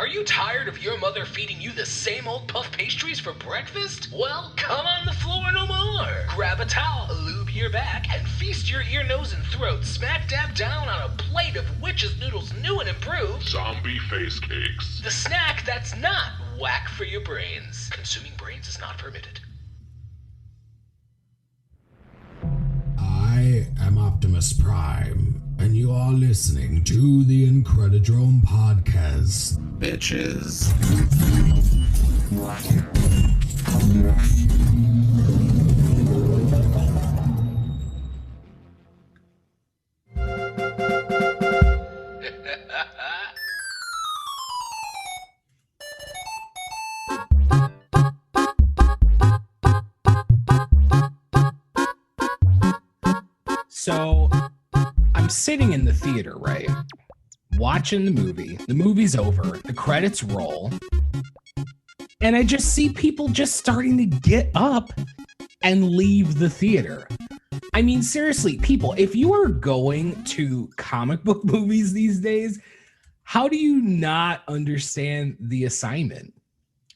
you tired of your mother feeding you the same old puff pastries for breakfast? Well, come on the floor no more. Grab a towel, lube your back, and feast your ear, nose, and throat smack dab down on a plate of Witch's Noodles new and improved zombie face cakes. The snack that's not whack for your brains. Consuming brains is not permitted. I am Optimus Prime, and you are listening to the Incredidrome podcast, bitches. So I'm sitting in the theater, right? Watching the movie. The movie's over. The credits roll. And I just see people just starting to get up and leave the theater. I mean, seriously, people, if you are going to comic book movies these days, how do you not understand the assignment?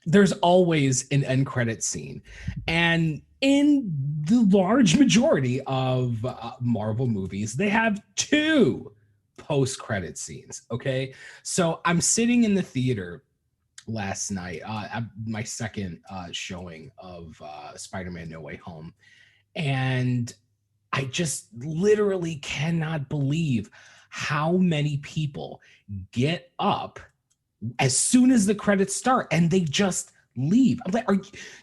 There's always an end credit scene. And in the large majority of Marvel movies, they have 2 post-credit scenes, okay? So I'm sitting in the theater last night, my second showing of Spider-Man No Way Home, and I just literally cannot believe how many people get up as soon as the credits start and they just leave. I'm like,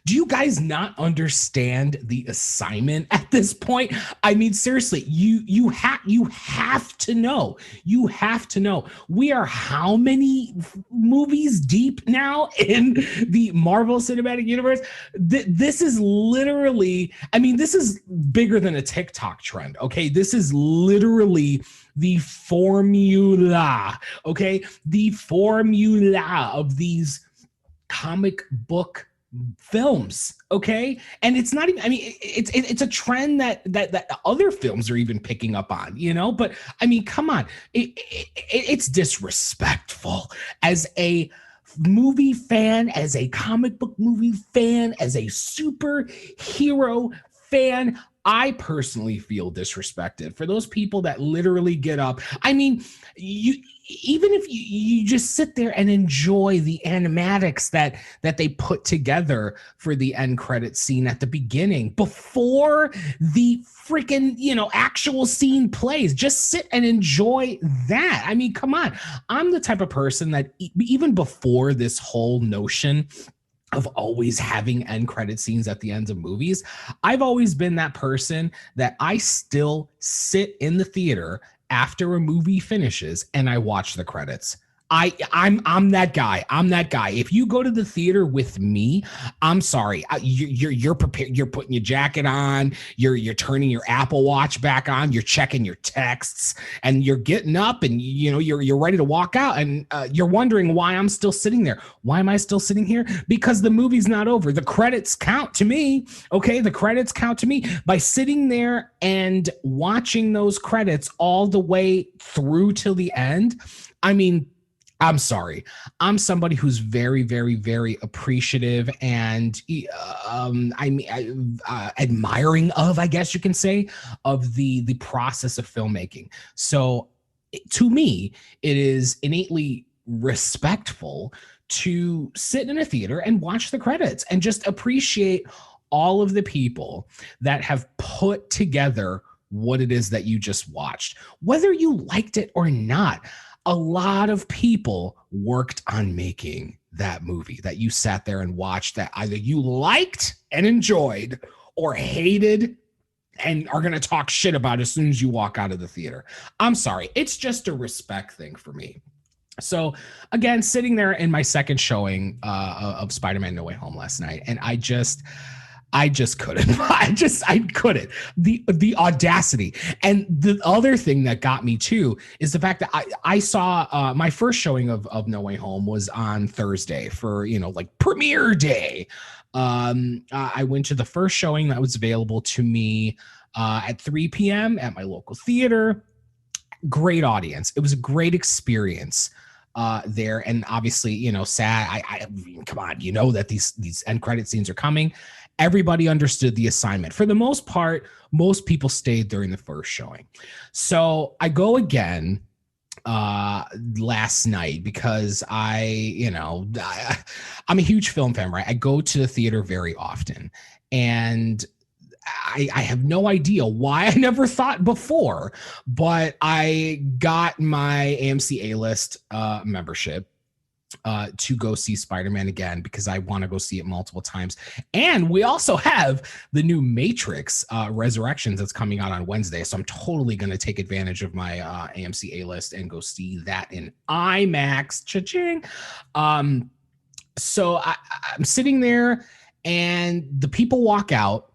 do you guys not understand the assignment at this point? I mean, seriously, you have to know. You have to know. We are how many movies deep now in the Marvel Cinematic Universe? This is literally, I mean, this is bigger than a TikTok trend, okay? This is literally the formula, okay? The formula of these comic book films, okay? And it's not even, I mean, it's a trend that other films are even picking up on, you know? But I mean, come on, it's disrespectful as a movie fan, as a comic book movie fan, as a superhero fan. I personally feel disrespected for those people that literally get up. I mean, even if you just sit there and enjoy the animatics that they put together for the end credit scene at the beginning before the freaking, actual scene plays, just sit and enjoy that. I mean, come on. I'm the type of person that even before this whole notion of always having end credit scenes at the ends of movies, I've always been that person that I still sit in the theater after a movie finishes and I watch the credits. I'm that guy. I'm that guy. If you go to the theater with me, I'm sorry. You're prepared. You're putting your jacket on. You're turning your Apple Watch back on. You're checking your texts, and you're getting up, and you're ready to walk out. And you're wondering why I'm still sitting there. Why am I still sitting here? Because the movie's not over. The credits count to me. Okay, the credits count to me. By sitting there and watching those credits all the way through till the end, I mean, I'm sorry. I'm somebody who's very, very, very appreciative and admiring of, I guess you can say, of the process of filmmaking. So to me, it is innately respectful to sit in a theater and watch the credits and just appreciate all of the people that have put together what it is that you just watched, whether you liked it or not. A lot of people worked on making that movie that you sat there and watched, that either you liked and enjoyed or hated and are going to talk shit about as soon as you walk out of the theater. I'm sorry. It's just a respect thing for me. So again, sitting there in my second showing of Spider-Man No Way Home last night, and I just couldn't. I couldn't. The audacity. And the other thing that got me too is the fact that I saw my first showing of No Way Home was on Thursday for, like premiere day. I went to the first showing that was available to me at 3 p.m. at my local theater. Great audience. It was a great experience. there. And obviously, you know, sad. I come on, you know that these end credit scenes are coming. Everybody understood the assignment. For the most part, most people stayed during the first showing. So I go again last night because I'm a huge film fan, right? I go to the theater very often, and I have no idea why I never thought before, but I got my AMC A-List membership to go see Spider-Man again because I want to go see it multiple times. And we also have the new Matrix Resurrections that's coming out on Wednesday. So I'm totally going to take advantage of my AMC A-List and go see that in IMAX. Cha-ching. So I'm sitting there and the people walk out,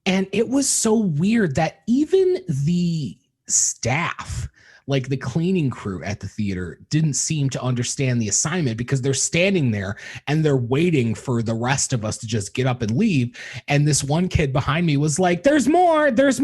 and it was so weird that even the staff, like the cleaning crew at the theater, didn't seem to understand the assignment because they're standing there and they're waiting for the rest of us to just get up and leave. And this one kid behind me was like, there's more, there's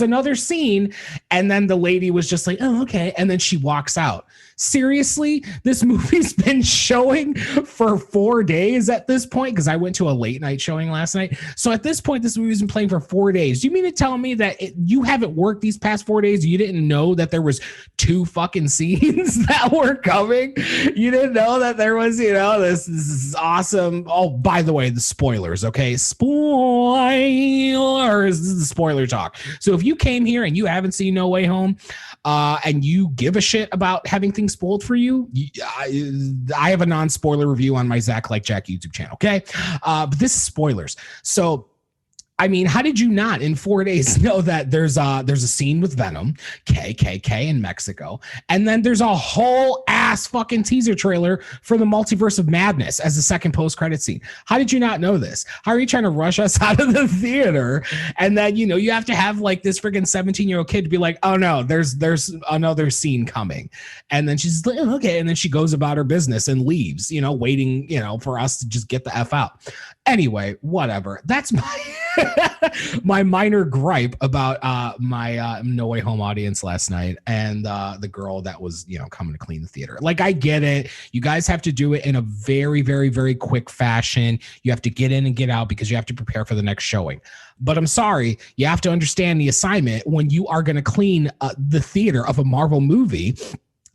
another scene. And then the lady was just like, oh, okay. And then she walks out. Seriously, this movie's been showing for 4 days at this point, because I went to a late night showing last night. So at this point, this movie's been playing for 4 days. Do you mean to tell me that you haven't worked these past 4 days? You didn't know that there was 2 fucking scenes that were coming? You didn't know that there was, this is awesome. Oh, by the way, the spoilers, okay? Spoilers. This is the spoiler talk. So if you came here and you haven't seen No Way Home, and you give a shit about having things spoiled for you, I have a non-spoiler review on my Zach Like Jack YouTube channel, okay? But this is spoilers. So, I mean, how did you not in 4 days know that there's a scene with Venom, KKK in Mexico, and then there's a whole ass fucking teaser trailer for the Multiverse of Madness as the second post-credit scene? How did you not know this? How are you trying to rush us out of the theater? And then, you have to have like this freaking 17-year-old kid to be like, oh no, there's another scene coming. And then she's like, oh, okay. And then she goes about her business and leaves, waiting, for us to just get the F out. Anyway, whatever. That's my minor gripe about my No Way Home audience last night, and the girl that was coming to clean the theater. Like, I get it, you guys have to do it in a very, very, very quick fashion. You have to get in and get out because you have to prepare for the next showing. But I'm sorry, you have to understand the assignment when you are going to clean the theater of a Marvel movie.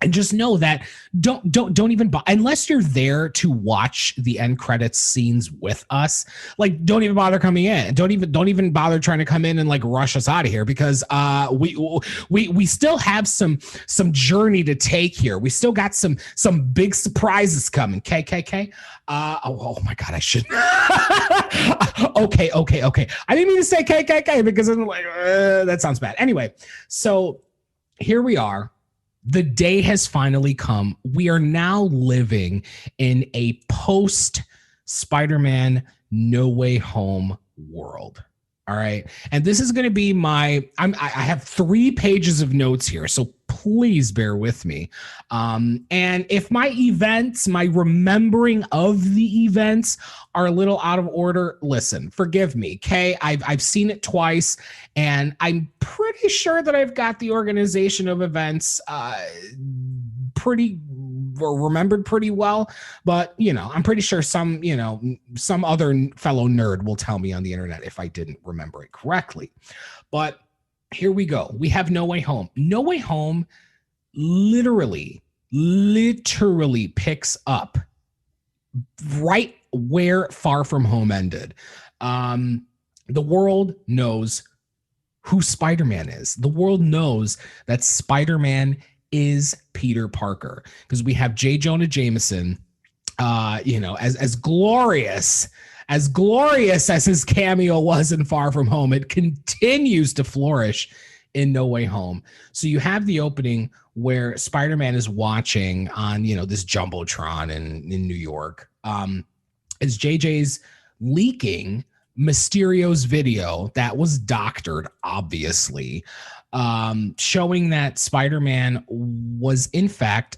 And just know that don't even unless you're there to watch the end credits scenes with us. Like, don't even bother coming in. Don't even bother trying to come in and like rush us out of here, because we still have some journey to take here. We still got some big surprises coming. KKK. Oh my God, I should. Okay. I didn't mean to say KKK because I'm like that sounds bad. Anyway, so here we are. The day has finally come. We are now living in a post-Spider-Man No Way Home world. All right. And this is going to be I have 3 pages of notes here, so please bear with me. And if my remembering of the events are a little out of order, listen, forgive me. Okay. I've seen it twice, and I'm pretty sure that I've got the organization of events remembered pretty well, but I'm pretty sure some other fellow nerd will tell me on the internet if I didn't remember it correctly. But here we go. We have No Way Home. No Way Home literally picks up right where Far From Home ended. The world knows who Spider-Man is. The world knows that Spider-Man is Peter Parker, because we have J. Jonah Jameson, as glorious as his cameo was in Far From Home, it continues to flourish in No Way Home. So you have the opening where Spider-Man is watching on, this Jumbotron in New York, as JJ's leaking Mysterio's video that was doctored, obviously, showing that Spider-Man was in fact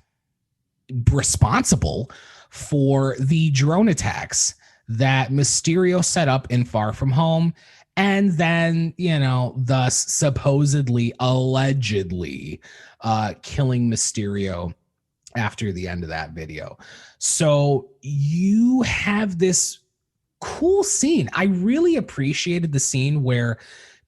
responsible for the drone attacks that Mysterio set up in Far From Home, and then, thus supposedly, allegedly, killing Mysterio after the end of that video. So you have this cool scene. I really appreciated the scene where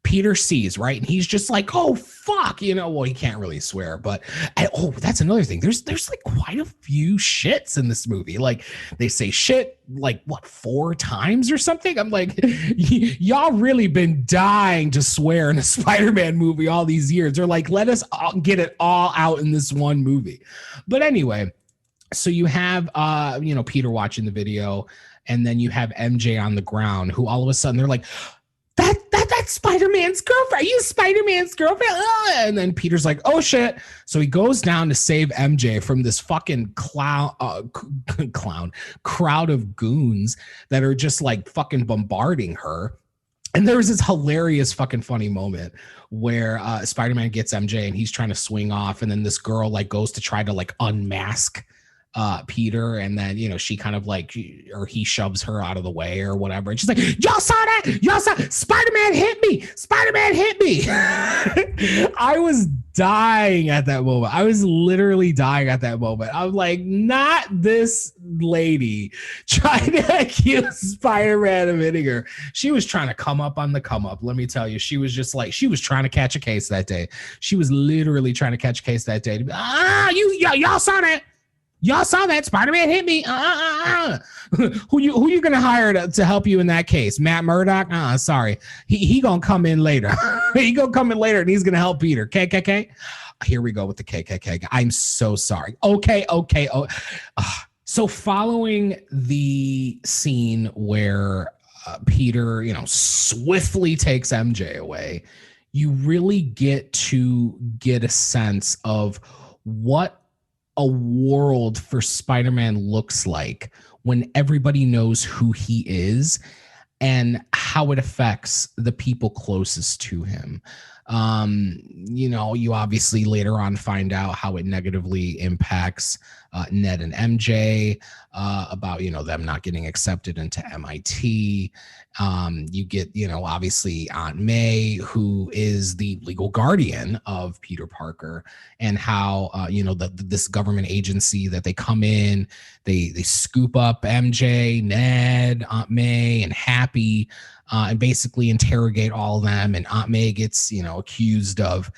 Peter sees, right? And he's just like, oh, fuck, well, he can't really swear, but that's another thing. There's like quite a few shits in this movie. Like they say shit like 4 times or something. I'm like, y'all really been dying to swear in a Spider-Man movie all these years. They're like, let us get it all out in this one movie. But anyway, so you have, Peter watching the video, and then you have MJ on the ground, who all of a sudden they're like, that's Spider-Man's girlfriend. Are you Spider-Man's girlfriend? And then Peter's like, oh shit. So he goes down to save MJ from this fucking crowd of goons that are just like fucking bombarding her. And there was this hilarious fucking funny moment where Spider-Man gets MJ and he's trying to swing off, and then this girl like goes to try to like unmask Peter, and then she kind of like, or he shoves her out of the way or whatever, and she's like, y'all saw Spider-Man hit me. I was dying at that moment. I was literally dying at that moment. I'm like, not this lady trying to accuse Spider-Man of hitting her. She was trying to come up on the come up. Let me tell you, she was just like, she was trying to catch a case that day. She was literally trying to catch a case that day. Y'all saw that. Y'all saw that Spider-Man hit me. Who you gonna hire to help you in that case? Matt Murdock? Sorry. He gonna come in later. He gonna come in later and he's gonna help Peter. KKK. Here we go with the KKK. I'm so sorry. Okay. So following the scene where Peter, swiftly takes MJ away, you really get a sense of what a world for Spider-Man looks like when everybody knows who he is and how it affects the people closest to him. You obviously later on find out how it negatively impacts Ned and MJ, about, them not getting accepted into MIT. You get, obviously Aunt May, who is the legal guardian of Peter Parker, and how, this government agency that they come in, they scoop up MJ, Ned, Aunt May, and Happy, and basically interrogate all of them. And Aunt May gets, accused of,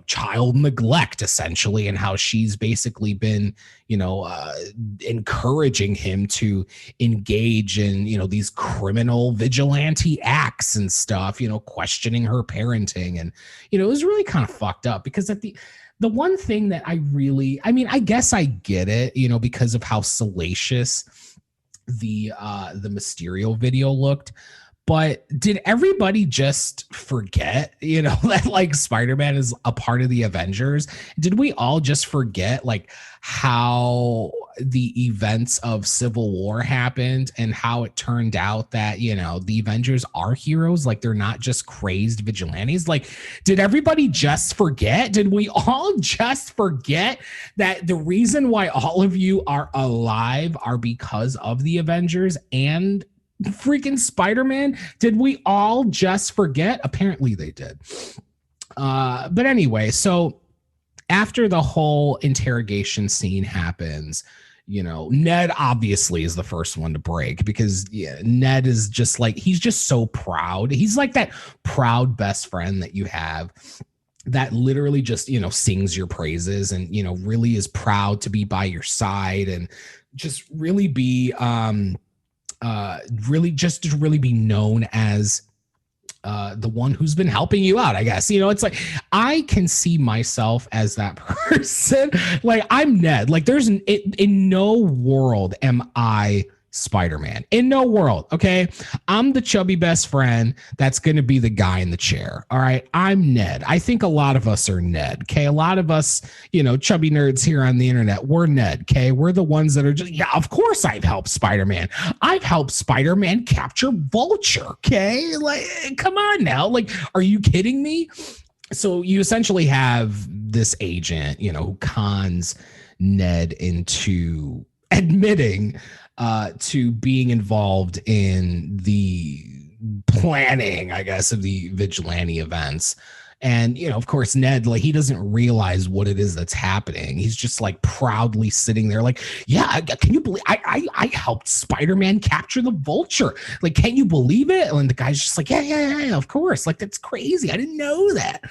child neglect, essentially, and how she's basically been, encouraging him to engage in, these criminal vigilante acts and stuff, questioning her parenting. And, it was really kind of fucked up, because at the one thing that I guess I get it, because of how salacious the Mysterio video looked. But did everybody just forget, that like Spider-Man is a part of the Avengers? Did we all just forget like how the events of Civil War happened and how it turned out that, the Avengers are heroes? Like, they're not just crazed vigilantes. Like, did everybody just forget? Did we all just forget that the reason why all of you are alive are because of the Avengers and freaking Spider-Man? Did we all just forget? Apparently they did. But anyway, so after the whole interrogation scene happens, Ned obviously is the first one to break, because Ned is just like, he's just so proud. He's like that proud best friend that you have that literally just, sings your praises and, really is proud to be by your side and just really be, really be known as the one who's been helping you out, I guess. It's like, I can see myself as that person. Like, I'm Ned. Like, there's in no world am I Spider-Man. In no world, okay? I'm the chubby best friend that's going to be the guy in the chair, all right? I'm Ned. I think a lot of us are Ned, okay? A lot of us, chubby nerds here on the internet, we're Ned, okay? We're the ones that are just, yeah, of course I've helped Spider-Man. I've helped Spider-Man capture Vulture, okay? Like, come on now. Like, are you kidding me? So you essentially have this agent, who cons Ned into admitting to being involved in the planning, I guess, of the vigilante events. And, of course, Ned, like, he doesn't realize what it is that's happening. He's just like proudly sitting there like, yeah, can you believe I helped Spider-Man capture the Vulture? Like, can you believe it? And the guy's just like, yeah, of course. Like, that's crazy. I didn't know that.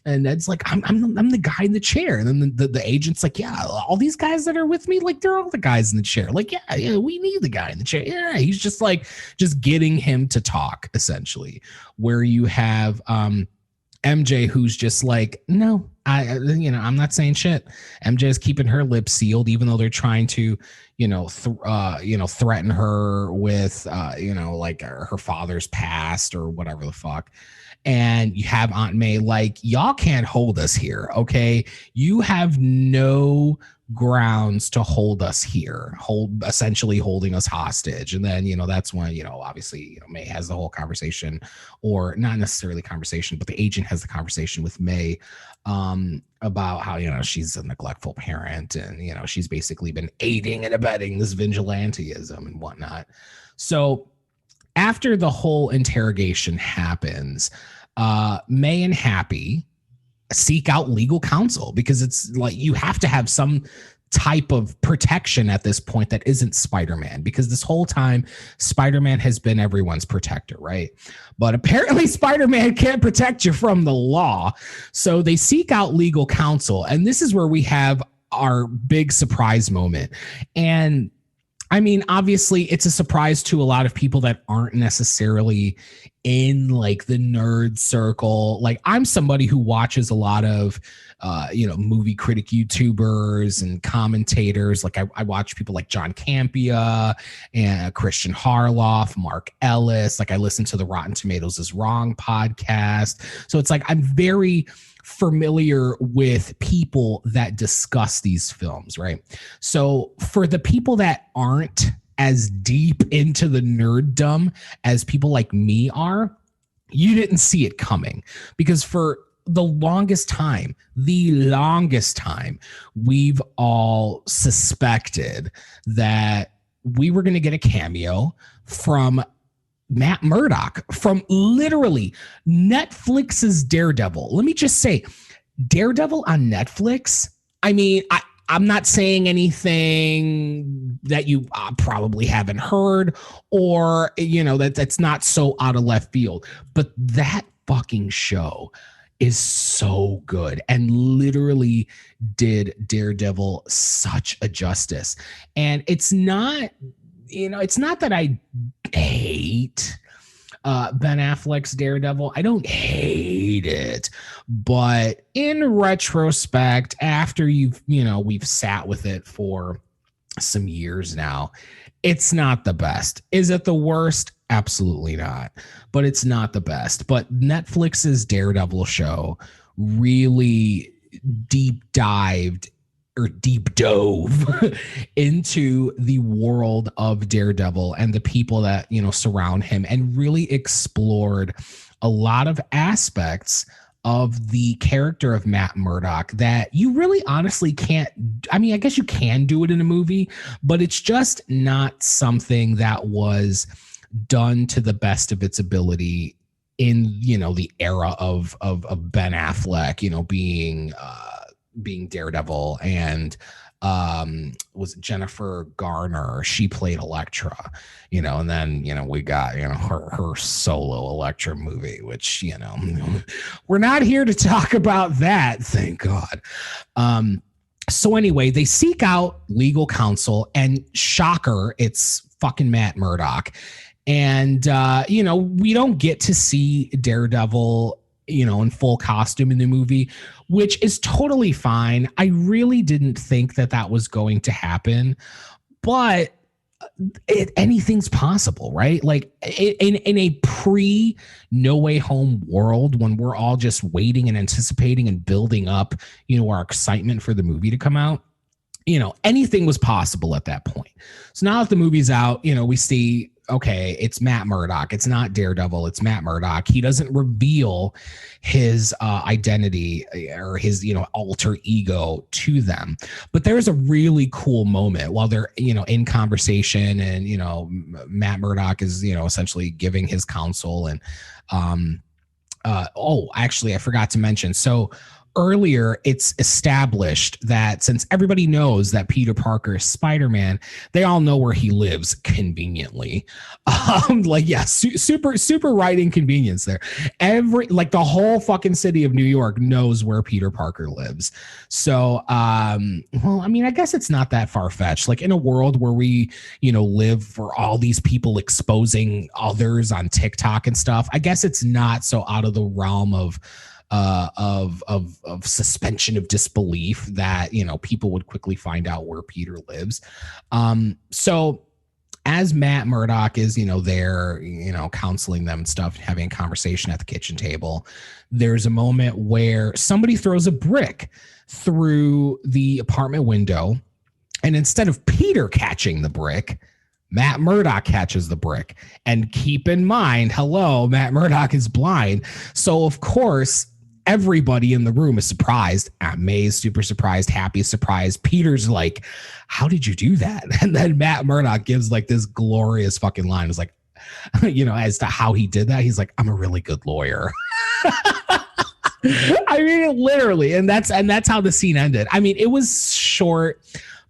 And Ned's like, I'm the guy in the chair. And then the agent's like, yeah, all these guys that are with me, like, they're all the guys in the chair. Like, yeah, we need the guy in the chair. Yeah, he's just like, just getting him to talk, essentially, where you have MJ, who's just like, no, I'm not saying shit. MJ is keeping her lips sealed, even though they're trying to, threaten her with, like her father's past or whatever the fuck. And you have Aunt May like, y'all can't hold us here, okay? You have no grounds to hold us here, essentially holding us hostage. And then, that's when, obviously, May has the whole conversation, or not necessarily conversation, but the agent has the conversation with May about how, she's a neglectful parent and, she's basically been aiding and abetting this vigilantism and whatnot. So after the whole interrogation happens, May and Happy seek out legal counsel, because it's like you have to have some type of protection at this point that isn't Spider-Man, because this whole time Spider-Man has been everyone's protector, right? But apparently Spider-Man can't protect you from the law. So they seek out legal counsel, and this is where we have our big surprise moment. And I mean, obviously it's a surprise to a lot of people that aren't necessarily in like the nerd circle. Like, I'm somebody who watches a lot of, movie critic YouTubers and commentators. Like I watch people like John Campea and Christian Harloff, Mark Ellis. Like, I listen to the Rotten Tomatoes is Wrong podcast. So it's like, I'm very familiar with people that discuss these films, right? So for the people that aren't as deep into the nerddom as people like me are, you didn't see it coming, because for the longest time, we've all suspected that we were going to get a cameo from Matt Murdock, from literally Netflix's Daredevil. Let me just say, Daredevil on Netflix, I mean, I'm not saying anything that you probably haven't heard, or, that's not so out of left field, but that fucking show is so good and literally did Daredevil such a justice. And it's not, it's not that I hate Ben Affleck's Daredevil. I don't hate it, but in retrospect, after we've sat with it for some years now, it's not the best. Is it the worst? Absolutely not. But it's not the best. But Netflix's Daredevil show really deep dove into the world of Daredevil and the people that, surround him, and really explored a lot of aspects of the character of Matt Murdock that you really honestly can't. I mean, I guess you can do it in a movie, but it's just not something that was done to the best of its ability in, the era of Ben Affleck, being Daredevil, and was it Jennifer Garner? She played Elektra, and then, we got, her solo Elektra movie, which, we're not here to talk about that. Thank God. So anyway, they seek out legal counsel, and shocker, it's fucking Matt Murdock. And, we don't get to see Daredevil, in full costume in the movie, which is totally fine. I really didn't think that was going to happen, but anything's possible, right? Like in a pre No Way Home world, when we're all just waiting and anticipating and building up, our excitement for the movie to come out, anything was possible at that point. So now that the movie's out, we see, okay, it's Matt Murdock. It's not Daredevil. It's Matt Murdock. He doesn't reveal his identity or his, alter ego to them. But there's a really cool moment while they're, in conversation, and, Matt Murdock is, essentially giving his counsel, and Actually, I forgot to mention. So earlier, it's established that since everybody knows that Peter Parker is Spider-Man, they all know where he lives conveniently. Super writing convenience there. The whole fucking city of New York knows where Peter Parker lives. So, I guess it's not that far-fetched. Like in a world where we, live for all these people exposing others on TikTok and stuff, I guess it's not so out of the realm of suspension of disbelief that people would quickly find out where Peter lives. So as Matt Murdock is there counseling them and stuff, having a conversation at the kitchen table, there's a moment where somebody throws a brick through the apartment window, and instead of Peter catching the brick, Matt Murdock catches the brick. And keep in mind, Matt Murdock is blind. So, of course, everybody in the room is surprised. Aunt May's super surprised. Happy surprised. Peter's like, how did you do that? And then Matt Murdock gives like this glorious fucking line. It's like, as to how he did that. He's like, I'm a really good lawyer. I mean, literally. And that's how the scene ended. I mean, it was short,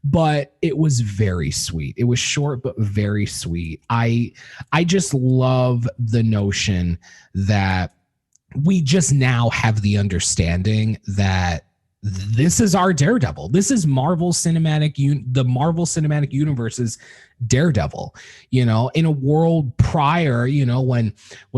but it was very sweet. It was short, but very sweet. I just love the notion that we just now have the understanding that this is our Daredevil. This is the Marvel Cinematic Universe's Daredevil. In a world prior, when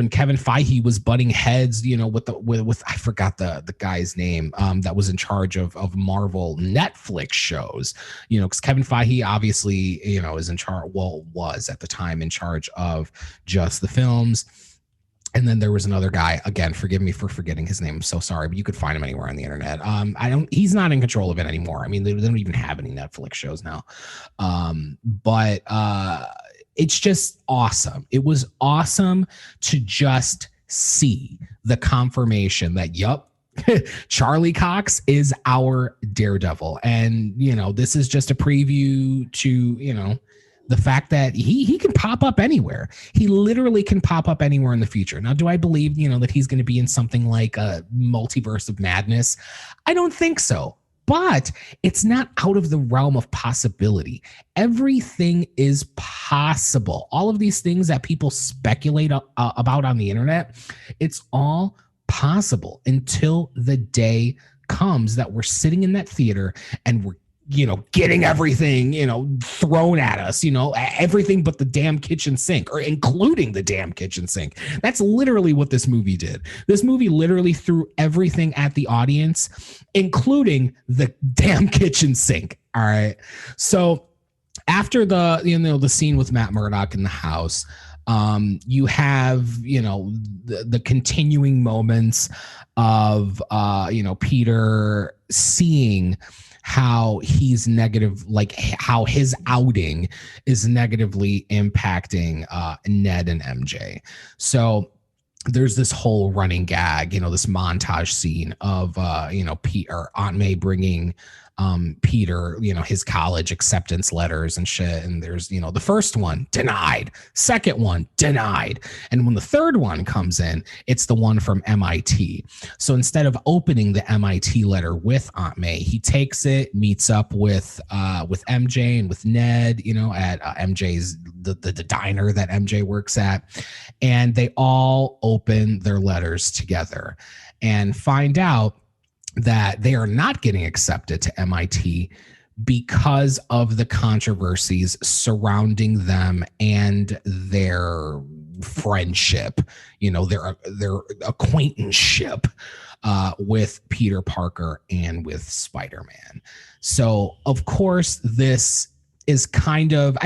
Kevin Feige was butting heads, with I forgot the guy's name that was in charge of Marvel Netflix shows. Because Kevin Feige obviously is in charge. Well, was at the time in charge of just the films. And then there was another guy, again, forgive me for forgetting his name. I'm so sorry, but you could find him anywhere on the internet. He's not in control of it anymore. I mean, they don't even have any Netflix shows now. But it's just awesome. It was awesome to just see the confirmation that, Charlie Cox is our Daredevil. And, this is just a preview to, the fact that he can pop up anywhere. He literally can pop up anywhere in the future. Now, do I believe, that he's going to be in something like a Multiverse of Madness? I don't think so. But it's not out of the realm of possibility. Everything is possible. All of these things that people speculate about on the internet, it's all possible until the day comes that we're sitting in that theater and we're getting everything, thrown at us, everything but the damn kitchen sink, or including the damn kitchen sink. That's literally what this movie did. This movie literally threw everything at the audience, including the damn kitchen sink. All right. So after the scene with Matt Murdock in the house, you have, the continuing moments of, Peter seeing how he's negative, like how his outing is negatively impacting Ned and MJ. So there's this whole running gag, this montage scene of, Aunt May bringing Peter, his college acceptance letters and shit. And there's, the first one denied, second one denied. And when the third one comes in, it's the one from MIT. So instead of opening the MIT letter with Aunt May, he takes it, meets up with MJ and with Ned, at MJ's, the diner that MJ works at. And they all open their letters together and find out that they are not getting accepted to MIT because of the controversies surrounding them and their friendship, their acquaintanceship with Peter Parker and with Spider-Man. So, of course, this is kind of,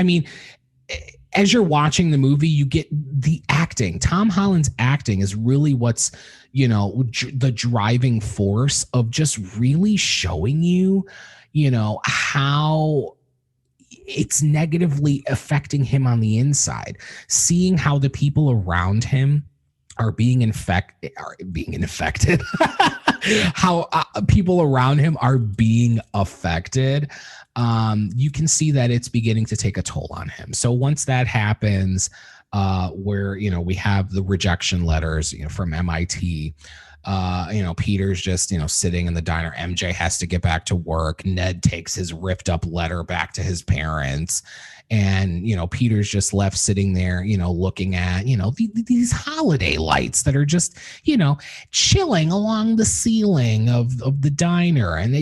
as you're watching the movie, you get the acting. Tom Holland's acting is really what's, the driving force of just really showing you, how it's negatively affecting him on the inside. Seeing how the people around him are being infected, how people around him are being affected. you can see that it's beginning to take a toll on him. So once that happens, where, you know, we have the rejection letters, you know, from MIT, you know, Peter's just, you know, sitting in the diner. MJ has to get back to work. Ned takes his ripped up letter back to his parents. And, you know, Peter's just left sitting there, you know, looking at, you know, these holiday lights that are just, you know, chilling along the ceiling of the diner. And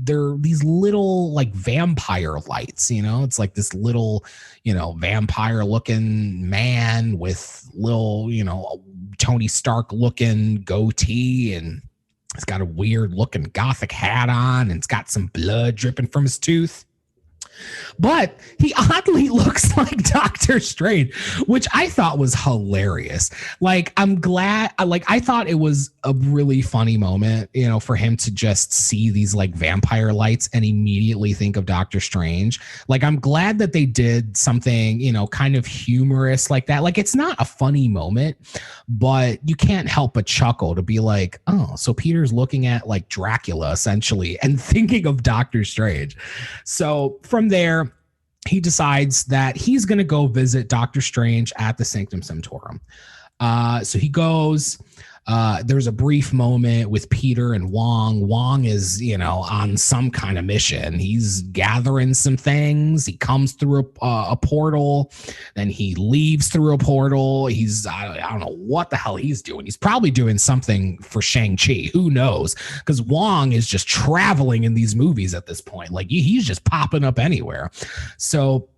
they're these little like vampire lights, you know, it's like this little, you know, vampire looking man with little, you know, Tony Stark looking goatee, and he's got a weird looking gothic hat on, and it's got some blood dripping from his tooth. But he oddly looks like Doctor Strange, which I thought was hilarious. Like, I'm glad, like, I thought it was a really funny moment, you know, for him to just see these like vampire lights and immediately think of Doctor Strange. Like, I'm glad that they did something, you know, kind of humorous like that. Like, it's not a funny moment, but you can't help but chuckle to be like, oh, so Peter's looking at like Dracula essentially and thinking of Doctor Strange. So from there, he decides that he's going to go visit Doctor Strange at the Sanctum Sanctorum. So he goes. There's a brief moment with Peter and Wong. Wong is, you know, on some kind of mission. He's gathering some things. He comes through a portal, then he leaves through a portal. I don't know what the hell he's doing. He's probably doing something for Shang-Chi. Who knows? Because Wong is just traveling in these movies at this point. Like, he's just popping up anywhere. So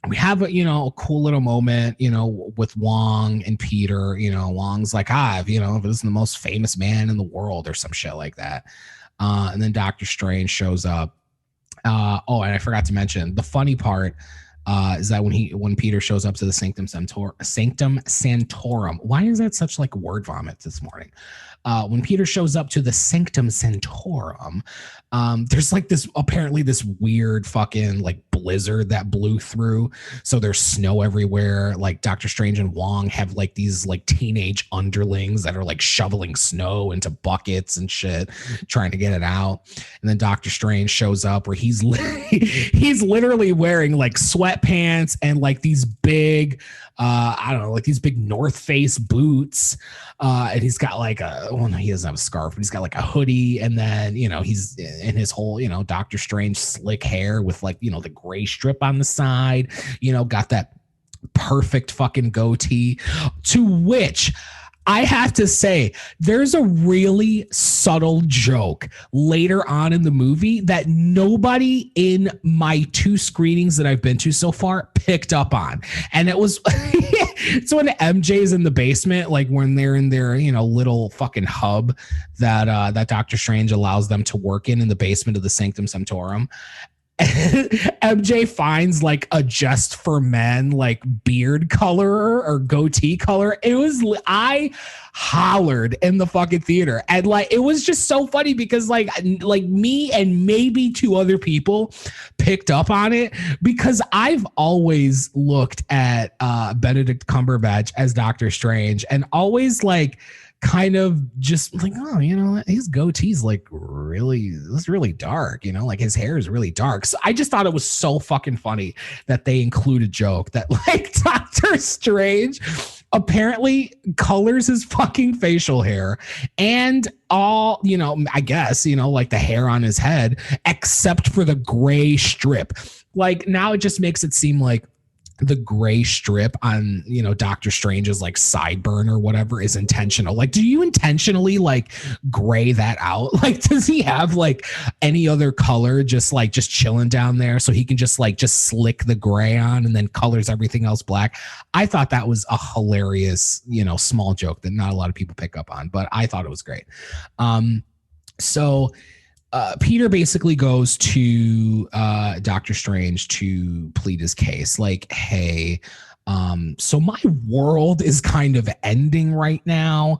we have a, you know, a cool little moment, you know, with Wong and Peter. You know, Wong's like, you know, this is the most famous man in the world or some shit like that. And then Doctor Strange shows up. And I forgot to mention the funny part is that when Peter shows up to the Sanctum Sanctorum, why is that such like word vomit this morning? When Peter shows up to the Sanctum Sanctorum, there's like apparently this weird fucking like blizzard that blew through. So there's snow everywhere. Like, Doctor Strange and Wong have like these like teenage underlings that are like shoveling snow into buckets and shit, trying to get it out. And then Doctor Strange shows up where he's literally wearing like sweatpants and like these big, I don't know, like these big North Face boots. And he's got like he doesn't have a scarf, but he's got like a hoodie. And then, you know, he's in his whole, you know, Doctor Strange slick hair with like, you know, the gray strip on the side, you know, got that perfect fucking goatee, to which I have to say, there's a really subtle joke later on in the movie that nobody in my 2 screenings that I've been to so far picked up on. And it was, it's when MJ's in the basement, like when they're in their, you know, little fucking hub that Doctor Strange allows them to work in the basement of the Sanctum Sanctorum. MJ finds like a Just for Men like beard color or goatee color. I hollered in the fucking theater, and like it was just so funny because like me and maybe 2 other people picked up on it, because I've always looked at Benedict Cumberbatch as Doctor Strange and always like kind of just like, oh, you know, his goatee's like it's really dark, you know, like his hair is really dark. So I just thought it was so fucking funny that they include a joke that like Doctor Strange apparently colors his fucking facial hair and all, you know, I guess, you know, like the hair on his head, except for the gray strip. Like, now it just makes it seem like the gray strip on, you know, Doctor Strange's like sideburn or whatever is intentional. Like, do you intentionally like gray that out? Like, does he have like any other color just chilling down there so he can just slick the gray on and then colors everything else black? I thought that was a hilarious, you know, small joke that not a lot of people pick up on, but I thought it was great. So Peter basically goes to Doctor Strange to plead his case. Like, hey, so my world is kind of ending right now.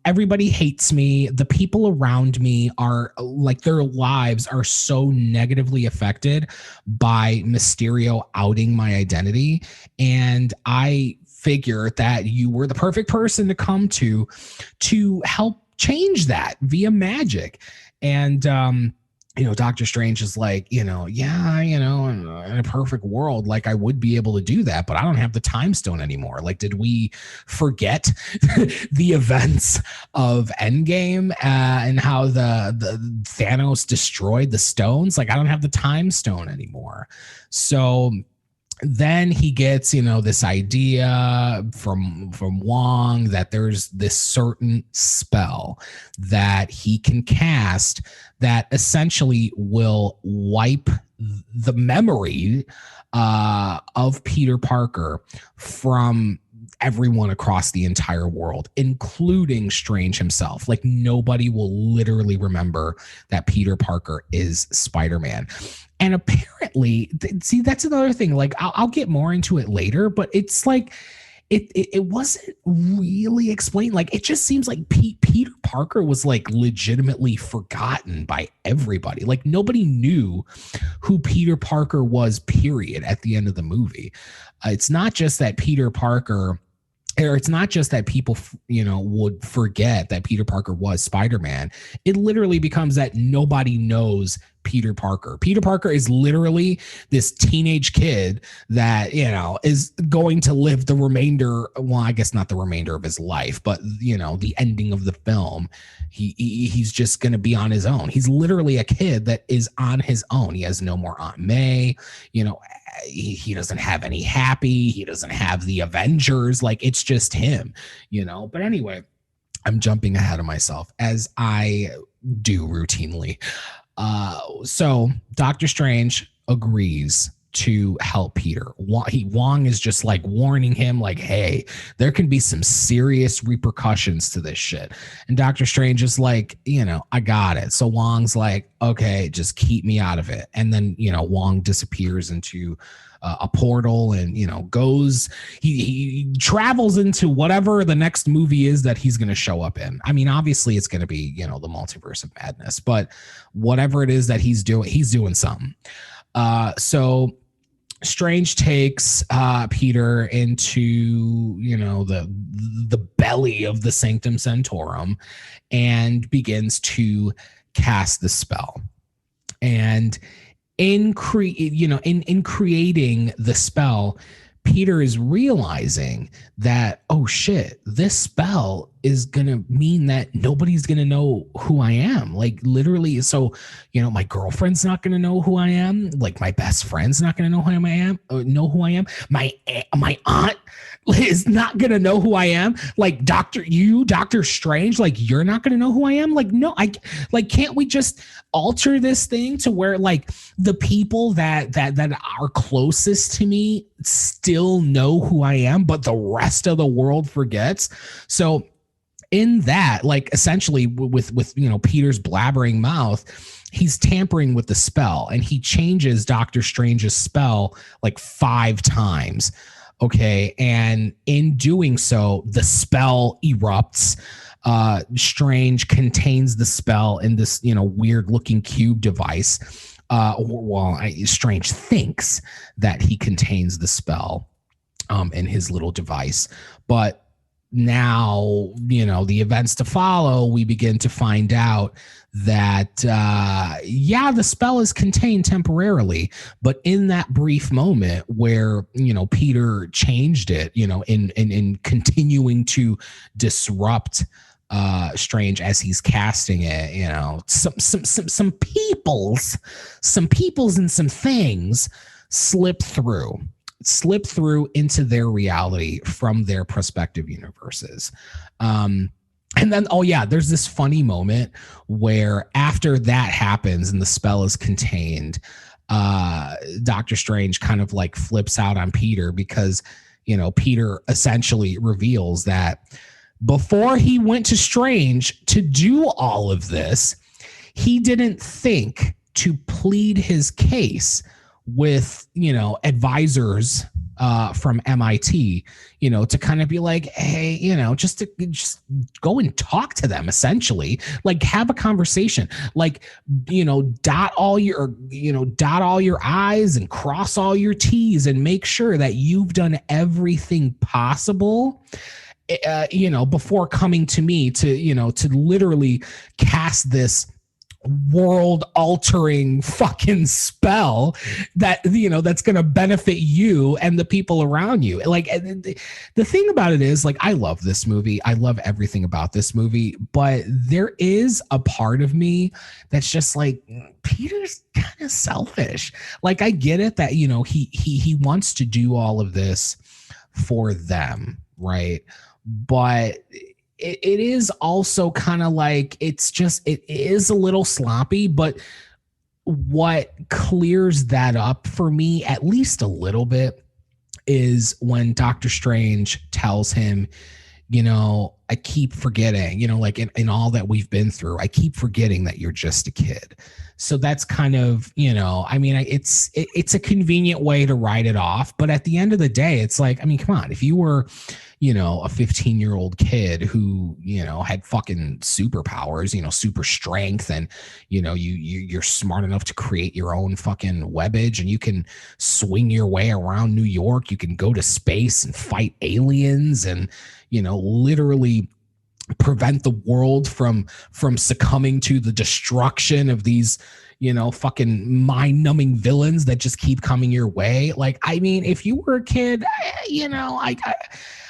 Everybody hates me. The people around me are like, their lives are so negatively affected by Mysterio outing my identity. And I figured that you were the perfect person to come to help change that via magic. And Doctor Strange is like, yeah, in a perfect world, like I would be able to do that, but I don't have the time stone anymore. Like, did we forget the events of Endgame and how the Thanos destroyed the stones? Like, I don't have the time stone anymore. So then he gets, this idea from Wong that there's this certain spell that he can cast that essentially will wipe the memory of Peter Parker from everyone across the entire world, including Strange himself. Like, nobody will literally remember that Peter Parker is Spider-Man. And apparently, see, that's another thing. Like, I'll get more into it later, but it's like, it wasn't really explained. Like, it just seems like Peter Parker was like legitimately forgotten by everybody. Like, nobody knew who Peter Parker was, period, at the end of the movie. It's not just that Peter Parker, or it's not just that people, would forget that Peter Parker was Spider-Man. It literally becomes that nobody knows Peter Parker. Peter Parker is literally this teenage kid that, is going to live the remainder, well, I guess not the remainder of his life, but, the ending of the film. He's just going to be on his own. He's literally a kid that is on his own. He has no more Aunt May, he doesn't have any Happy. He doesn't have the Avengers. Like, it's just him, But anyway, I'm jumping ahead of myself, as I do routinely. So Doctor Strange agrees to help Peter. Wong is just like warning him, like, hey, there can be some serious repercussions to this shit. And Doctor Strange is like, I got it. So Wong's like, okay, just keep me out of it. And then, Wong disappears into a portal and, goes, he travels into whatever the next movie is that he's going to show up in. I mean, obviously it's going to be, the Multiverse of Madness, but whatever it is that he's doing something. So Strange takes Peter into, the belly of the Sanctum Sanctorum and begins to cast the spell. And in creating the spell, Peter is realizing that, oh shit, this spell is going to mean that nobody's going to know who I am. Like, literally. So, my girlfriend's not going to know who I am. Like, my best friend's not going to know who I am. My aunt is not going to know who I am. Like, Doctor Strange, like, you're not going to know who I am. Like, no, can't we just alter this thing to where, like, the people that are closest to me still know who I am, but the rest of the world forgets? So in that, like, essentially with Peter's blabbering mouth, he's tampering with the spell, and he changes Doctor Strange's spell like 5 times. Okay. And in doing so, the spell erupts. Strange contains the spell in this, weird looking cube device. Strange thinks that he contains the spell in his little device. But now, the events to follow, we begin to find out that, the spell is contained temporarily, but in that brief moment where, Peter changed it, in continuing to disrupt Strange as he's casting it, some peoples and some things slip through into their reality from their prospective universes. And then, there's this funny moment where after that happens and the spell is contained, Doctor Strange kind of like flips out on Peter because, Peter essentially reveals that before he went to Strange to do all of this, he didn't think to plead his case with, advisors from MIT, to kind of be like, hey, just go and talk to them, essentially, like have a conversation, like, dot all your I's and cross all your T's and make sure that you've done everything possible, before coming to me to literally cast this world altering fucking spell that, you know, that's going to benefit you and the people around you. Like, the thing about it is, like, I love this movie. I love everything about this movie, but there is a part of me that's just like, Peter's kind of selfish. Like, I get it that, you know, he wants to do all of this for them, right? But it is also kind of like, it is a little sloppy, but what clears that up for me, at least a little bit, is when Doctor Strange tells him, you know, I keep forgetting, you know, like in all that we've been through, I keep forgetting that you're just a kid. So that's kind of, you know, I mean, it's a convenient way to write it off. But at the end of the day, it's like, I mean, come on, if you were, you know, a 15-year-old kid who, you know, had fucking superpowers, you know, super strength, and, you know, you're smart enough to create your own fucking webbage, and you can swing your way around New York, you can go to space and fight aliens, and, you know, literally prevent the world from succumbing to the destruction of these, you know, fucking mind-numbing villains that just keep coming your way. Like, I mean, if you were a kid, you know, I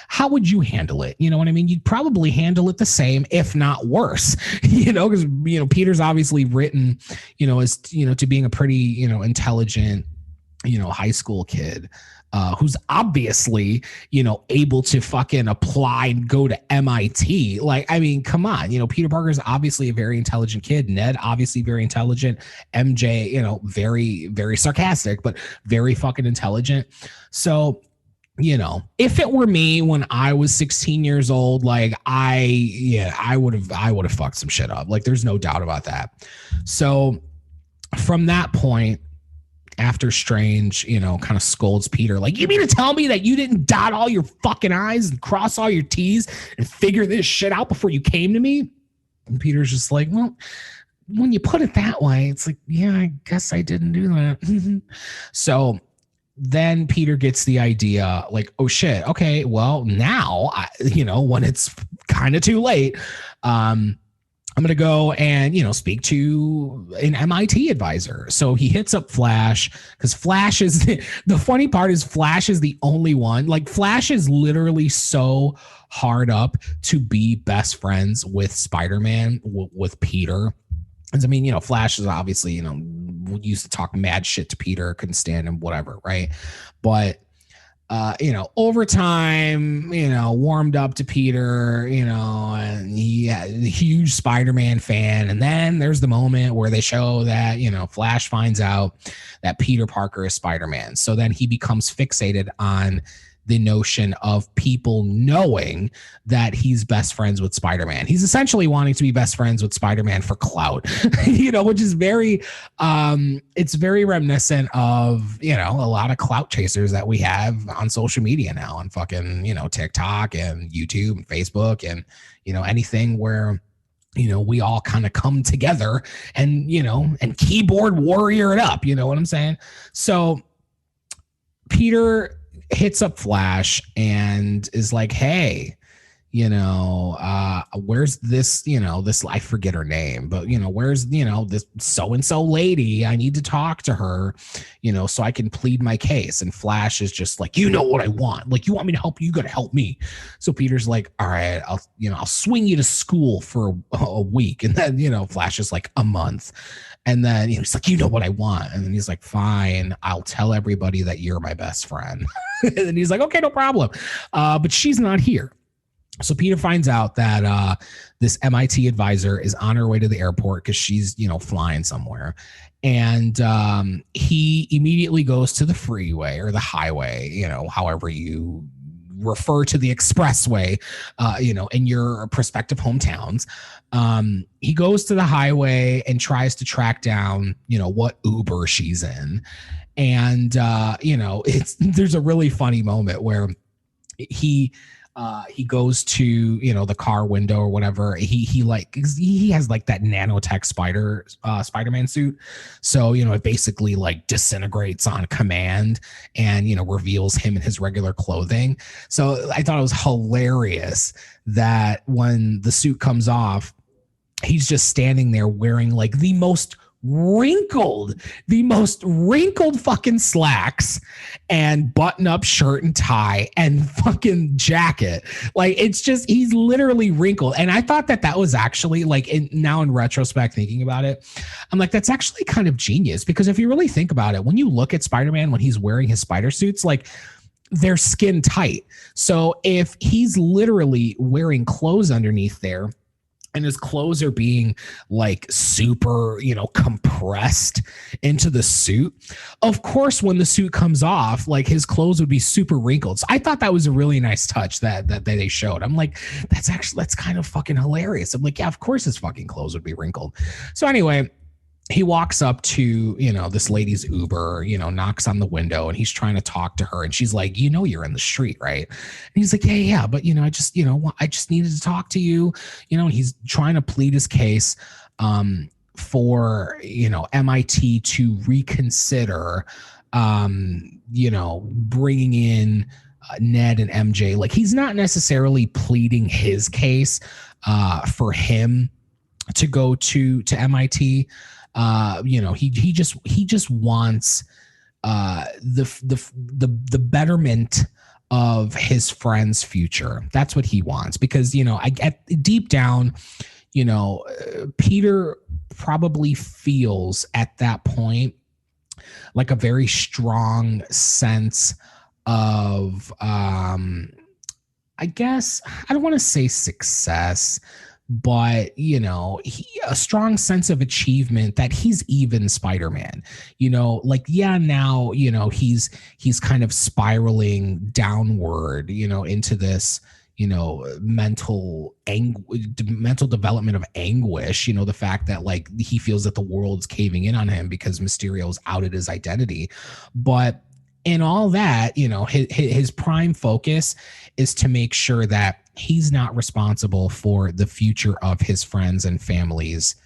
how would you handle it? You know what I mean? You'd probably handle it the same, if not worse, you know, because, you know, Peter's obviously written, you know, as, you know, to being a pretty, you know, intelligent, you know, high school kid, who's obviously, you know, able to fucking apply and go to MIT. Like, I mean, come on, you know, Peter Parker's obviously a very intelligent kid. Ned, obviously very intelligent. MJ, you know, very, very sarcastic, but very fucking intelligent. So, you know, if it were me when I was 16 years old, like, I would have fucked some shit up. Like, there's no doubt about that. So from that point, after Strange, you know, kind of scolds Peter, like, you mean to tell me that you didn't dot all your fucking I's and cross all your T's and figure this shit out before you came to me? And Peter's just like, well, when you put it that way, it's like, yeah, I guess I didn't do that. So then Peter gets the idea, like, oh shit, okay, well, now, you know, when it's kind of too late, I'm going to go and, you know, speak to an MIT advisor. So he hits up Flash, because Flash is the funny part is Flash is the only one. Like, Flash is literally so hard up to be best friends with Spider-Man, with Peter. And I mean, you know, Flash is obviously, you know, used to talk mad shit to Peter, couldn't stand him, whatever, right? But you know, over time, you know, warmed up to Peter, you know, and he had a huge Spider-Man fan. And then there's the moment where they show that, you know, Flash finds out that Peter Parker is Spider-Man. So then he becomes fixated on the notion of people knowing that he's best friends with Spider-Man. He's essentially wanting to be best friends with Spider-Man for clout, you know, which is very, it's very reminiscent of, you know, a lot of clout chasers that we have on social media now, on fucking, you know, TikTok and YouTube and Facebook, and, you know, anything where, you know, we all kind of come together and, you know, and keyboard warrior it up, you know what I'm saying? So Peter hits up Flash and is like, hey, you know, where's this, you know, this, I forget her name, but, you know, where's, you know, this so-and-so lady, I need to talk to her, you know, so I can plead my case. And Flash is just like, you know what I want. Like, you want me to help you, you got to help me. So Peter's like, all right, I'll swing you to school for a week. And then, you know, Flash is like, a month. And then, you know, he's like, you know what I want. And then he's like, fine, I'll tell everybody that you're my best friend. And then he's like, okay, no problem. But she's not here. So Peter finds out that this MIT advisor is on her way to the airport because she's, you know, flying somewhere. And he immediately goes to the freeway or the highway, you know, however you refer to the expressway, you know, in your prospective hometowns. He goes to the highway and tries to track down, you know, what Uber she's in. And, you know, there's a really funny moment where he goes to, you know, the car window or whatever. He has like that nanotech Spider-Man suit. So, you know, it basically like disintegrates on command and, you know, reveals him in his regular clothing. So I thought it was hilarious that when the suit comes off, he's just standing there wearing like the most wrinkled fucking slacks and button up shirt and tie and fucking jacket. Like, it's just, he's literally wrinkled. And I thought that was actually like, now in retrospect, thinking about it, I'm like, that's actually kind of genius, because if you really think about it, when you look at Spider-Man, when he's wearing his spider suits, like, they're skin tight. So if he's literally wearing clothes underneath there, and his clothes are being like super, compressed into the suit, of course, when the suit comes off, like, his clothes would be super wrinkled. So I thought that was a really nice touch that they showed. I'm like, that's kind of fucking hilarious. I'm like, yeah, of course his fucking clothes would be wrinkled. So anyway, he walks up to, this lady's Uber, knocks on the window, and he's trying to talk to her. And she's like, you're in the street, right? And he's like, yeah. But, I just needed to talk to you, and he's trying to plead his case for, MIT to reconsider, bringing in Ned and MJ. Like, he's not necessarily pleading his case for him to go to MIT. He just wants the betterment of his friend's future. That's what he wants, because I get deep down, Peter probably feels at that point like a very strong sense of I guess, I don't want to say success, but a strong sense of achievement that he's even Spider-Man. Now he's kind of spiraling downward, into this mental development of anguish. The fact that, like, he feels that the world's caving in on him because Mysterio's outed his identity. But in all that, his prime focus is to make sure that he's not responsible for the future of his friends and family's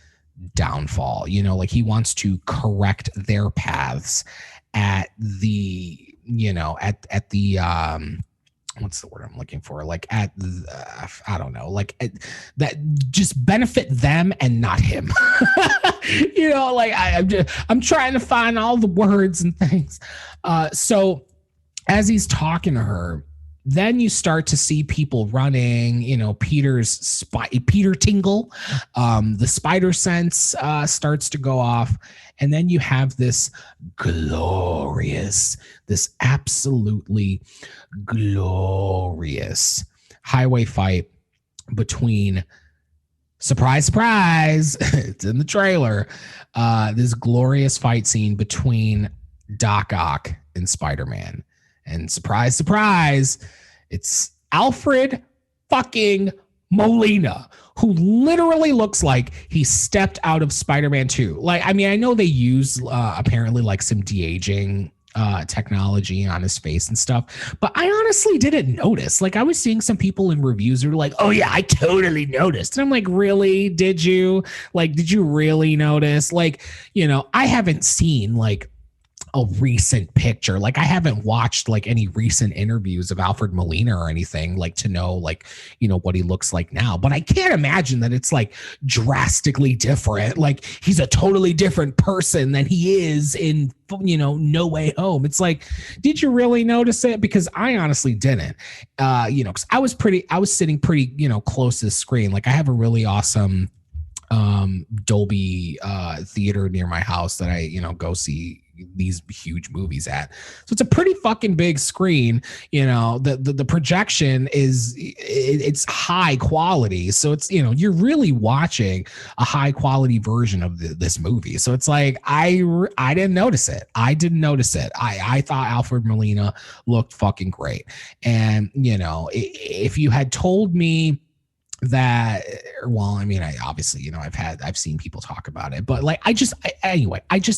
downfall. Like, he wants to correct their paths at the, at the, what's the word I'm looking for? Like, at the, I don't know, like, that just benefit them and not him. I'm trying to find all the words and things. So as he's talking to her, then you start to see people running, Peter tingle, the spider sense starts to go off. And then you have this absolutely glorious highway fight between, surprise, it's in the trailer, this glorious fight scene between Doc Ock and Spider-Man. And surprise, it's Alfred fucking Molina, who literally looks like he stepped out of Spider-Man 2. Like, I mean, I know they use apparently like some de-aging technology on his face and stuff, but I honestly didn't notice. Like, I was seeing some people in reviews who were like, oh yeah, I totally noticed. And I'm like, really? Did you? Like, did you really notice? Like, I haven't seen like a recent picture. Like, I haven't watched like any recent interviews of Alfred Molina or anything, like, to know like, what he looks like now. But I can't imagine that it's like drastically different. Like, he's a totally different person than he is in, No Way Home. It's like, did you really notice it? Because I honestly didn't, because I was sitting pretty, close to the screen. Like, I have a really awesome Dolby theater near my house that I, go see these huge movies at. So it's a pretty fucking big screen. The projection it's high quality. So it's, you're really watching a high quality version of this movie. So it's like, I didn't notice it. I thought Alfred Molina looked fucking great. And, if you had told me that, well, I mean, I obviously, I've seen people talk about it, but like, I just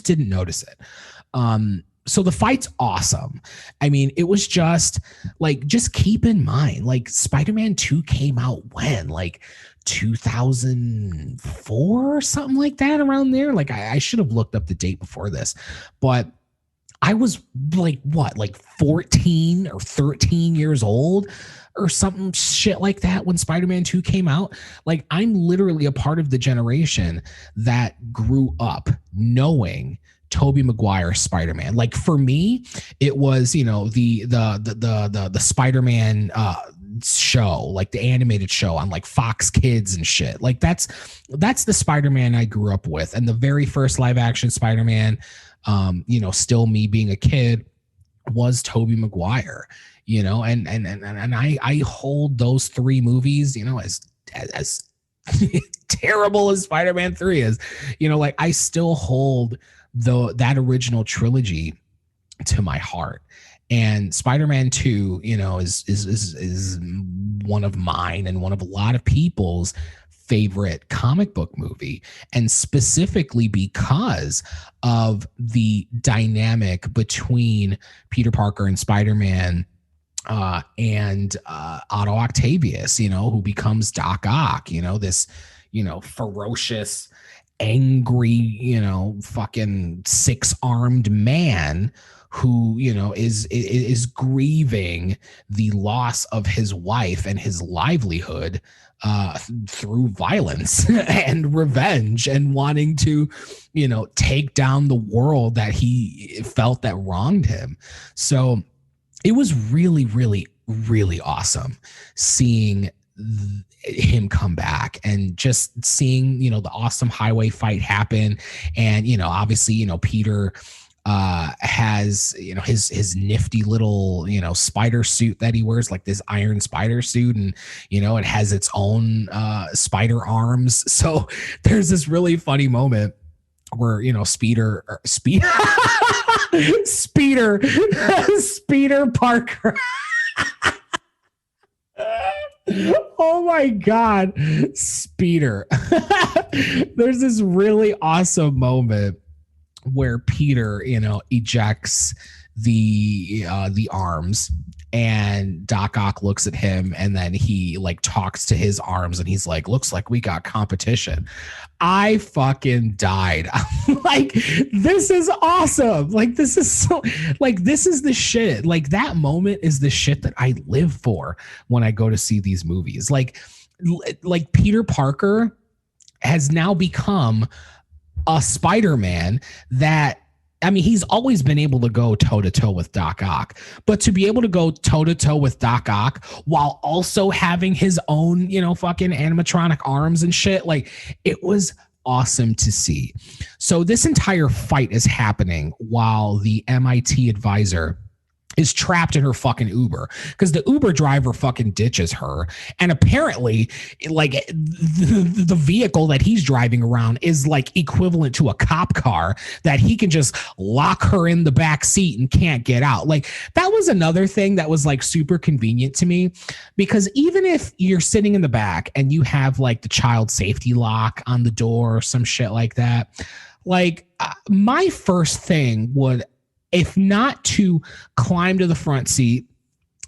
didn't notice it. So the fight's awesome. I mean, it was just like, just keep in mind, like, Spider-Man 2 came out when, like 2004 or something like that, around there. Like, I should have looked up the date before this, but I was like, what, like 14 or 13 years old or something shit like that when Spider-Man 2 came out. Like, I'm literally a part of the generation that grew up knowing Tobey Maguire Spider-Man. Like, for me, it was, you know, the Spider-Man show, like the animated show on like Fox Kids and shit. Like, that's the Spider-Man I grew up with. And the very first live action Spider-Man, you know, still me being a kid, was Tobey Maguire, you know, and I hold those three movies, you know, as terrible as Spider-Man 3 is, you know, like, I still hold that original trilogy to my heart. And Spider-Man 2, you know, is one of mine and one of a lot of people's favorite comic book movie, and specifically because of the dynamic between Peter Parker and Spider-Man, and Otto Octavius, you know, who becomes Doc Ock, you know, this, you know, ferocious, angry, you know, fucking six-armed man who, you know, is grieving the loss of his wife and his livelihood through violence and revenge, and wanting to, you know, take down the world that he felt that wronged him. So it was really, really, really awesome seeing him come back and just seeing, you know, the awesome highway fight happen. And, you know, obviously, you know, Peter has, you know, his nifty little, you know, spider suit that he wears, like this iron spider suit, and, you know, it has its own spider arms. So there's this really funny moment where, you know, Speeder Parker. Oh my God, Speeder. There's this really awesome moment where Peter, you know, ejects the arms, and Doc Ock looks at him, and then he like talks to his arms, and he's like, looks like we got competition. I fucking died. Like, this is awesome. Like, this is so, like, this is the shit. Like, that moment is the shit that I live for when I go to see these movies. Like Peter Parker has now become a Spider-Man that, I mean, he's always been able to go toe-to-toe with Doc Ock, but to be able to go toe-to-toe with Doc Ock while also having his own, you know, fucking animatronic arms and shit, like, it was awesome to see. So this entire fight is happening while the MIT advisor is trapped in her fucking Uber, because the Uber driver fucking ditches her. And apparently, like, the vehicle that he's driving around is like equivalent to a cop car that he can just lock her in the back seat and can't get out. Like, that was another thing that was like super convenient to me, because even if you're sitting in the back and you have like the child safety lock on the door or some shit like that, like, my first thing would, if not to climb to the front seat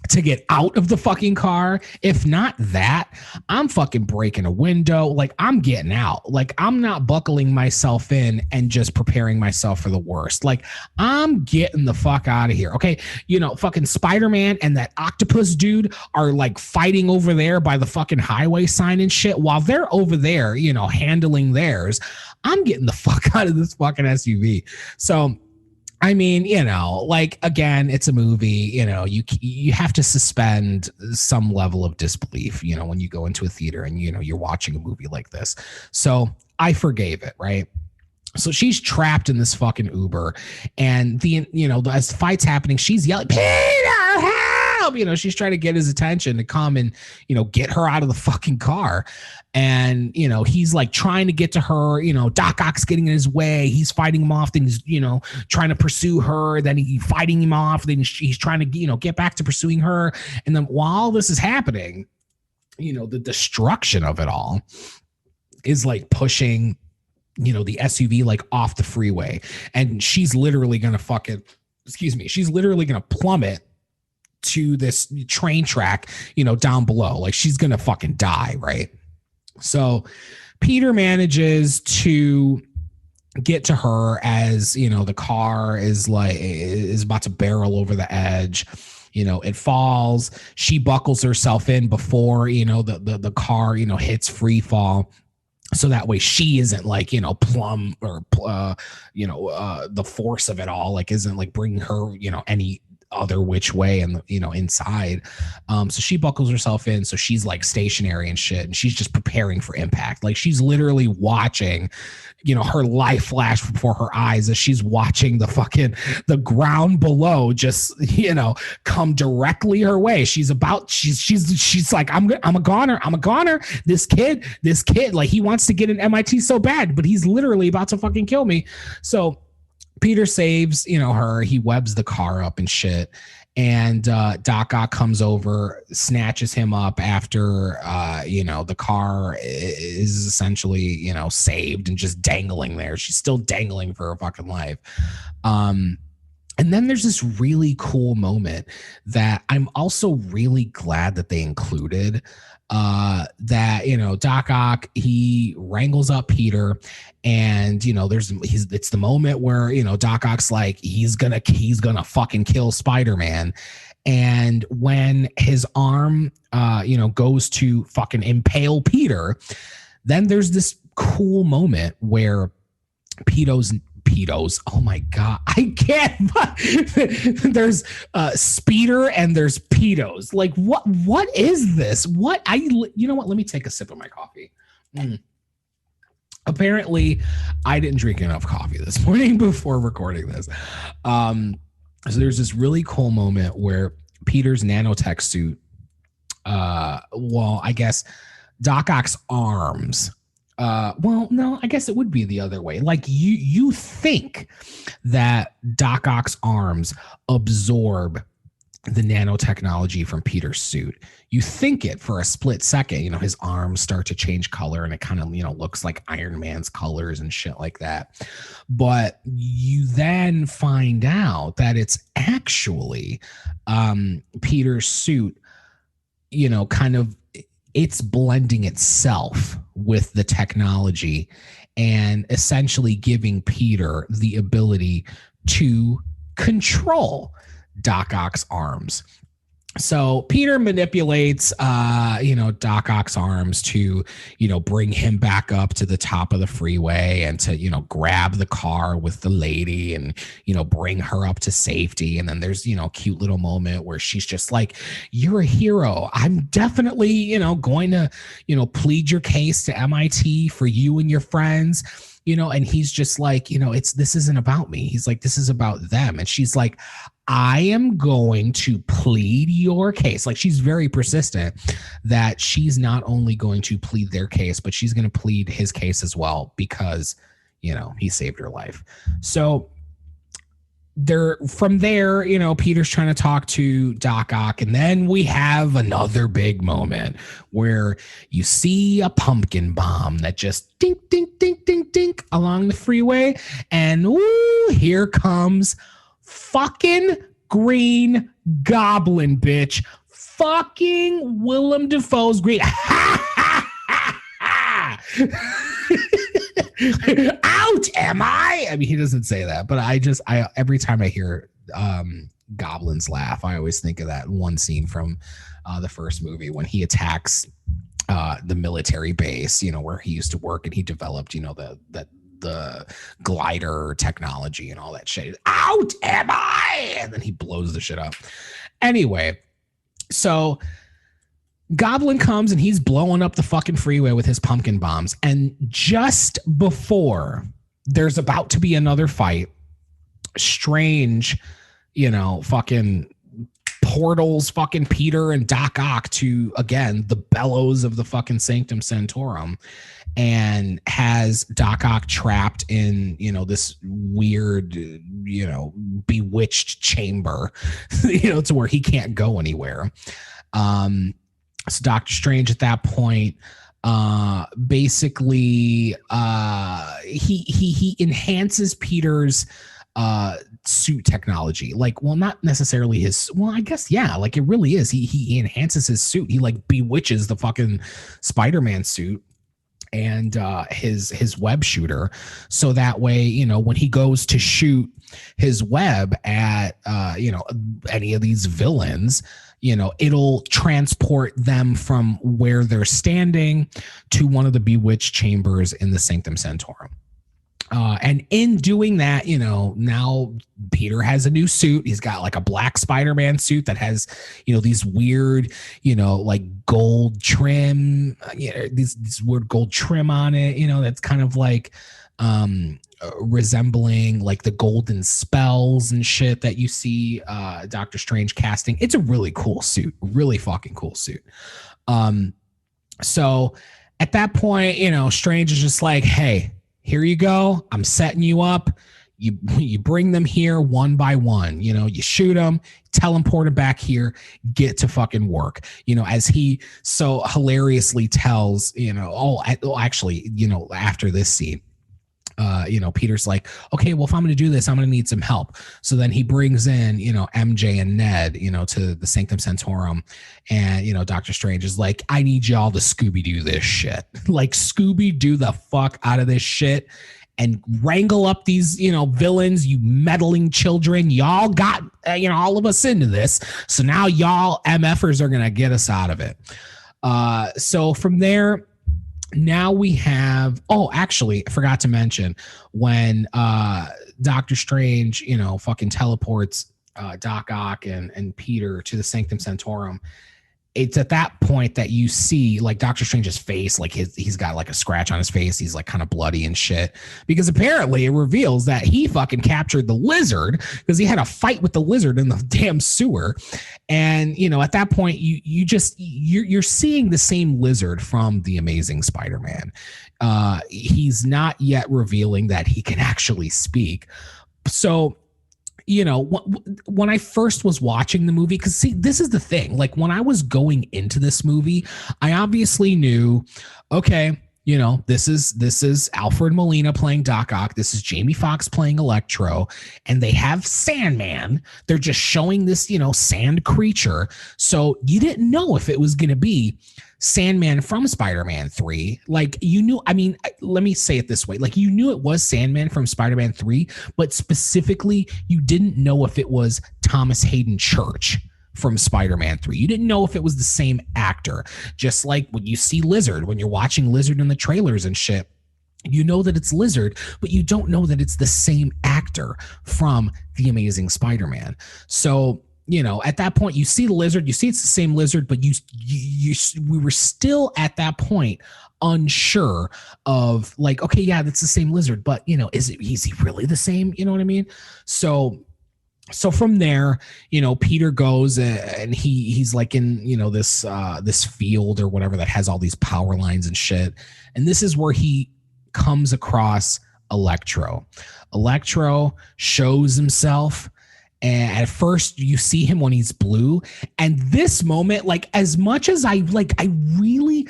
to get out of the fucking car, if not that, I'm fucking breaking a window. Like, I'm getting out. Like, I'm not buckling myself in and just preparing myself for the worst. Like, I'm getting the fuck out of here. Okay. You know, fucking Spider-Man and that octopus dude are like fighting over there by the fucking highway sign and shit. While they're over there, you know, handling theirs, I'm getting the fuck out of this fucking SUV. So, I mean, you know, like, again, it's a movie, you know, you have to suspend some level of disbelief, you know, when you go into a theater and, you know, you're watching a movie like this. So I forgave it, right? So she's trapped in this fucking Uber, and you know, as the fight's happening, she's yelling, Peter, help! You know, she's trying to get his attention to come and, you know, get her out of the fucking car. And, you know, he's like trying to get to her, you know, Doc Ock's getting in his way. He's fighting him off. Then he's, you know, trying to pursue her. Then he's fighting him off. Then he's trying to, you know, get back to pursuing her. And then while this is happening, you know, the destruction of it all is like pushing, you know, the SUV like off the freeway. And she's literally going to fucking, she's literally going to plummet to this train track, you know, down below. Like, she's going to fucking die, right? So Peter manages to get to her as, you know, the car is about to barrel over the edge. You know, it falls. She buckles herself in before, you know, the car, you know, hits free fall. So that way she isn't like, you know, plumb or, the force of it all, like, isn't like bringing her, you know, any other which way and, you know, inside. So she buckles herself in. So she's like stationary and shit. And she's just preparing for impact. Like she's literally watching, you know, her life flash before her eyes as she's watching the ground below just, you know, come directly her way. She's like, I'm a goner. This kid, like he wants to get an MIT so bad, but he's literally about to fucking kill me. So Peter saves, you know, her. He webs the car up and shit. And Doc Ock comes over, snatches him up after, the car is essentially, you know, saved and just dangling there. She's still dangling for her fucking life. And then there's this really cool moment that I'm also really glad that they included. That, you know, Doc Ock, he wrangles up Peter, and, you know, it's the moment where, you know, Doc Ock's like, he's gonna fucking kill Spider-Man. And when his arm, goes to fucking impale Peter, then there's this cool moment where pedos, oh my god, I can't. There's speeder and there's pedos. Like what is this? You know what, let me take a sip of my coffee. Apparently I didn't drink enough coffee this morning before recording this. So there's this really cool moment where Peter's nanotech suit, I guess Doc Ock's arms, no, I guess it would be the other way. Like you think that Doc Ock's arms absorb the nanotechnology from Peter's suit. You think it for a split second, you know, his arms start to change color and it kind of, you know, looks like Iron Man's colors and shit like that. But you then find out that it's actually Peter's suit, you know, kind of, it's blending itself with the technology and essentially giving Peter the ability to control Doc Ock's arms. So Peter manipulates, Doc Ock's arms to, you know, bring him back up to the top of the freeway and to, you know, grab the car with the lady and, you know, bring her up to safety. And then there's, you know, a cute little moment where she's just like, you're a hero. I'm definitely, you know, going to, you know, plead your case to MIT for you and your friends. You know, and he's just like, you know, this isn't about me. He's like, this is about them. And she's like, I am going to plead your case. Like, she's very persistent that she's not only going to plead their case, but she's going to plead his case as well because, you know, he saved her life. So from there, you know, Peter's trying to talk to Doc Ock, and then we have another big moment where you see a pumpkin bomb that just dink, dink, dink, dink, dink along the freeway, and ooh, here comes fucking Green Goblin, bitch. Fucking Willem Dafoe's Green. Out am I? I mean, he doesn't say that, but I every time I hear goblins laugh, I always think of that one scene from the first movie when he attacks the military base, you know, where he used to work, and he developed, you know, the glider technology and all that shit. Out am I? And then he blows the shit up. Anyway, so Goblin comes and he's blowing up the fucking freeway with his pumpkin bombs. And just before there's about to be another fight, Strange, you know, fucking portals fucking Peter and Doc Ock to, again, the bellows of the fucking Sanctum Sanctorum, and has Doc Ock trapped in, you know, this weird, you know, bewitched chamber, you know, to where he can't go anywhere. So Doctor Strange at that point, basically, he enhances Peter's suit technology. Like, well, not necessarily his. Well, I guess yeah. Like, it really is. He enhances his suit. He like bewitches the fucking Spider-Man suit, and his web shooter, so that way, you know, when he goes to shoot his web at you know, any of these villains, you know, it'll transport them from where they're standing to one of the bewitched chambers in the Sanctum Sanctorum. And in doing that, you know, now Peter has a new suit. He's got like a black Spider-Man suit that has, you know, these weird, you know, like gold trim, you know, these weird gold trim on it, you know, that's kind of like resembling like the golden spells and shit that you see Doctor Strange casting. It's a really cool suit, really fucking cool suit. So at that point, you know, Strange is just like, hey, here you go. I'm setting you up. You bring them here one by one. You know, you shoot them, teleport them back here, get to fucking work. You know, as he so hilariously tells, you know, actually, you know, after this scene, you know, Peter's like, okay, well, if I'm going to do this, I'm going to need some help. So then he brings in, you know, MJ and Ned, you know, to the Sanctum Sanctorum. And, you know, Doctor Strange is like, I need y'all to Scooby-Doo this shit. Like, Scooby-Doo the fuck out of this shit and wrangle up these, you know, villains, you meddling children. Y'all got, you know, all of us into this. So now y'all MFers are going to get us out of it. So from there, now we have, actually, I forgot to mention when Doctor Strange, you know, fucking teleports Doc Ock and Peter to the Sanctum Sanctorum. It's at that point that you see like Doctor Strange's face, like he's got like a scratch on his face. He's like kind of bloody and shit, because apparently it reveals that he fucking captured the lizard because he had a fight with the lizard in the damn sewer. And, you know, at that point you're seeing the same lizard from The Amazing Spider-Man. He's not yet revealing that he can actually speak. So, you know, when I first was watching the movie, because see, this is the thing, like when I was going into this movie, I obviously knew, okay, you know, this is Alfred Molina playing Doc Ock. This is Jamie Foxx playing Electro, and they have Sandman. They're just showing this, you know, sand creature. So you didn't know if it was going to be Sandman from Spider-Man 3. Like, you knew, I mean, let me say it this way. Like, you knew it was Sandman from Spider-Man 3, but specifically, you didn't know if it was Thomas Hayden Church from Spider-Man 3. You didn't know if it was the same actor. Just like when you see Lizard, when you're watching Lizard in the trailers and shit, you know that it's Lizard, but you don't know that it's the same actor from The Amazing Spider-Man. So, you know, at that point, you see the lizard, you see it's the same lizard, but we were still at that point unsure of like, okay, yeah, that's the same lizard, but you know, is he really the same? You know what I mean? So from there, you know, Peter goes and he's like in, you know, this field or whatever that has all these power lines and shit. And this is where he comes across Electro. Electro shows himself. And at first you see him when he's blue. And this moment, like, as much as I really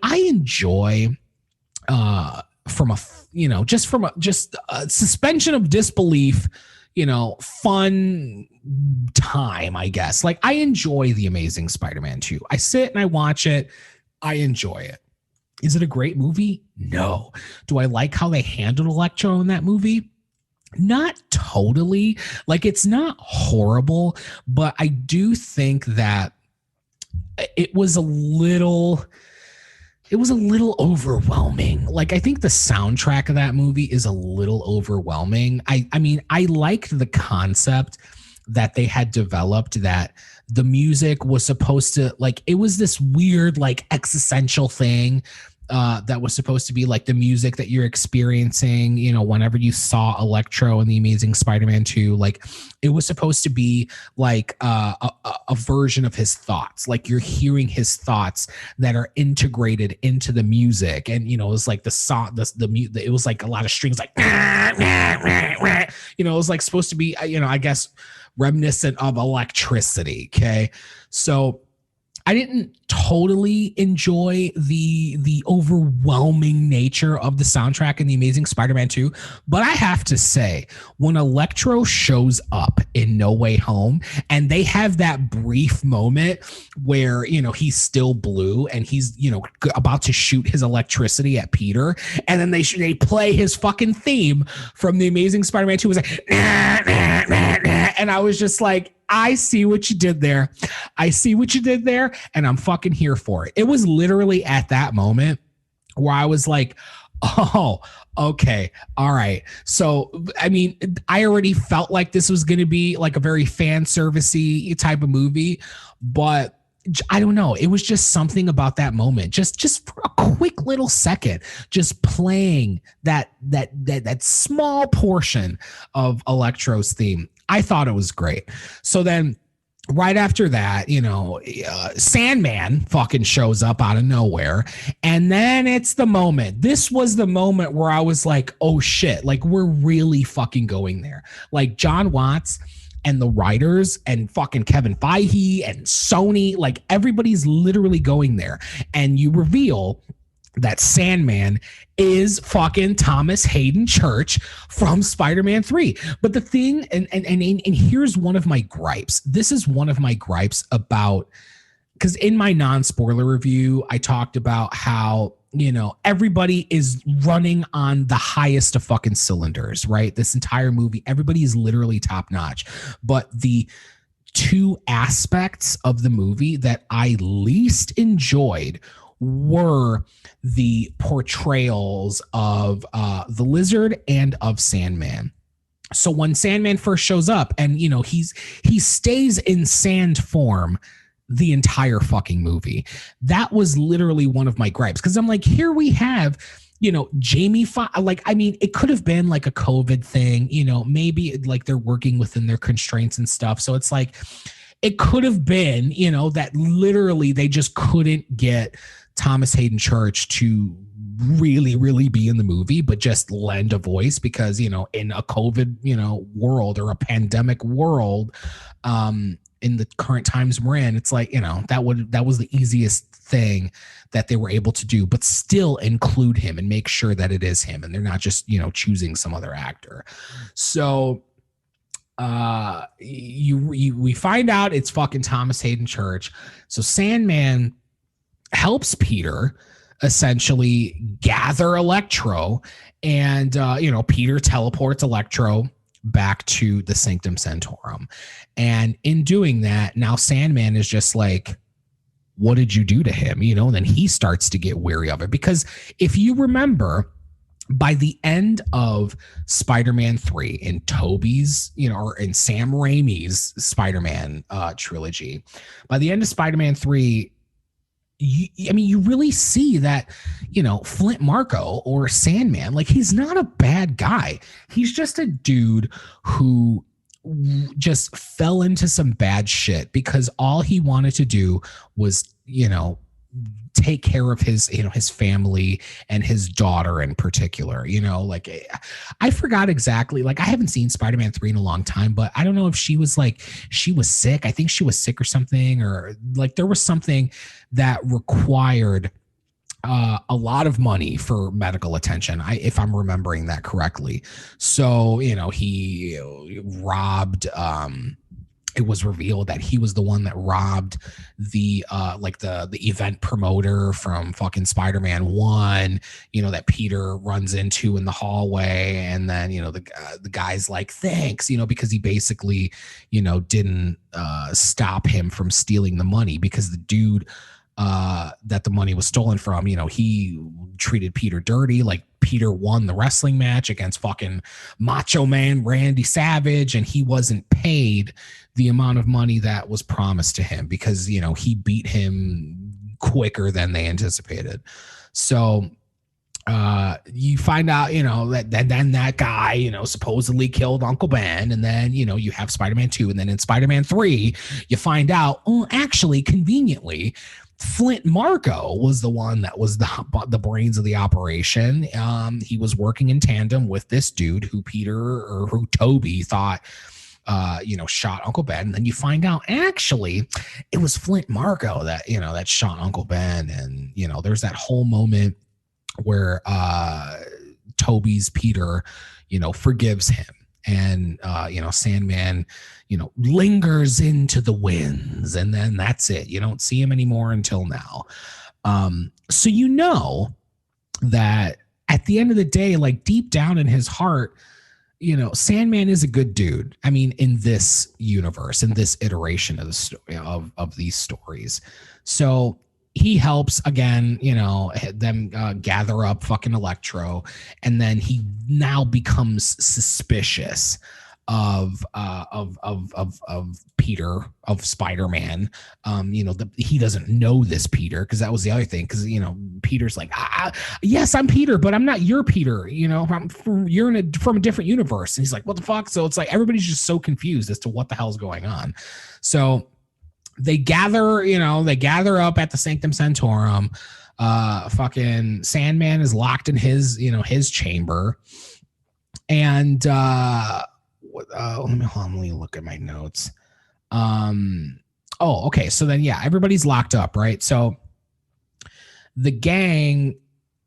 enjoy from a suspension of disbelief, you know, fun time, I guess. Like, I enjoy The Amazing Spider-Man 2. I sit and I watch it. I enjoy it. Is it a great movie? No. Do I like how they handled Electro in that movie? Not totally. Like, it's not horrible, but I do think that it was a little overwhelming. Like, I think the soundtrack of that movie is a little overwhelming. I mean, I liked the concept that they had developed, that the music was supposed to, like, it was this weird, like, existential thing that was supposed to be like the music that you're experiencing, you know, whenever you saw Electro in The Amazing Spider-Man 2. Like, it was supposed to be like a version of his thoughts. Like, you're hearing his thoughts that are integrated into the music. And, you know, it was like the song, it was like a lot of strings, like, you know, it was like supposed to be, you know, I guess reminiscent of electricity. Okay. So I didn't totally enjoy the overwhelming nature of the soundtrack in The Amazing Spider-Man 2, but I have to say, when Electro shows up in No Way Home and they have that brief moment where, you know, he's still blue and he's, you know, about to shoot his electricity at Peter, and then they play his fucking theme from The Amazing Spider-Man 2, was like, nah, nah, nah, nah. And I was just like, I see what you did there. I see what you did there, and I'm fucking here for it. It was literally at that moment where I was like, oh, okay, all right. So, I mean, I already felt like this was going to be like a very fan servicey type of movie, but I don't know. It was just something about that moment. Just for a quick little second, just playing that small portion of Electro's theme. I thought it was great. So then right after that, you know, Sandman fucking shows up out of nowhere. And then it's the moment. This was the moment where I was like, oh shit, like we're really fucking going there. Like John Watts and the writers and fucking Kevin Feige and Sony, like everybody's literally going there. And you reveal that Sandman is fucking Thomas Hayden Church from Spider-Man 3. But the thing, and here's one of my gripes. This is one of my gripes about, because in my non-spoiler review, I talked about how, you know, everybody is running on the highest of fucking cylinders, right? This entire movie, everybody is literally top notch. But the two aspects of the movie that I least enjoyed were the portrayals of the Lizard and of Sandman. So when Sandman first shows up, and you know, he stays in sand form the entire fucking movie. That was literally one of my gripes, because I'm like, here we have, you know, Jamie Foxx. Like, I mean, it could have been like a COVID thing, you know, maybe like they're working within their constraints and stuff. So it's like, it could have been, you know, that literally they just couldn't get Thomas Hayden Church to really be in the movie, but just lend a voice, because, you know, in a COVID, you know, world or a pandemic world, in the current times we're in, it's like, you know, that was the easiest thing that they were able to do, but still include him and make sure that it is him and they're not just, you know, choosing some other actor. So we find out it's fucking Thomas Hayden Church. So Sandman helps Peter essentially gather Electro, and you know, Peter teleports Electro back to the Sanctum Sanctorum. And in doing that, now Sandman is just like, what did you do to him? You know, and then he starts to get weary of it, because if you remember, by the end of Spider-Man 3 in Tobey's, you know, or in Sam Raimi's Spider-Man trilogy, by the end of Spider-Man 3, you really see that, you know, Flint Marko, or Sandman, like, he's not a bad guy. He's just a dude who just fell into some bad shit because all he wanted to do was, you know, take care of his, you know, his family and his daughter in particular. You know, like, I forgot exactly, like, I haven't seen Spider-Man 3 in a long time, but I don't know if she was sick. I think she was sick or something, or like there was something that required a lot of money for medical attention, if I'm remembering that correctly. So, you know, he robbed, it was revealed that he was the one that robbed the event promoter from fucking Spider-Man 1, you know, that Peter runs into in the hallway. And then, you know, the guy's like, thanks, you know, because he basically, you know, didn't stop him from stealing the money, because the dude that the money was stolen from, you know, he treated Peter dirty. Like, Peter won the wrestling match against fucking Macho Man Randy Savage, and he wasn't paid the amount of money that was promised to him because, you know, he beat him quicker than they anticipated. So you find out, you know, that then that guy, you know, supposedly killed Uncle Ben, and then, you know, you have Spider-Man 2, and then in Spider-Man 3, you find out, oh, actually, conveniently, Flint Marko was the one that was the brains of the operation. He was working in tandem with this dude who Tobey thought shot Uncle Ben. And then you find out actually it was Flint Marko that shot Uncle Ben. And, there's that whole moment where Toby's Peter, forgives him. And, Sandman, lingers into the winds. And then that's it. You don't see him anymore until now. So that at the end of the day, like deep down in his heart, Sandman is a good dude. I mean, in this universe, in this iteration of the story of these stories. So he helps again, them gather up fucking Electro, and then he now becomes suspicious of Peter, of Spider-Man. He doesn't know this Peter, because that was the other thing, because Peter's like, yes, I'm Peter, but I'm not your Peter. You're from a different universe. And he's like, what the fuck? So it's like everybody's just so confused as to what the hell's going on. So they gather up at the Sanctum Sanctorum. Fucking Sandman is locked in his chamber. And let me look at my notes. Okay. So then, everybody's locked up, right? So the gang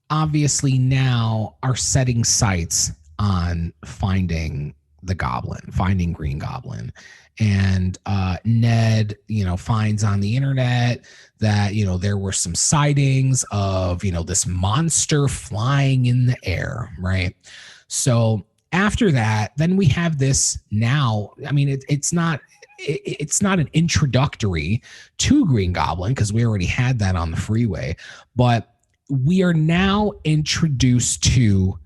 obviously now are setting sights on finding Green Goblin. And Ned, finds on the internet that, there were some sightings of, this monster flying in the air, right? So after that, then we have this now. I mean, it's not an introductory to Green Goblin, because we already had that on the freeway, but we are now introduced to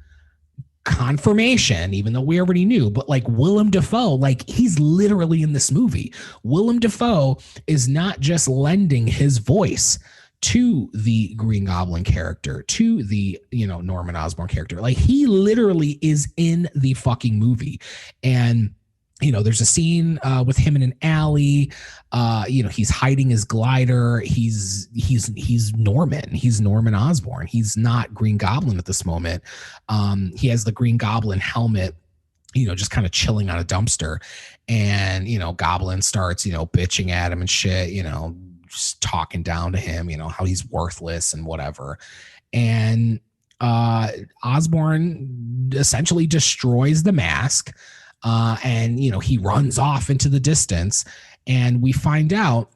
confirmation, even though we already knew, but like Willem Dafoe, like he's literally in this movie. Willem Dafoe is not just lending his voice to the Green Goblin character, to the, Norman Osborn character. Like he literally is in the fucking movie. And, there's a scene with him in an alley. He's hiding his glider. He's Norman. He's Norman Osborn. He's not Green Goblin at this moment. He has the Green Goblin helmet, just kind of chilling on a dumpster. And, Goblin starts, bitching at him and shit, just talking down to him, how he's worthless and whatever. And Osborn essentially destroys the mask. And he runs off into the distance, and we find out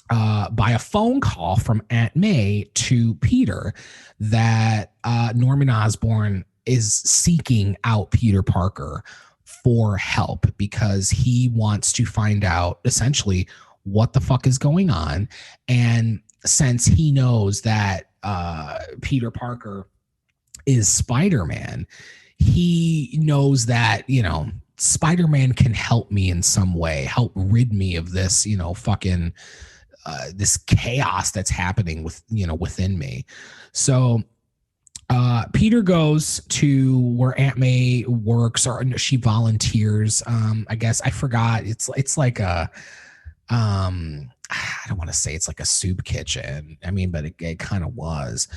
by a phone call from Aunt May to Peter that Norman Osborn is seeking out Peter Parker for help, because he wants to find out essentially what the fuck is going on. And since he knows that Peter Parker is Spider-Man, he knows that, Spider-Man can help me in some way, help rid me of this, fucking this chaos that's happening within me. So Peter goes to where Aunt May works, or she volunteers. I guess I forgot. It's like a I don't want to say it's like a soup kitchen. I mean, but it kind of was.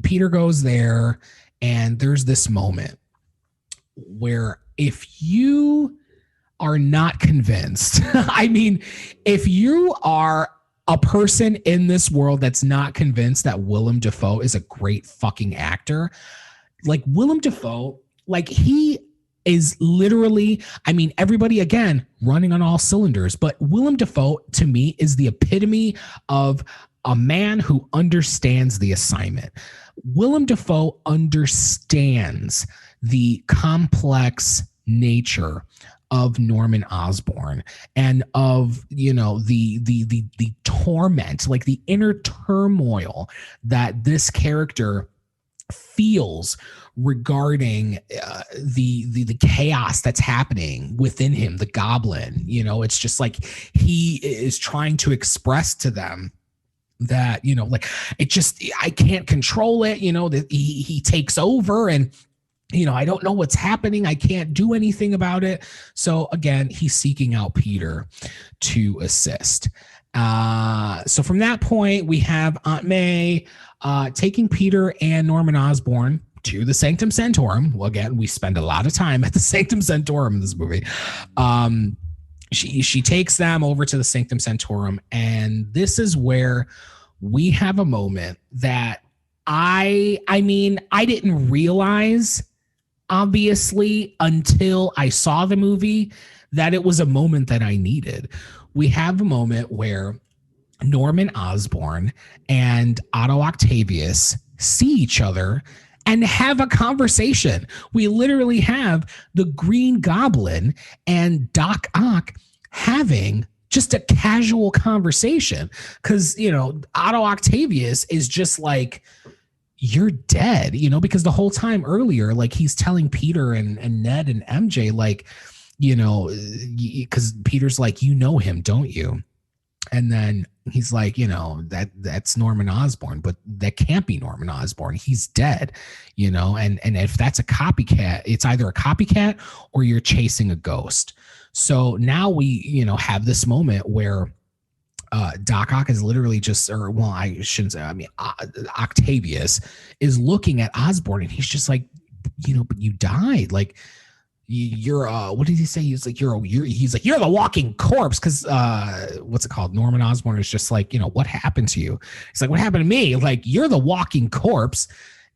Peter goes there, and there's this moment where if you are not convinced, I mean, if you are a person in this world that's not convinced that Willem Dafoe is a great fucking actor, like Willem Dafoe, like he is literally, I mean, everybody again running on all cylinders, but Willem Dafoe to me is the epitome of a man who understands the assignment. Willem Dafoe understands the complex nature of Norman Osborn and of, the torment, like the inner turmoil that this character feels regarding the chaos that's happening within him, the Goblin. It's just like he is trying to express to them that, like I can't control it, that he takes over, and I don't know what's happening. I can't do anything about it. So again, he's seeking out Peter to assist. So from that point, we have Aunt May taking Peter and Norman Osborn to the Sanctum Sanctorum. Well, again, we spend a lot of time at the Sanctum Sanctorum in this movie. She takes them over to the Sanctum Sanctorum, and this is where we have a moment that I didn't realize, obviously, until I saw the movie, that it was a moment that I needed. We have a moment where Norman Osborn and Otto Octavius see each other and have a conversation. We literally have the Green Goblin and Doc Ock having just a casual conversation, because, you know, Otto Octavius is just like, you're dead, you know, because the whole time earlier, like, he's telling Peter and Ned and MJ, like, you know, because Peter's like, you know him, don't you? And then he's like, you know, that's Norman Osborn, but that can't be Norman Osborn. He's dead, you know, and if that's a copycat, it's either a copycat or you're chasing a ghost. So now we, you know, have this moment where Doc Ock is literally just, or, well, I shouldn't say, I mean, Octavius is looking at Osborn, and he's just like, you know, but you died. Like, you're what did he say? He's like, he's like, you're the walking corpse. Cause what's it called? Norman Osborn is just like, you know, what happened to you? He's like, what happened to me? Like, you're the walking corpse.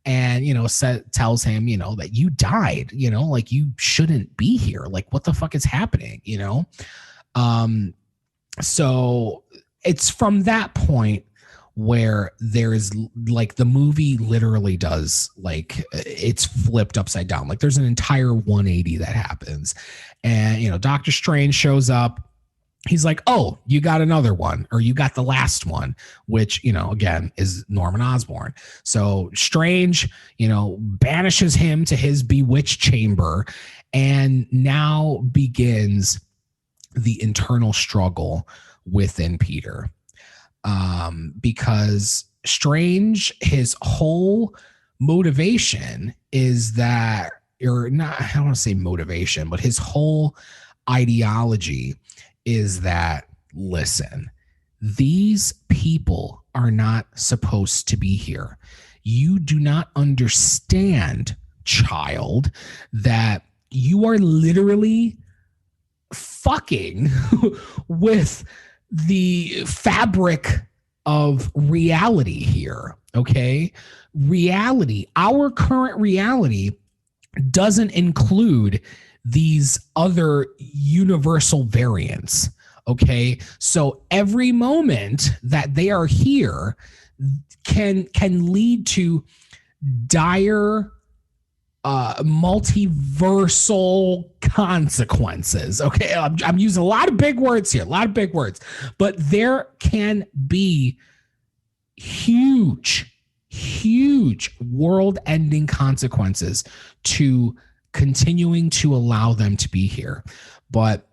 And, you know, tells him, you know, that you died, you know, like, you shouldn't be here. Like, what the fuck is happening? You know? So it's from that point where there is, like, the movie literally does, like, it's flipped upside down. Like, there's an entire 180 that happens. And, you know, Doctor Strange shows up. He's like, oh, you got another one, or you got the last one, which, you know, again, is Norman Osborn. So Strange, you know, banishes him to his bewitched chamber, and now begins the internal struggle within Peter. Because Strange, his whole motivation is that, or not, I don't want to say motivation, but his whole ideology is that, listen, these people are not supposed to be here. You do not understand, child, that you are literally fucking with the fabric of reality here. Okay. Reality, our current reality, doesn't include these other universal variants. Okay. So every moment that they are here can lead to dire multiversal consequences. Okay. I'm using a lot of big words here, but there can be huge world-ending consequences to continuing to allow them to be here. But,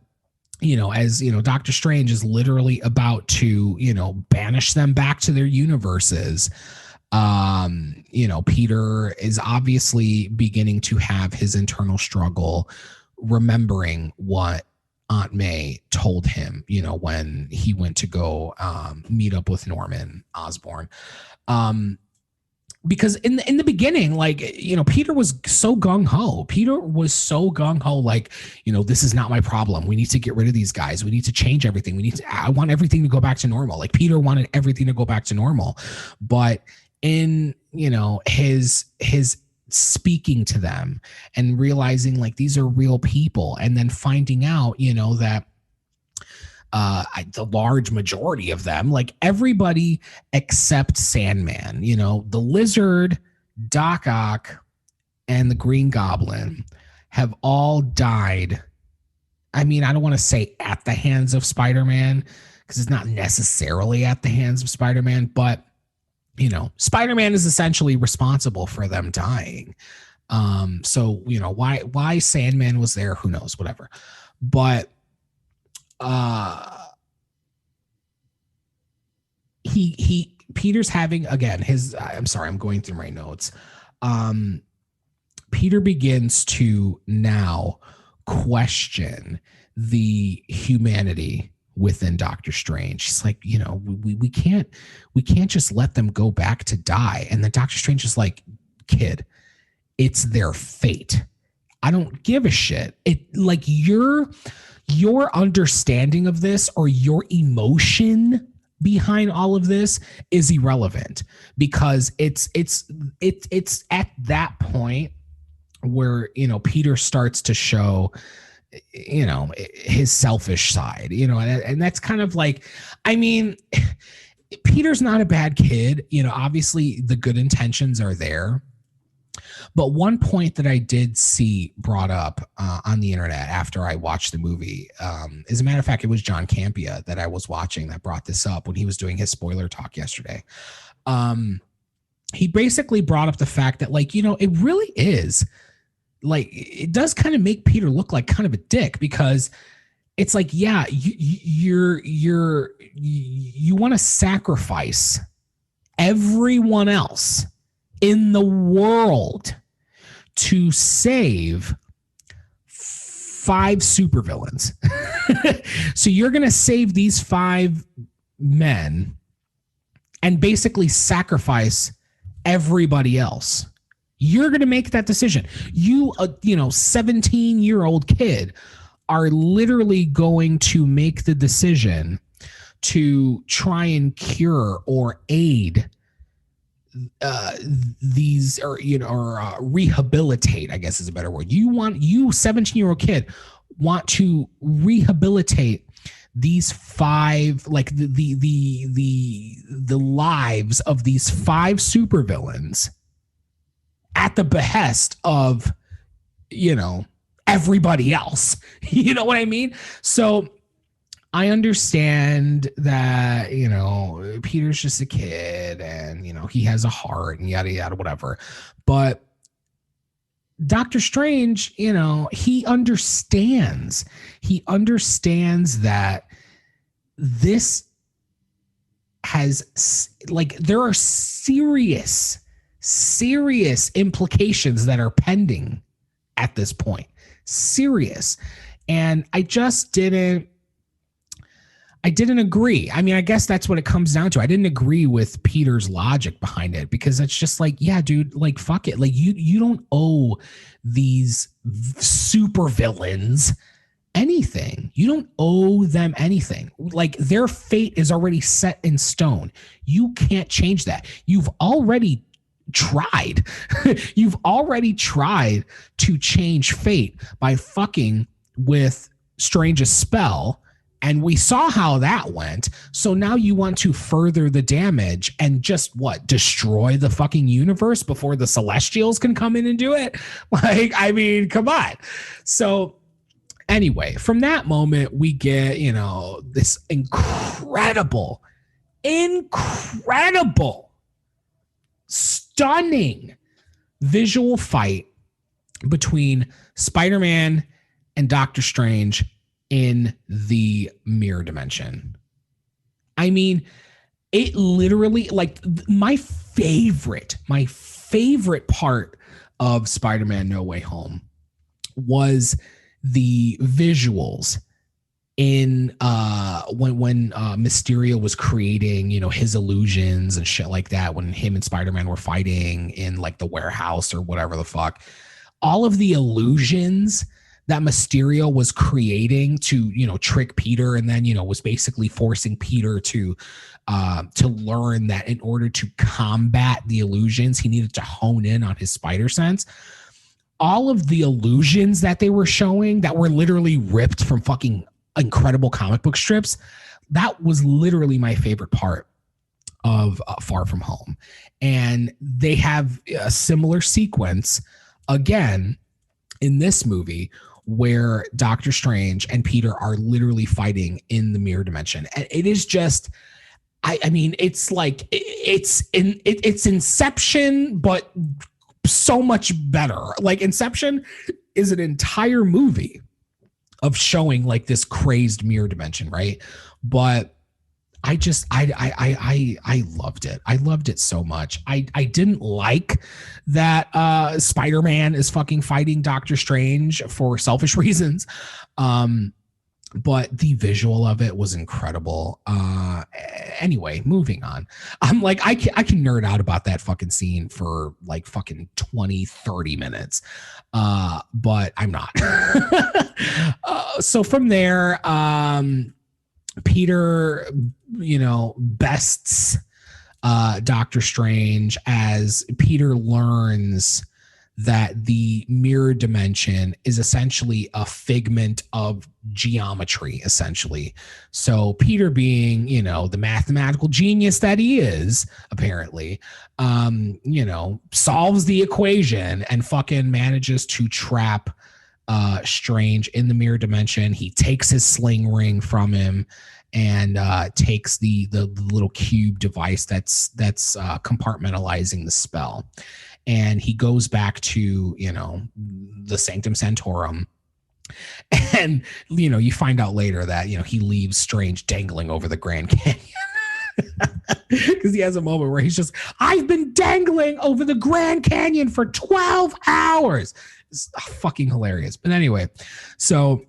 you know, as you know, Doctor Strange is literally about to, you know, banish them back to their universes. You know, Peter is obviously beginning to have his internal struggle, remembering what Aunt May told him, you know, when he went to go meet up with Norman Osborn. Because in the beginning, like, you know, Peter was so gung-ho. Like, you know, this is not my problem. We need to get rid of these guys. We need to change everything. I want everything to go back to normal. Like, Peter wanted everything to go back to normal. But in, you know, his speaking to them and realizing, like, these are real people, and then finding out, you know, that the large majority of them, like, everybody except Sandman, you know, the Lizard, Doc Ock, and the Green Goblin have all died. I mean, I don't want to say at the hands of Spider-Man, because it's not necessarily at the hands of Spider-Man, but, you know, Spider-Man is essentially responsible for them dying. So, you know, why Sandman was there, who knows, whatever. But Peter's having, again, his, I'm sorry, I'm going through my notes. Peter begins to now question the humanity within Doctor Strange. He's like, you know, we can't just let them go back to die. And then Doctor Strange is like, kid, it's their fate. I don't give a shit. It like your understanding of this or your emotion behind all of this is irrelevant, because it's at that point where, you know, Peter starts to show, you know, his selfish side, you know, and that's kind of like, I mean, Peter's not a bad kid, you know, obviously the good intentions are there. But one point that I did see brought up on the internet after I watched the movie, as a matter of fact, it was John Campea that I was watching that brought this up when he was doing his spoiler talk yesterday. He basically brought up the fact that, like, you know, it really is, like, it does kind of make Peter look like kind of a dick, because it's like, yeah, you want to sacrifice everyone else in the world to save 5 supervillains. So you're going to save these 5 men and basically sacrifice everybody else. You're going to make that decision. You 17-year-old kid are literally going to make the decision to try and cure or aid these, or, you know, or rehabilitate, I guess is a better word. You 17-year-old kid want to rehabilitate these 5, like the lives of these 5 supervillains at the behest of, you know, everybody else. You know what I mean? So I understand that, you know, Peter's just a kid and, you know, he has a heart and yada, yada, whatever. But Doctor Strange, you know, he understands that this has, like, there are serious implications that are pending at this point. Serious. And I didn't agree. I mean, I guess that's what it comes down to. I didn't agree with Peter's logic behind it, because it's just like, yeah, dude, like, fuck it. Like, you don't owe these supervillains anything. You don't owe them anything. Like, their fate is already set in stone. You can't change that. You've already tried. You've already tried to change fate by fucking with Strange's spell. And we saw how that went. So now you want to further the damage and just destroy the fucking universe before the Celestials can come in and do it? Like, I mean, come on. So anyway, from that moment, we get, you know, this incredible, stunning visual fight between Spider-Man and Doctor Strange in the mirror dimension. I mean, it literally, like, my favorite part of Spider-Man No Way Home was the visuals in when Mysterio was creating, you know, his illusions and shit like that, when him and Spider-Man were fighting in, like, the warehouse or whatever the fuck. All of the illusions that Mysterio was creating to, you know, trick Peter, and then, you know, was basically forcing Peter to learn that in order to combat the illusions, he needed to hone in on his spider sense. All of the illusions that they were showing that were literally ripped from fucking incredible comic book strips, that was literally my favorite part of Far From Home. And they have a similar sequence again in this movie, where Doctor Strange and Peter are literally fighting in the mirror dimension. And it is just, I mean, it's like, it's Inception, but so much better. Like, Inception is an entire movie of showing, like, this crazed mirror dimension, right? But I loved it. I loved it so much. I didn't like that Spider-Man is fucking fighting Doctor Strange for selfish reasons. but the visual of it was incredible. Anyway, moving on. I'm like, I can nerd out about that fucking scene for like fucking 20-30 minutes, but I'm not. So from there, Peter, bests Doctor Strange as Peter learns that the mirror dimension is essentially a figment of geometry, essentially. So Peter, being, the mathematical genius that he is, apparently, solves the equation and fucking manages to trap Strange in the mirror dimension. He takes his sling ring from him and takes the little cube device that's compartmentalizing the spell. And he goes back to, the Sanctum Sanctorum. And, you find out later that, he leaves Strange dangling over the Grand Canyon. Because he has a moment where he's just, I've been dangling over the Grand Canyon for 12 hours. It's fucking hilarious. But anyway, so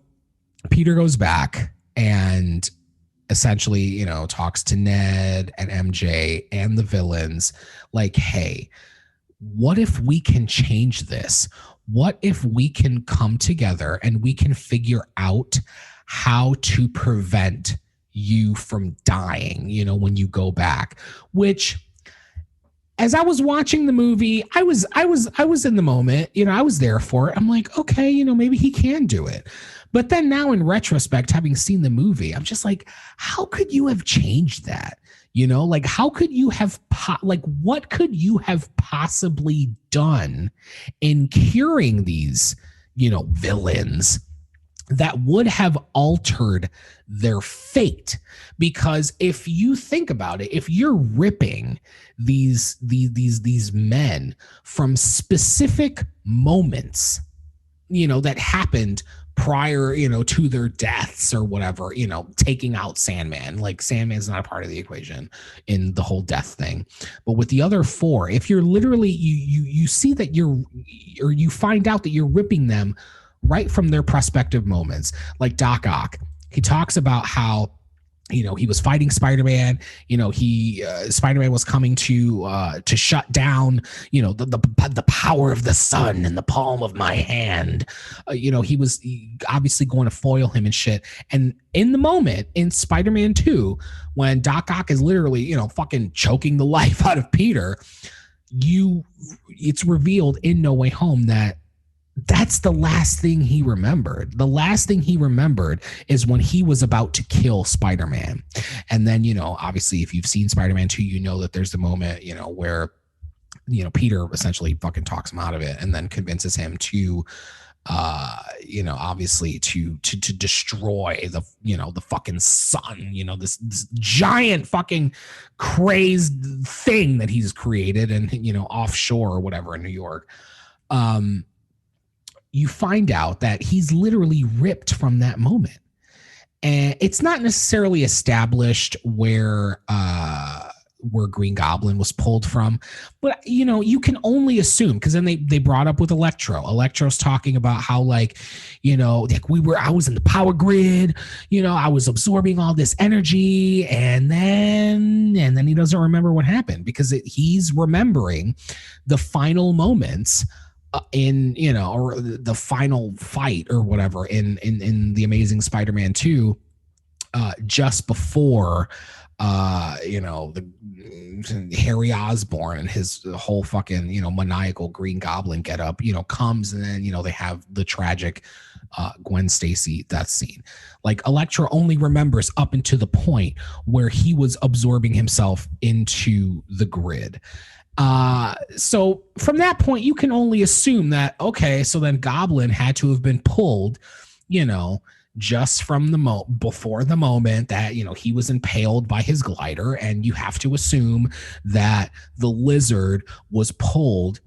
Peter goes back and essentially, talks to Ned and MJ and the villains like, hey, what if we can change this? What if we can come together and we can figure out how to prevent you from dying, when you go back? Which, as I was watching the movie, I was in the moment, I was there for it. I'm like, okay, maybe he can do it. But then now in retrospect, having seen the movie, I'm just like, how could you have changed that? Like, how could you have, what could you have possibly done in curing these, villains that would have altered their fate? Because if you think about it, if you're ripping these men from specific moments, that happened prior, to their deaths or whatever, taking out Sandman. Like, Sandman's not a part of the equation in the whole death thing. But with the other four, if you're literally, you see that you find out that you're ripping them right from their prospective moments. Like Doc Ock, he talks about how, he was fighting Spider-Man. Spider-Man was coming to shut down, the power of the sun in the palm of my hand. He was obviously going to foil him and shit. And in the moment in Spider-Man 2, when Doc Ock is literally, fucking choking the life out of Peter, it's revealed in No Way Home that that's the last thing he remembered. The last thing he remembered is when he was about to kill Spider-Man. And then, obviously, if you've seen Spider-Man 2, that there's the moment, where, Peter essentially fucking talks him out of it and then convinces him to, obviously to destroy the fucking sun, this giant fucking crazed thing that he's created and, offshore or whatever in New York. You find out that he's literally ripped from that moment. And it's not necessarily established where Green Goblin was pulled from, but you can only assume, because then they brought up with Electro. Electro's talking about how I was in the power grid, I was absorbing all this energy, and then he doesn't remember what happened, because he's remembering the final moments or the final fight or whatever in the Amazing Spider-Man 2, just before the Harry Osborn and his whole fucking maniacal Green Goblin getup comes, and then they have the tragic Gwen Stacy death scene. Like, Electro only remembers up until the point where he was absorbing himself into the grid. So from that point, you can only assume that, okay, so then Goblin had to have been pulled, just from before the moment that, he was impaled by his glider. And you have to assume that the Lizard was pulled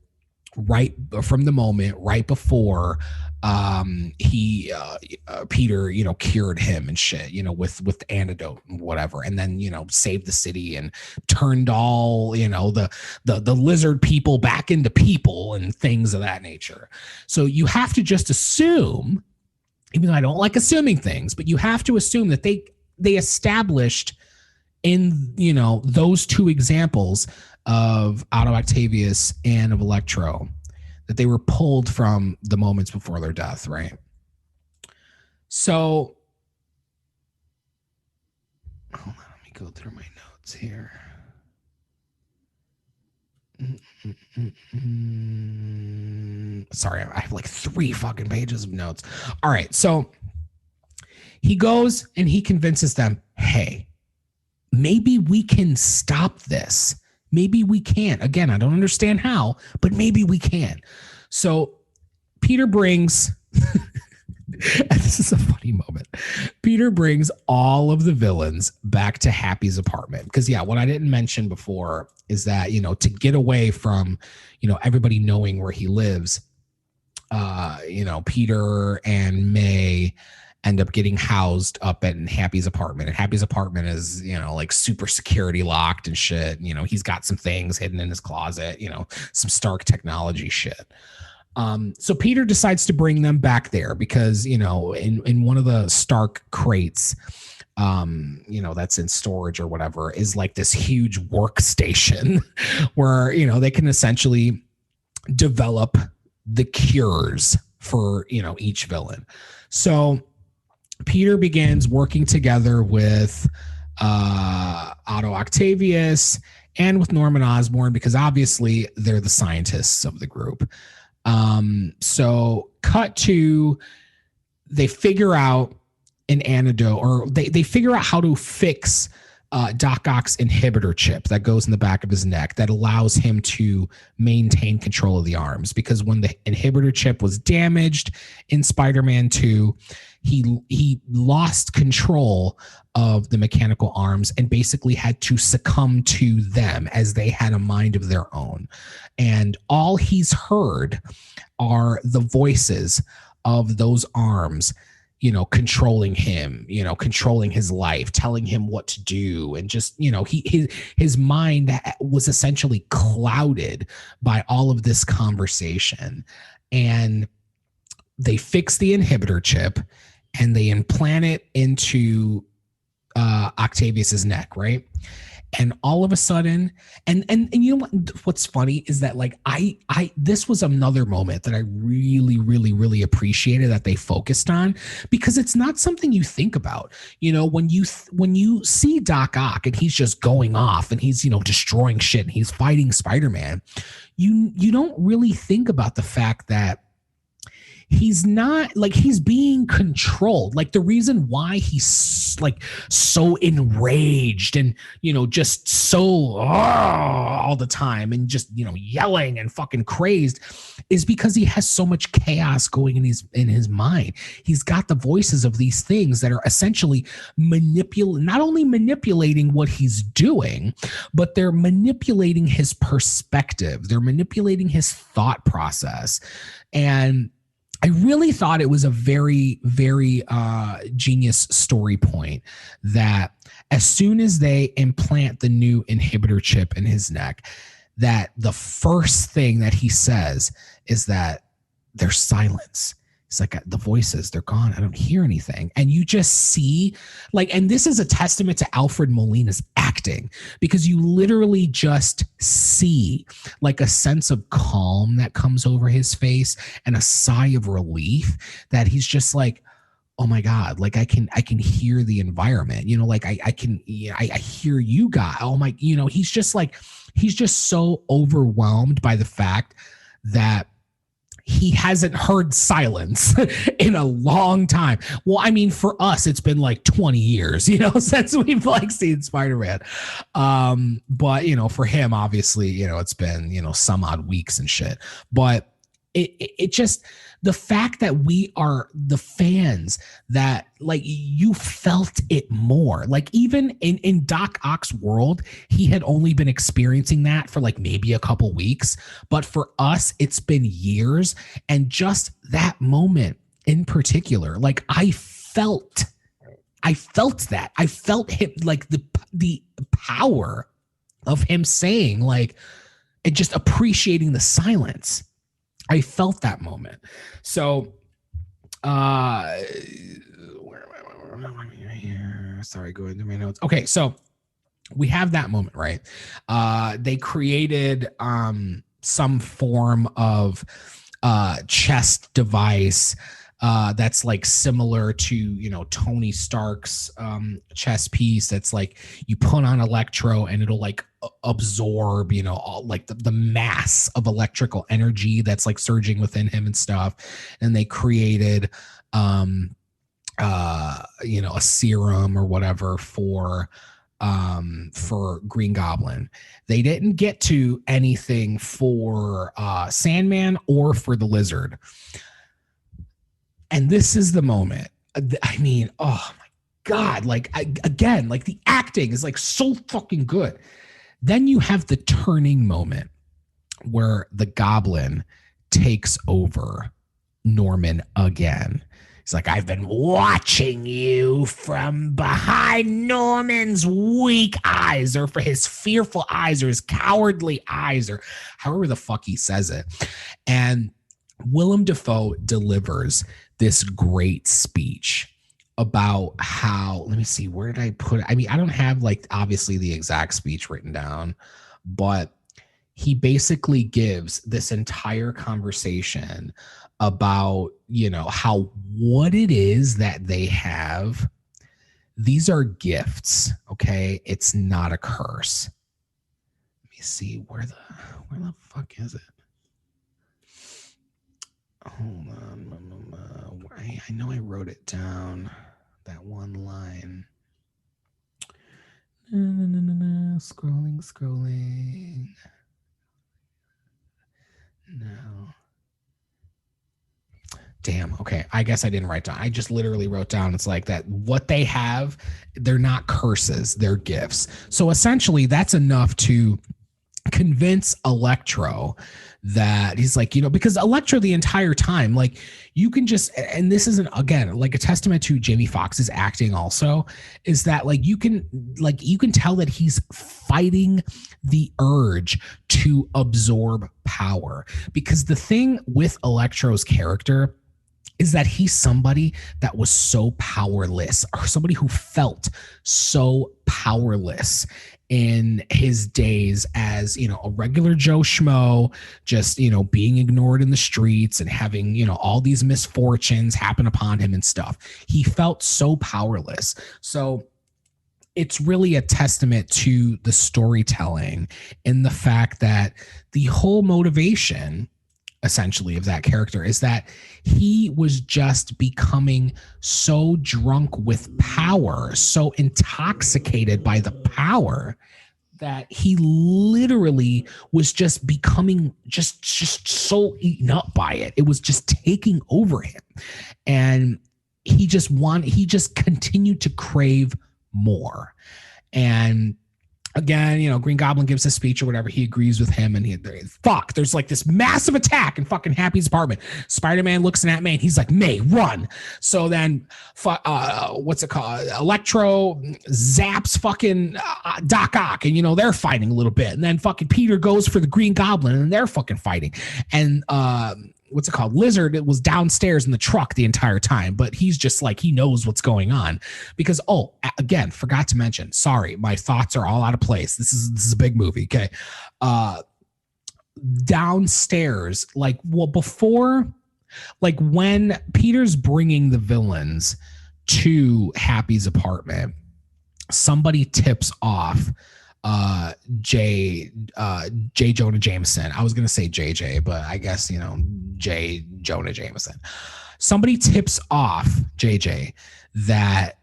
right from the moment right before Peter cured him and shit, with the antidote and whatever, and then saved the city and turned all the lizard people back into people and things of that nature. So you have to just assume even though I don't like assuming things, but you have to assume that they established in, you know, those two examples of Otto Octavius and of Electro, that they were pulled from the moments before their death, right? So, hold on, let me go through my notes here. Sorry, I have like 3 fucking pages of notes. All right, so he goes and he convinces them, hey, maybe we can stop this. Maybe we can. Again, I don't understand how, but maybe we can. So Peter brings, and this is a funny moment, Peter brings all of the villains back to Happy's apartment. Because, yeah, what I didn't mention before is that, you know, to get away from, you know, everybody knowing where he lives, you know, Peter and May end up getting housed up at Happy's apartment. And Happy's apartment is, you know, like super security locked and shit. You know, he's got some things hidden in his closet, you know, some Stark technology shit. So Peter decides to bring them back there because, you know, in one of the Stark crates, you know, that's in storage or whatever, is like this huge workstation where, you know, they can essentially develop the cures for, you know, each villain. So Peter begins working together with Otto Octavius and with Norman Osborn, because obviously they're the scientists of the group. So cut to, they figure out an antidote, or they figure out how to fix Doc Ock's inhibitor chip that goes in the back of his neck that allows him to maintain control of the arms. Because when the inhibitor chip was damaged in Spider-Man 2, he lost control of the mechanical arms and basically had to succumb to them as they had a mind of their own. And all he's heard are the voices of those arms, you know, controlling him, you know, controlling his life, telling him what to do. And just, you know, his mind was essentially clouded by all of this conversation. And they fix the inhibitor chip and they implant it into Octavius's neck, right? And all of a sudden, and you know what's funny is that, like, I this was another moment that I really appreciated that they focused on, because it's not something you think about. You know, when you see Doc Ock and he's just going off and he's, you know, destroying shit and he's fighting Spider-Man, you don't really think about the fact that he's not, like, he's being controlled. Like, the reason why he's like so enraged and, you know, just so all the time and just, you know, yelling and fucking crazed is because he has so much chaos going in his mind. He's got the voices of these things that are essentially not only manipulating what he's doing, but they're manipulating his perspective. They're manipulating his thought process. And I really thought it was a very genius story point that as soon as they implant the new inhibitor chip in his neck, that the first thing that he says is that there's silence. It's like, the voices, they're gone. I don't hear anything. And you just see, like, and this is a testament to Alfred Molina's acting, because you literally just see like a sense of calm that comes over his face and a sigh of relief that he's just like, oh my God, like I can hear the environment, you know, like I can, I hear you guys. Oh my, you know, he's just so overwhelmed by the fact that he hasn't heard silence in a long time. Well, I mean, for us, it's been like 20 years, you know, since we've like seen Spider-Man. But, you know, for him, obviously, you know, it's been, you know, some odd weeks and shit. But it just, the fact that we are the fans that, like, you felt it more. Like, even in Doc Ock's world, he had only been experiencing that for like maybe a couple weeks. But for us, it's been years. And just that moment in particular, like, I felt that. I felt him, like the power of him saying, like, and just appreciating the silence. I felt that moment. So Where am I here? Sorry, go into my notes. Okay, so we have that moment, right? They created some form of chest device that's like similar to, you know, Tony Stark's chest piece. That's like you put on Electro and it'll like absorb, you know, all like the mass of electrical energy that's like surging within him and stuff. And they created you know, a serum or whatever for Green Goblin. They didn't get to anything for Sandman or for the Lizard. And this is the moment. I mean, oh my God, like again, like the acting is like so fucking good. Then you have the turning moment where the Goblin takes over Norman again. He's like, I've been watching you from behind Norman's weak eyes, or for his fearful eyes, or his cowardly eyes, or however the fuck he says it. And Willem Dafoe delivers this great speech about how, let me see, where did I put it? I mean, I don't have like obviously the exact speech written down, but he basically gives this entire conversation about, you know, how what it is that they have, these are gifts, okay? It's not a curse. Let me see, where the fuck is it? Hold on. I know I wrote it down, that one line. Scrolling. No. Damn. Okay. I guess I didn't write down. I just literally wrote down. It's like that. What they have, they're not curses. They're gifts. So essentially that's enough to convince Electro that he's like, you know, because Electro the entire time, like you can just, and this isn't again, like a testament to Jamie Foxx's acting also, is that like you can tell that he's fighting the urge to absorb power, because the thing with Electro's character is that he's somebody that was so powerless, or somebody who felt so powerless in his days as, you know, a regular Joe Schmo, just, you know, being ignored in the streets and having, you know, all these misfortunes happen upon him and stuff. He felt so powerless. So it's really a testament to the storytelling and the fact that the whole motivation essentially of that character is that he was just becoming so drunk with power, so intoxicated by the power, that he literally was just becoming just so eaten up by it. It was just taking over him. And he just continued to crave more. And again, you know, Green Goblin gives a speech or whatever. He agrees with him, and there's like this massive attack in fucking Happy's apartment. Spider-Man looks in at May, and he's like, May, run. So then, what's it called? Electro zaps fucking Doc Ock, and, you know, they're fighting a little bit. And then fucking Peter goes for the Green Goblin, and they're fucking fighting. And, what's it called? Lizard, it was downstairs in the truck the entire time, but he's just like, he knows what's going on because, oh, again, forgot to mention, sorry, my thoughts are all out of place. This is a big movie. Okay. Downstairs, like, well, before, like when Peter's bringing the villains to Happy's apartment, somebody tips off J. Jonah Jameson. I was going to say JJ, but I guess, you know, J. Jonah Jameson. Somebody tips off JJ that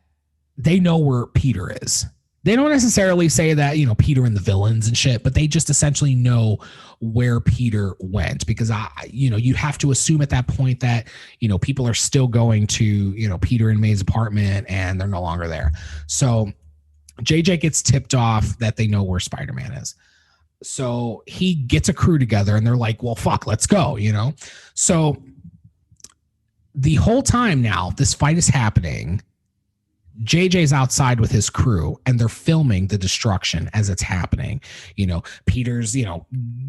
they know where Peter is. They don't necessarily say that, you know, Peter and the villains and shit, but they just essentially know where Peter went, because you know, you have to assume at that point that, you know, people are still going to, you know, Peter and May's apartment and they're no longer there. So JJ gets tipped off that they know where Spider-Man is. So he gets a crew together and they're like, well, fuck, let's go, you know? So the whole time now this fight is happening, JJ's outside with his crew and they're filming the destruction as it's happening. You know, Peter's, you know,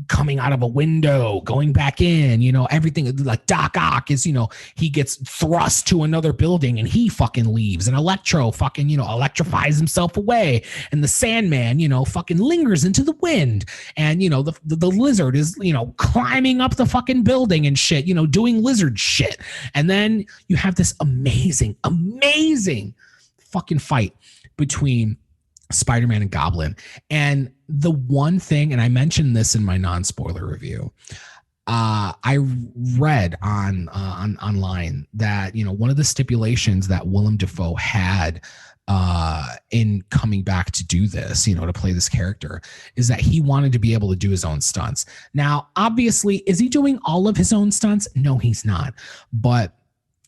coming out of a window, going back in, you know, everything like Doc Ock is, you know, he gets thrust to another building and he fucking leaves, and Electro fucking, you know, electrifies himself away, and the Sandman, you know, fucking lingers into the wind, and, you know, the lizard is, you know, climbing up the fucking building and shit, you know, doing lizard shit. And then you have this amazing fucking fight between Spider-Man and Goblin. And the one thing, and I mentioned this in my non-spoiler review, I read online that, you know, one of the stipulations that Willem Dafoe had in coming back to do this, you know, to play this character, is that he wanted to be able to do his own stunts. Now, obviously, is he doing all of his own stunts? No, he's not. But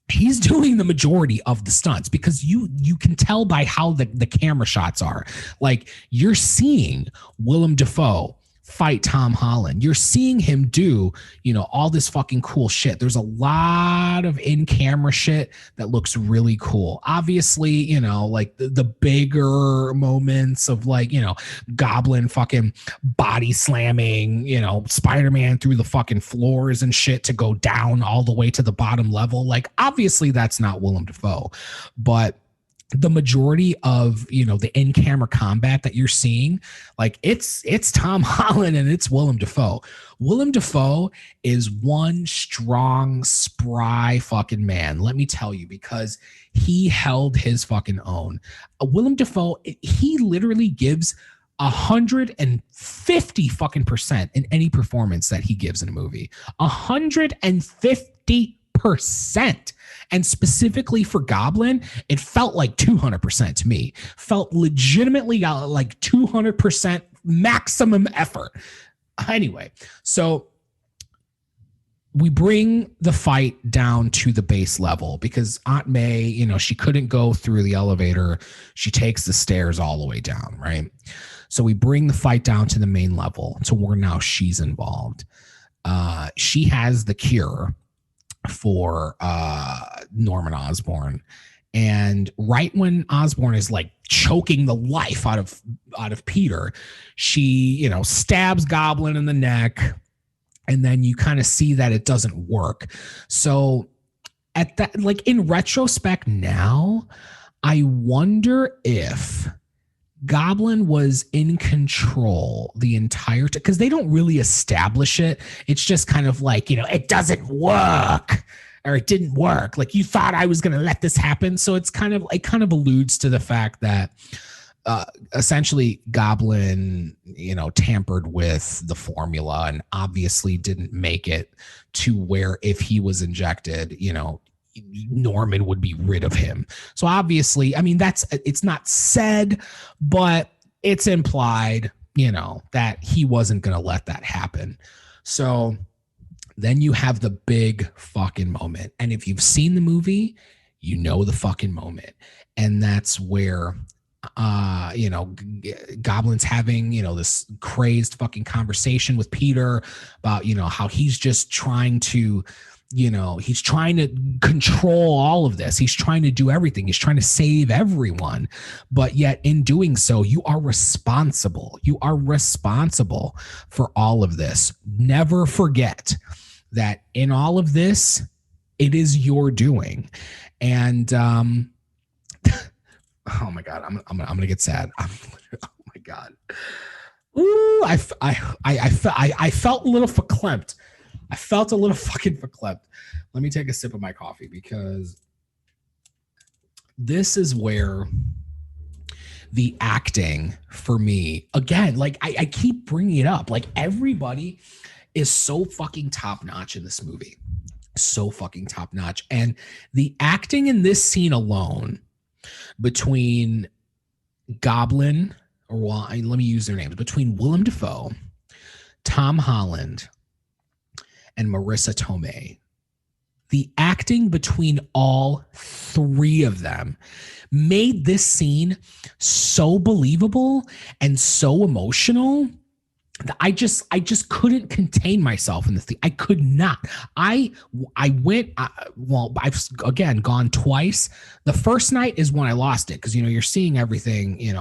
he's doing the majority of the stunts, because you can tell by how the camera shots are. Like, you're seeing Willem Dafoe fight Tom Holland. You're seeing him do, you know, all this fucking cool shit. There's a lot of in-camera shit that looks really cool. Obviously, you know, like the bigger moments of, like, you know, Goblin fucking body slamming, you know, Spider-Man through the fucking floors and shit to go down all the way to the bottom level. Like, obviously that's not Willem Dafoe, but the majority of, you know, the in-camera combat that you're seeing, like, it's Tom Holland and it's Willem Dafoe. Willem Dafoe is one strong, spry fucking man, let me tell you, because he held his fucking own. Willem Dafoe, he literally gives 150 fucking % in any performance that he gives in a movie. 150%. And specifically for Goblin, it felt like 200% to me. Felt legitimately like 200% maximum effort. Anyway, so we bring the fight down to the base level because Aunt May, you know, she couldn't go through the elevator. She takes the stairs all the way down, right? So we bring the fight down to the main level to where now she's involved. She has the cure for Norman Osborn, and right when Osborn is like choking the life out of Peter, she, you know, stabs Goblin in the neck, and then you kind of see that it doesn't work. So at that, like, in retrospect now, I wonder if Goblin was in control the entire time, because they don't really establish it. It's just kind of like, you know, it doesn't work, or it didn't work. Like, you thought I was going to let this happen. So it kind of alludes to the fact that essentially Goblin, you know, tampered with the formula and obviously didn't make it to where if he was injected, you know, Norman would be rid of him. So obviously, I mean, it's not said, but it's implied, you know, that he wasn't going to let that happen. So then you have the big fucking moment. And if you've seen the movie, you know the fucking moment. And that's where, you know, Goblin's having, you know, this crazed fucking conversation with Peter about, you know, how he's just trying to, you know, he's trying to control all of this. He's trying to do everything. He's trying to save everyone. But yet in doing so, you are responsible. You are responsible for all of this. Never forget that in all of this, it is your doing. And, oh my God, I'm gonna get sad. Oh my God. Ooh, I felt a little verklempt. I felt a little fucking verklempt. Let me take a sip of my coffee, because this is where the acting for me, again, like I keep bringing it up, like everybody is so fucking top notch in this movie. So fucking top notch. And the acting in this scene alone between Goblin, or well, let me use their names, between Willem Dafoe, Tom Holland, and Marissa Tomei. The acting between all three of them made this scene so believable and so emotional I just couldn't contain myself in the thing. I could not. I went. Well, I've again gone twice. The first night is when I lost it because you're seeing everything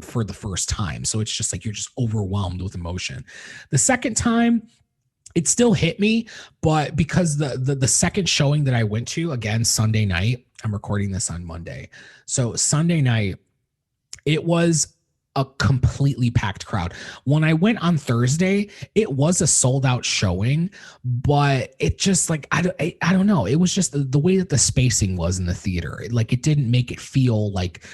for the first time, so it's just like you're just overwhelmed with emotion. The second time, it still hit me, but because the second showing that I went to, again Sunday night. I'm recording this on Monday, so Sunday night it was a completely packed crowd. When I went on Thursday, it was a sold out showing, but it just like, I don't know. It was just the way that the spacing was in the theater. It didn't make it feel like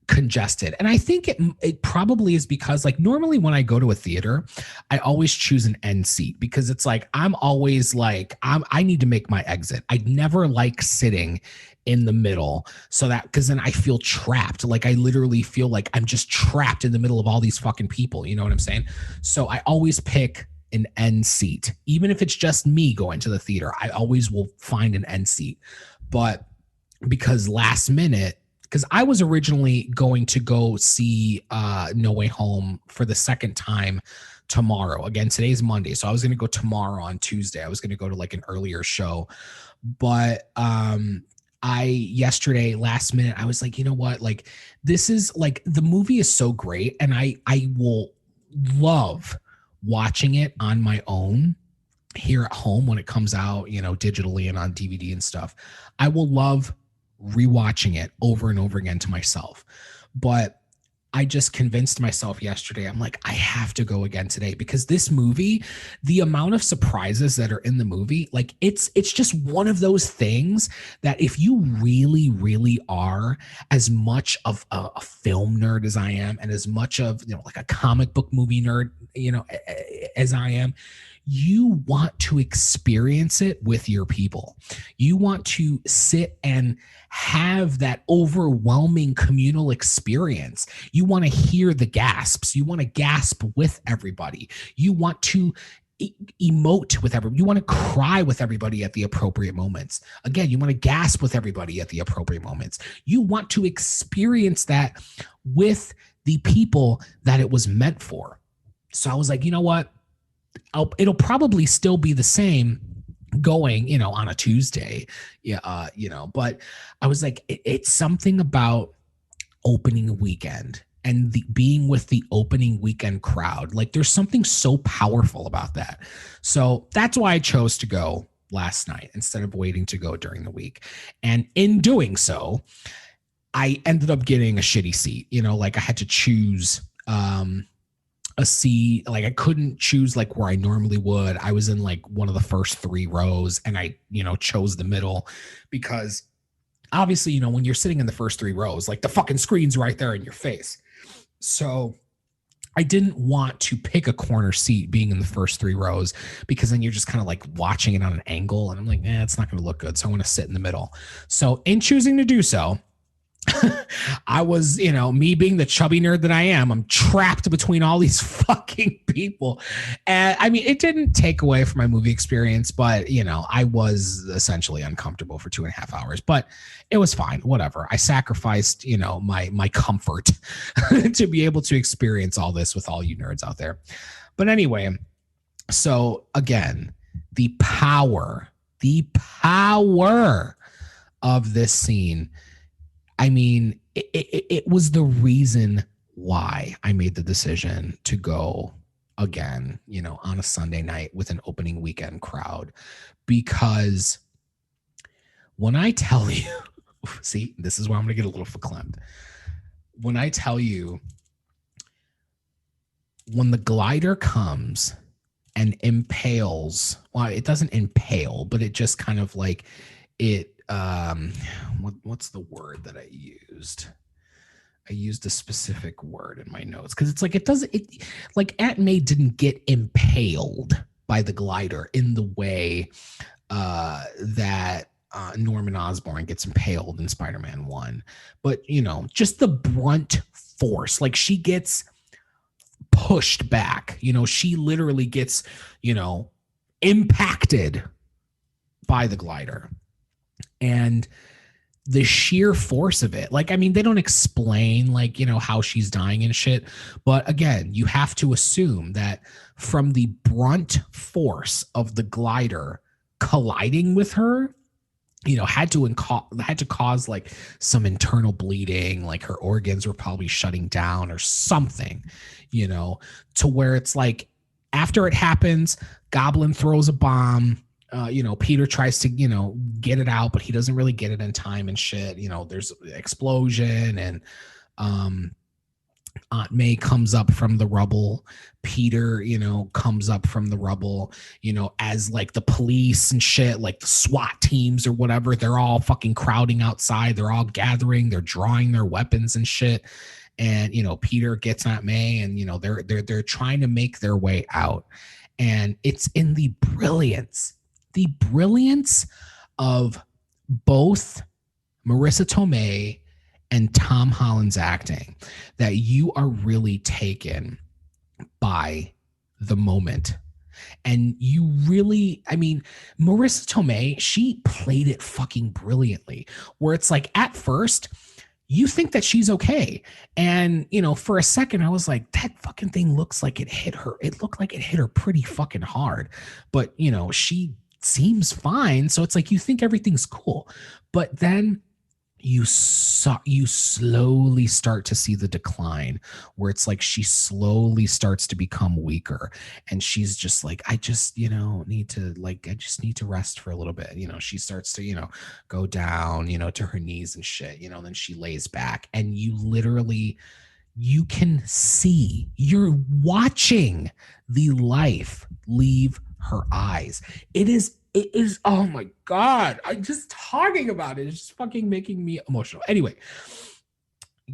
congested. And I think it probably is because like normally when I go to a theater, I always choose an end seat because it's like, I'm always like, I need to make my exit. I never like sitting in the middle so that because then I feel trapped. Like I literally feel like I'm just trapped in the middle of all these fucking people. You know what I'm saying? So I always pick an end seat, even if it's just me going to the theater. I always will find an end seat. But because last minute, because I was originally going to go see No Way Home for the second time tomorrow. Again, today's Monday, so I was going to go tomorrow on Tuesday. I was going to go to like an earlier show, but yesterday last minute I was like, you know what, like this is like the movie is so great and I will love watching it on my own here at home when it comes out, digitally and on DVD and stuff. I will love rewatching it over and over again to myself, but I just convinced myself yesterday, I'm like, I have to go again today because this movie, the amount of surprises that are in the movie, like it's just one of those things that if you really, really are as much of a film nerd as I am and as much of, like a comic book movie nerd, as I am, you want to experience it with your people. You want to sit and have that overwhelming communal experience. You want to hear the gasps. You want to gasp with everybody. You want to emote with everybody. You want to cry with everybody at the appropriate moments. Again, you want to gasp with everybody at the appropriate moments. You want to experience that with the people that it was meant for. So I was like, you know what? It'll probably still be the same going, on a Tuesday. Yeah. But I was like, it's something about opening weekend and being with the opening weekend crowd. Like there's something so powerful about that. So that's why I chose to go last night instead of waiting to go during the week. And in doing so, I ended up getting a shitty seat, like I had to choose, a seat. Like I couldn't choose like where I normally would. I was in like one of the first 3 rows and I, chose the middle because obviously, when you're sitting in the first 3 rows, like the fucking screen's right there in your face. So I didn't want to pick a corner seat being in the first 3 rows because then you're just kind of like watching it on an angle and I'm like, it's not going to look good. So I want to sit in the middle. So in choosing to do so, I was, me being the chubby nerd that I am, I'm trapped between all these fucking people. And I mean, it didn't take away from my movie experience, but, I was essentially uncomfortable for 2.5 hours, but it was fine. Whatever. I sacrificed, my comfort to be able to experience all this with all you nerds out there. But anyway, so again, the power of this scene. I mean, it was the reason why I made the decision to go again, on a Sunday night with an opening weekend crowd. Because when I tell you, see, this is where I'm going to get a little verklempt. When I tell you, when the glider comes and impales, well, it doesn't impale, but it just kind of like it, what's the word that I used? I used a specific word in my notes because it's like like Aunt May didn't get impaled by the glider in the way that Norman Osborn gets impaled in Spider-Man 1. But, just the brunt force, like she gets pushed back, she literally gets, impacted by the glider. And the sheer force of it. Like, I mean, they don't explain like, you know, how she's dying and shit. But again, you have to assume that from the brunt force of the glider colliding with her, you know, had to cause like some internal bleeding, like her organs were probably shutting down or something, you know, to where it's like after it happens, Goblin throws a bomb. You know, Peter tries to, you know, get it out, but he doesn't really get it in time and shit. You know, there's explosion and Aunt May comes up from the rubble. Peter, you know, comes up from the rubble, you know, as like the police and shit, like the SWAT teams or whatever, they're all fucking crowding outside. They're all gathering, they're drawing their weapons and shit. And, you know, Peter gets Aunt May and, you know, they're trying to make their way out. And it's in the brilliance of both Marissa Tomei and Tom Holland's acting that you are really taken by the moment. And you really, I mean, Marissa Tomei, she played it fucking brilliantly, where it's like at first you think that she's okay. And, you know, for a second I was like, that fucking thing looks like it hit her. It looked like it hit her pretty fucking hard. But, you know, she seems fine. So it's like you think everything's cool. But then you slowly start to see the decline where it's like she slowly starts to become weaker and she's just like, I just need to rest for a little bit. You know, she starts to, you know, go down, you know, to her knees and shit, you know, then she lays back and you can see, you're watching the life leave her eyes. It is, oh my God. I'm just talking about it. It's just fucking making me emotional. Anyway,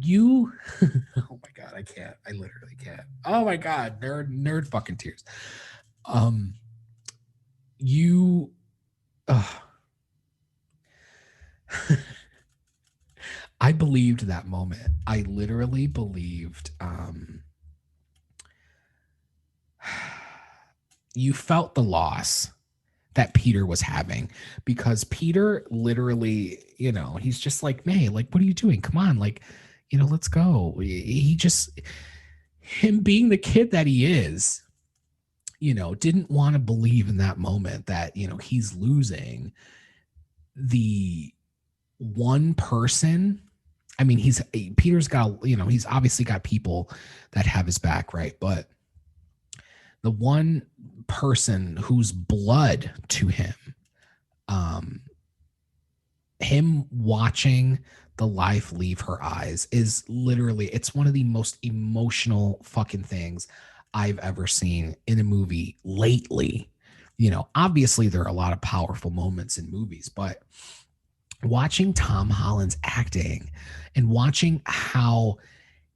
oh my God, I can't. I literally can't. Oh my God, nerd fucking tears. I believed that moment. I literally believed, you felt the loss that Peter was having, because Peter literally, you know, he's just like, May, like, what are you doing? Come on, like, you know, let's go. Him being the kid that he is, you know, didn't want to believe in that moment that, you know, he's losing the one person. I mean, Peter's got, you know, he's obviously got people that have his back, right? But the one person whose blood to him, him watching the life leave her eyes is literally, it's one of the most emotional fucking things I've ever seen in a movie lately. You know, obviously there are a lot of powerful moments in movies, but watching Tom Holland's acting and watching how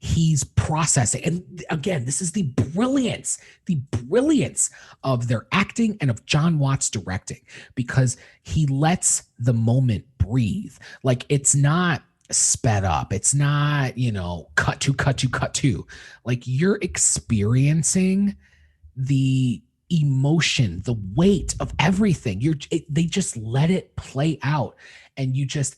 he's processing. And again, this is the brilliance of their acting and of John Watts directing, because he lets the moment breathe. Like, it's not sped up. It's not, you know, cut to. Like, you're experiencing the emotion, the weight of everything. They just let it play out. And you just,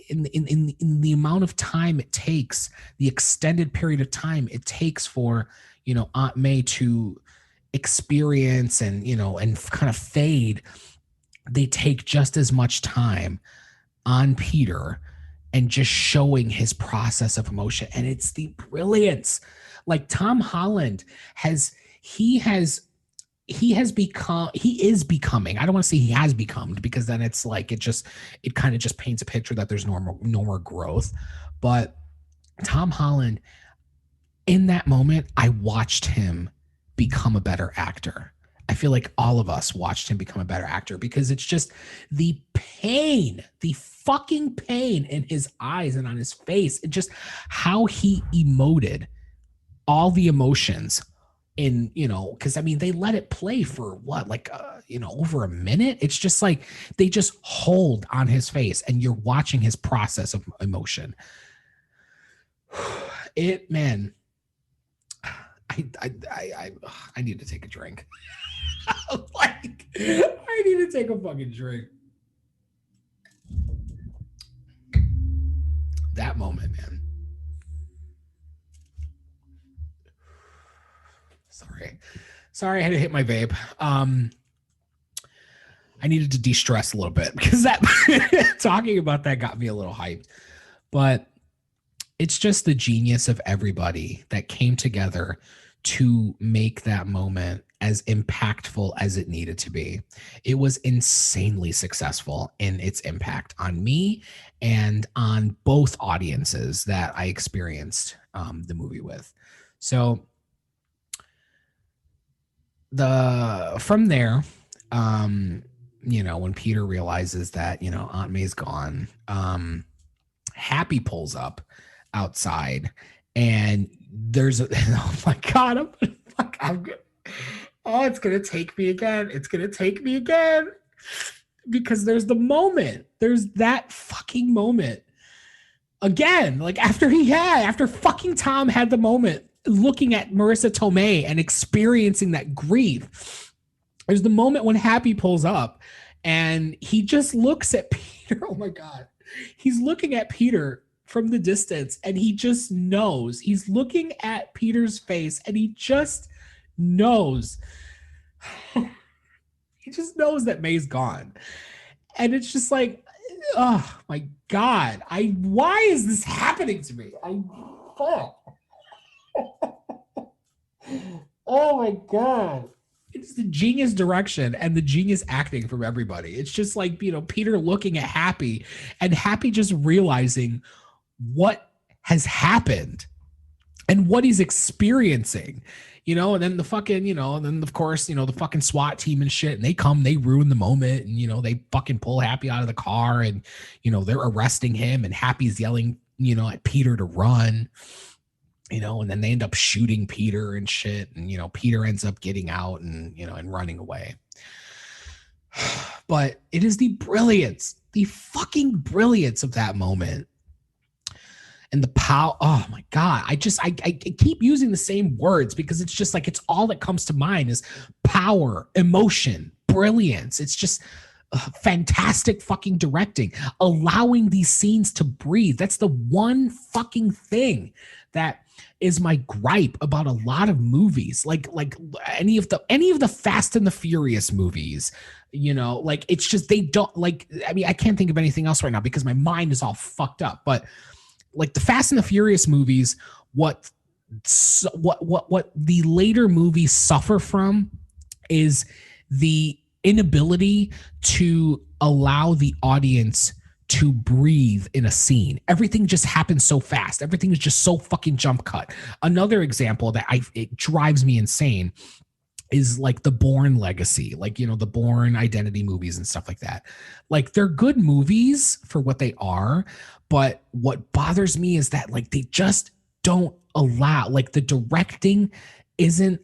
in the amount of time it takes, the extended period of time it takes for, you know, Aunt May to experience and, you know, and kind of fade, they take just as much time on Peter and just showing his process of emotion. And it's the brilliance. Like, Tom Holland he is becoming, I don't want to say he has become, because then it's like, it kind of just paints a picture that there's no more growth. But Tom Holland, in that moment, I watched him become a better actor. I feel like all of us watched him become a better actor, because it's just the pain, the fucking pain in his eyes and on his face, and just how he emoted all the emotions in, you know, because I mean, they let it play for what, like, you know, over a minute. It's just like they just hold on his face and you're watching his process of emotion. Man, I need to take a drink. Like, I need to take a fucking drink. that moment, man. Sorry, I had to hit my vape. I needed to de-stress a little bit because that talking about that got me a little hyped. But it's just the genius of everybody that came together to make that moment as impactful as it needed to be. It was insanely successful in its impact on me and on both audiences that I experienced the movie with. So from there, when Peter realizes that, Aunt May's gone, Happy pulls up outside and there's oh my God, it's going to take me again. It's going to take me again because there's that fucking moment again, like after fucking Tom had the moment looking at Marissa Tomei and experiencing that grief. There's the moment when Happy pulls up and he just looks at Peter. Oh my God. He's looking at Peter from the distance and he just knows. He's looking at Peter's face and he just knows. He just knows that May's gone. And it's just like, oh my God. Why is this happening to me? Oh my God. It's the genius direction and the genius acting from everybody. It's just like, Peter looking at Happy and Happy just realizing what has happened and what he's experiencing, and then the fucking, and then of course, the fucking SWAT team and shit, and they ruin the moment and, they fucking pull Happy out of the car and, they're arresting him and Happy's yelling, at Peter to run. And then they end up shooting Peter and shit. And, Peter ends up getting out and, and running away. But it is the fucking brilliance of that moment. And the power, oh my God. I keep using the same words because it's just like, it's all that comes to mind is power, emotion, brilliance. It's just fantastic fucking directing, allowing these scenes to breathe. That's the one fucking thing that is my gripe about a lot of movies, like any of the Fast and the Furious movies, it's just, they don't I can't think of anything else right now because my mind is all fucked up, but like the Fast and the Furious movies, what the later movies suffer from is the inability to allow the audience to breathe in a scene. Everything just happens so fast. Everything is just so fucking jump cut. Another example that it drives me insane is like the Bourne Legacy, the Bourne Identity movies and stuff like that. Like they're good movies for what they are, but what bothers me is that they just don't allow, the directing isn't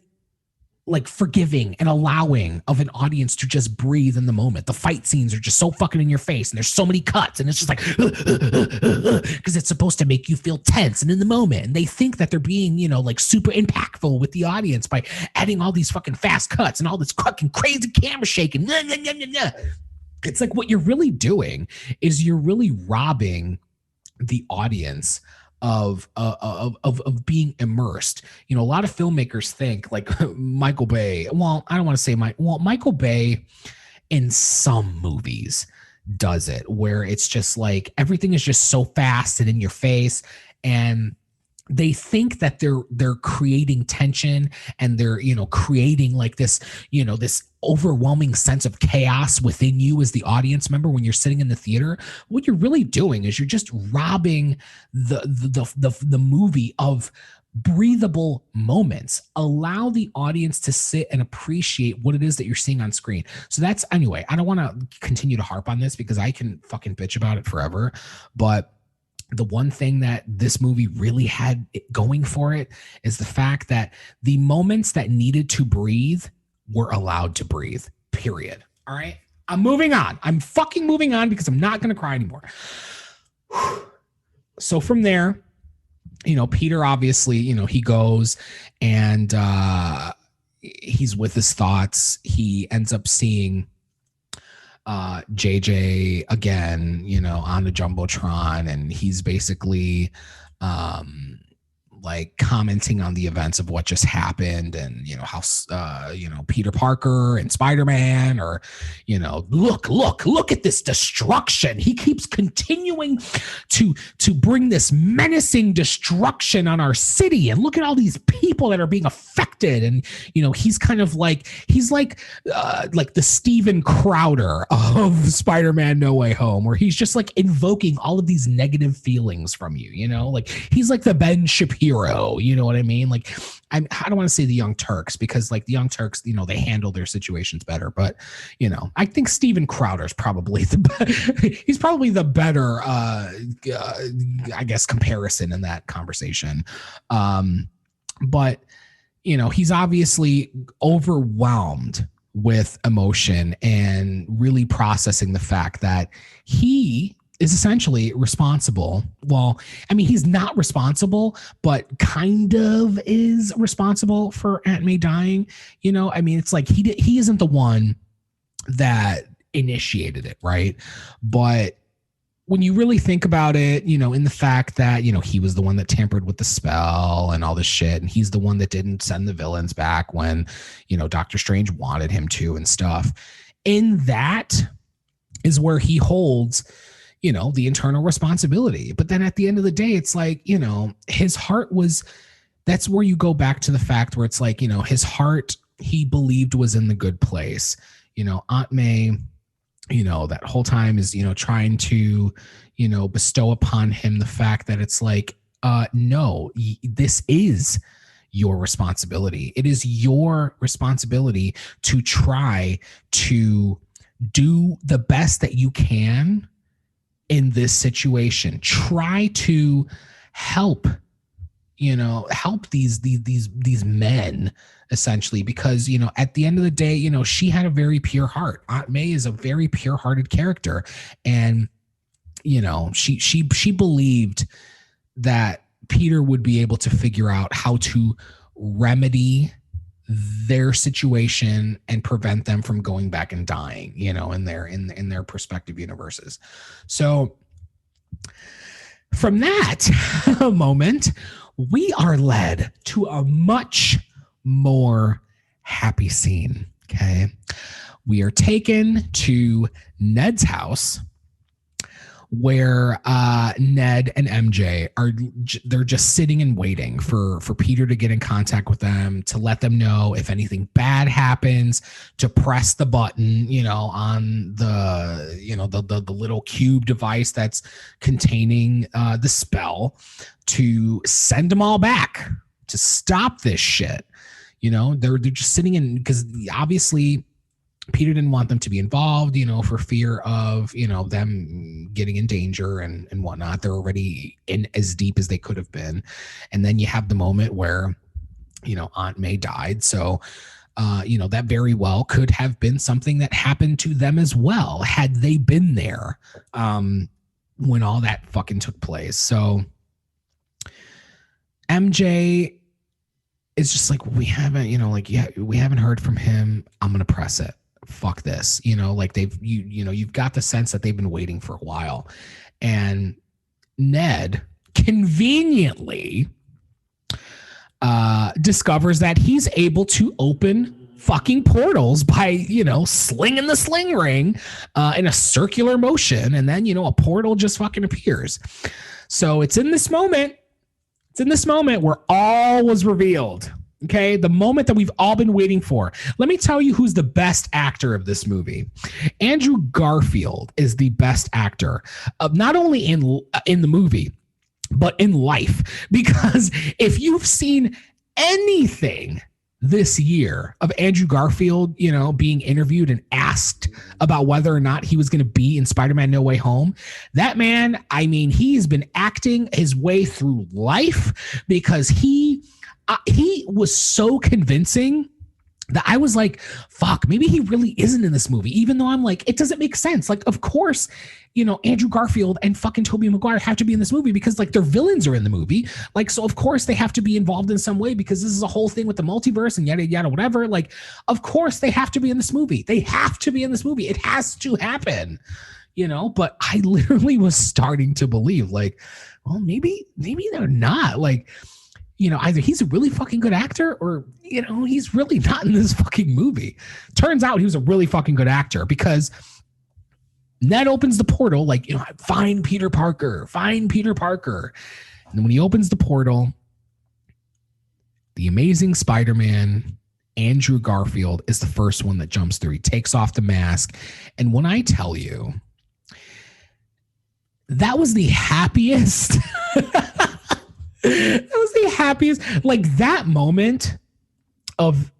forgiving and allowing of an audience to just breathe in the moment. The fight scenes are just so fucking in your face and there's so many cuts and it's just because it's supposed to make you feel tense and in the moment. And they think that they're being, super impactful with the audience by adding all these fucking fast cuts and all this fucking crazy camera shaking. It's like what you're really doing is you're really robbing the audience of being immersed. A lot of filmmakers think like Michael Bay. Well, I don't want to say Michael Bay in some movies does it where it's just like everything is just so fast and in your face, and they think that they're creating tension and they're creating this this overwhelming sense of chaos within you as the audience member when you're sitting in the theater. What you're really doing is you're just robbing the movie of breathable moments. Allow the audience to sit and appreciate what it is that you're seeing on screen. So that's, anyway, I don't want to continue to harp on this because I can fucking bitch about it forever, but the one thing that this movie really had going for it is the fact that the moments that needed to breathe were allowed to breathe, period. All right. I'm moving on. I'm fucking moving on because I'm not going to cry anymore. So from there, Peter obviously, he goes and he's with his thoughts. He ends up seeing JJ again, on the Jumbotron, and he's basically like commenting on the events of what just happened, and how Peter Parker and Spider-Man are, look at this destruction. He keeps continuing to bring this menacing destruction on our city, and look at all these people that are being affected. And he's kind of like the Steven Crowder of Spider-Man No Way Home, where he's just like invoking all of these negative feelings from you, like he's like the Ben Shapiro. You know what I mean? Like, I don't want to say the Young Turks, because like the Young Turks, they handle their situations better. But I think Steven Crowder's probably he's probably the better, I guess, comparison in that conversation. But he's obviously overwhelmed with emotion and really processing the fact that he is essentially responsible. Well, I mean, he's not responsible, but kind of is responsible for Aunt May dying. I mean, it's like he isn't the one that initiated it, right? But when you really think about it, in the fact that, he was the one that tampered with the spell and all this shit, and he's the one that didn't send the villains back when, Doctor Strange wanted him to and stuff. In that is where he holds the internal responsibility. But then at the end of the day, it's like, his heart that's where you go back to the fact where it's like, his heart, he believed was in the good place. Aunt May, that whole time is, trying to, bestow upon him the fact that it's like, no, this is your responsibility. It is your responsibility to try to do the best that you can in this situation. Try to help these men, essentially, because at the end of the day, she had a very pure heart. Aunt May is a very pure-hearted character, and she believed that Peter would be able to figure out how to remedy their situation and prevent them from going back and dying, in their prospective universes. So from that moment, we are led to a much more happy scene. Okay. We are taken to Ned's house, where Ned and MJ they're just sitting and waiting for Peter to get in contact with them, to let them know if anything bad happens, to press the button, on the little cube device that's containing the spell, to send them all back, to stop this shit. They're just sitting in, because obviously Peter didn't want them to be involved, for fear of, them getting in danger and whatnot. They're already in as deep as they could have been. And then you have the moment where, Aunt May died. So, that very well could have been something that happened to them as well, had they been there when all that fucking took place. So MJ is just like, we haven't heard from him. I'm going to press it. Fuck this, like you've got the sense that they've been waiting for a while. And Ned conveniently discovers that he's able to open fucking portals by, slinging the sling ring in a circular motion. And then, a portal just fucking appears. So it's in this moment where all was revealed. Okay, the moment that we've all been waiting for. Let me tell you who's the best actor of this movie. Andrew Garfield is the best actor, not only in the movie, but in life. Because if you've seen anything this year of Andrew Garfield, being interviewed and asked about whether or not he was going to be in Spider-Man No Way Home, that man, I mean, he's been acting his way through life, because he was so convincing that I was like, fuck, maybe he really isn't in this movie, even though I'm like, it doesn't make sense. Like, of course, Andrew Garfield and fucking Tobey Maguire have to be in this movie because like their villains are in the movie. Like, so of course they have to be involved in some way because this is a whole thing with the multiverse and yada, yada, whatever. Like, of course they have to be in this movie. They have to be in this movie. It has to happen, but I literally was starting to believe like, well, maybe they're not like, either he's a really fucking good actor or, he's really not in this fucking movie. Turns out he was a really fucking good actor because Ned opens the portal like, find Peter Parker. And then when he opens the portal, the Amazing Spider-Man, Andrew Garfield, is the first one that jumps through. He takes off the mask. And when I tell you, that was the happiest... That was the happiest, like that moment of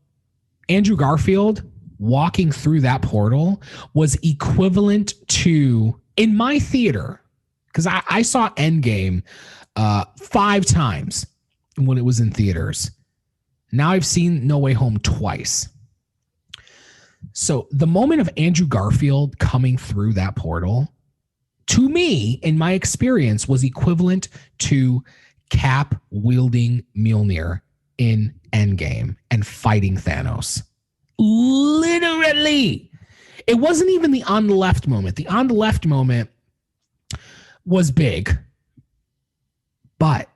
Andrew Garfield walking through that portal was equivalent to, in my theater, because I saw Endgame 5 times when it was in theaters. Now I've seen No Way Home twice. So the moment of Andrew Garfield coming through that portal, to me, in my experience, was equivalent to Cap wielding Mjolnir in Endgame and fighting Thanos. Literally. It wasn't even the on the left moment. The on the left moment was big, but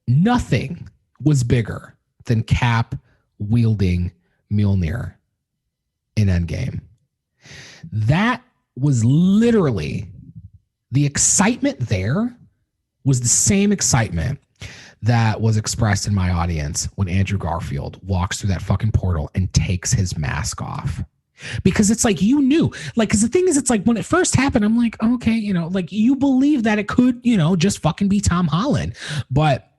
nothing was bigger than Cap wielding Mjolnir in Endgame. That was literally the excitement there. Was the same excitement that was expressed in my audience when Andrew Garfield walks through that fucking portal and takes his mask off. Because it's like, knew, like, because the thing is, it's like when it first happened, I'm like, okay, like you believe that it could, just fucking be Tom Holland. But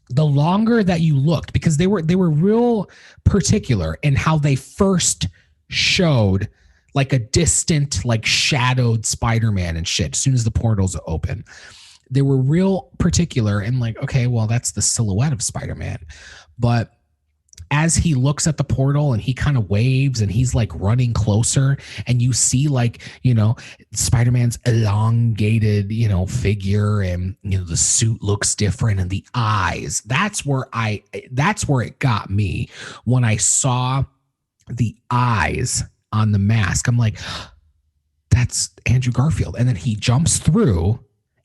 the longer that you looked, because they were real particular in how they first showed like a distant, like shadowed Spider-Man and shit as soon as the portals open. They were real particular and like, okay, well, that's the silhouette of Spider-Man. But as he looks at the portal and he kind of waves and he's like running closer and you see like, Spider-Man's elongated, figure and, the suit looks different and the eyes, that's where it got me when I saw the eyes on the mask. I'm like, that's Andrew Garfield. And then he jumps through.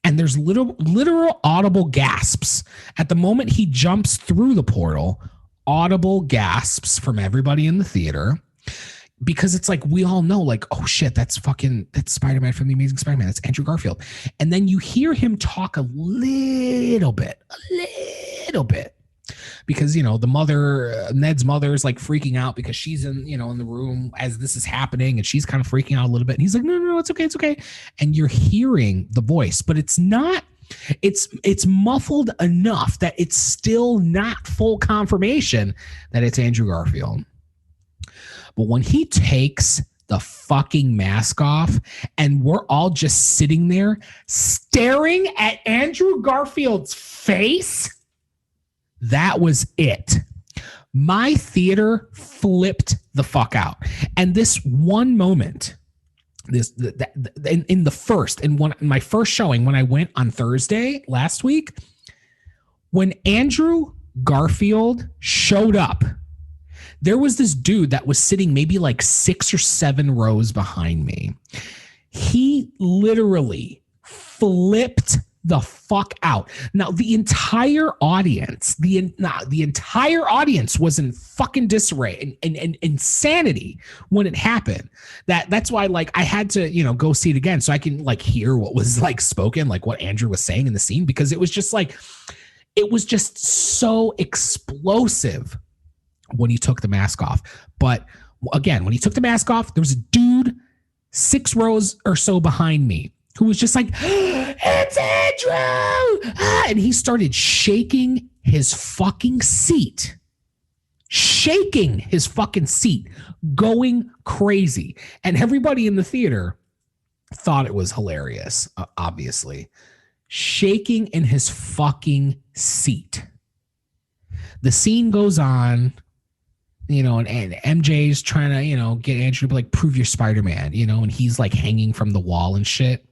And there's literal audible gasps. That's the moment he jumps through the portal, audible gasps from everybody in the theater. Because it's like, we all know, like, oh shit, that's Spider-Man from The Amazing Spider-Man. That's Andrew Garfield. And then you hear him talk a little bit. Because, Ned's mother is like freaking out because she's in the room as this is happening and she's kind of freaking out a little bit. And he's like, no, it's okay. And you're hearing the voice, but it's not, it's muffled enough that it's still not full confirmation that it's Andrew Garfield. But when he takes the fucking mask off and we're all just sitting there staring at Andrew Garfield's face, that was it. My theater flipped the fuck out. And this one moment, in my first showing, when I went on Thursday last week, when Andrew Garfield showed up, there was this dude that was sitting maybe like 6 or 7 rows behind me. He literally flipped the fuck out. Now the entire audience was in fucking disarray and insanity when it happened. That's why like I had to, go see it again so I can like hear what was like spoken, like what Andrew was saying in the scene, because it was just so explosive when he took the mask off. But again, when he took the mask off, there was a dude 6 rows or so behind me who was just like, it's Andrew! And he started shaking his fucking seat. Going crazy. And everybody in the theater thought it was hilarious, obviously. Shaking in his fucking seat. The scene goes on. and MJ's trying to, get Andrew to like prove you're Spider-Man, and he's like hanging from the wall and shit.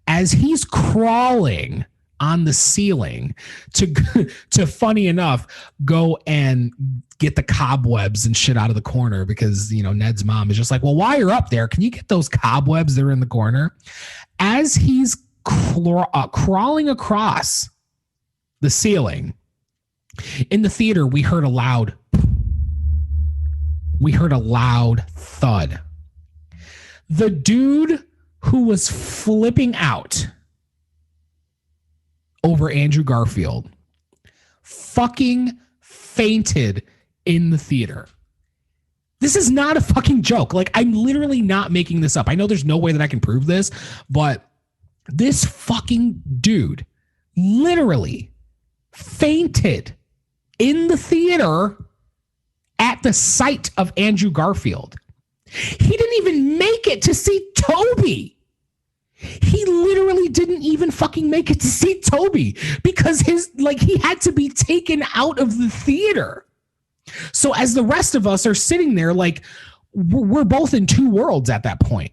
As he's crawling on the ceiling to funny enough, go and get the cobwebs and shit out of the corner because, Ned's mom is just like, well, while you're up there, can you get those cobwebs that are in the corner? As he's crawling across the ceiling in the theater, we heard a loud thud. The dude who was flipping out over Andrew Garfield fucking fainted in the theater. This is not a fucking joke. Like, I'm literally not making this up. I know there's no way that I can prove this, but this fucking dude literally fainted in the theater at the sight of Andrew Garfield. He didn't even make it to see Toby. He literally didn't even fucking make it to see Toby because he had to be taken out of the theater. So as the rest of us are sitting there, like, we're both in two worlds at that point.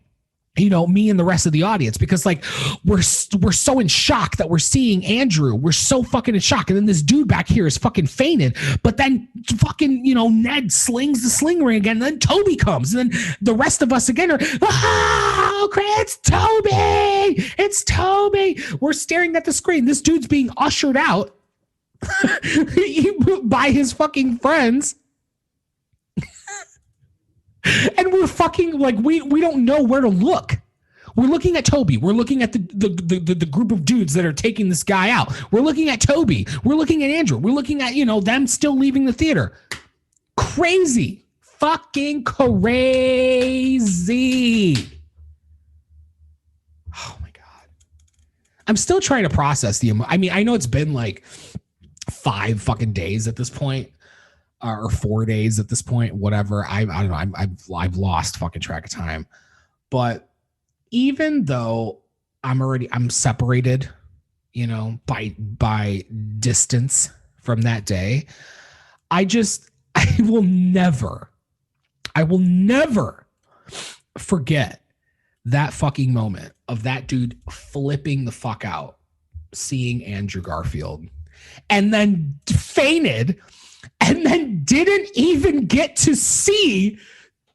Me and the rest of the audience, because like we're so in shock that we're seeing Andrew. We're so fucking in shock. And then this dude back here is fucking fainted. But then fucking, Ned slings the sling ring again. And then Toby comes. And then the rest of us again are, oh, it's Toby. It's Toby. We're staring at the screen. This dude's being ushered out by his fucking friends. And we're fucking like, we don't know where to look. We're looking at Toby. We're looking at the group of dudes that are taking this guy out. We're looking at Toby. We're looking at Andrew. We're looking at, them still leaving the theater. Crazy. Fucking crazy. Oh my God. I'm still trying to process I know it's been like 5 fucking days at this point. Or 4 days at this point, whatever. I don't know. I've lost fucking track of time. But even though I'm separated, by distance from that day, I will never forget that fucking moment of that dude flipping the fuck out, seeing Andrew Garfield, and then fainted. And then didn't even get to see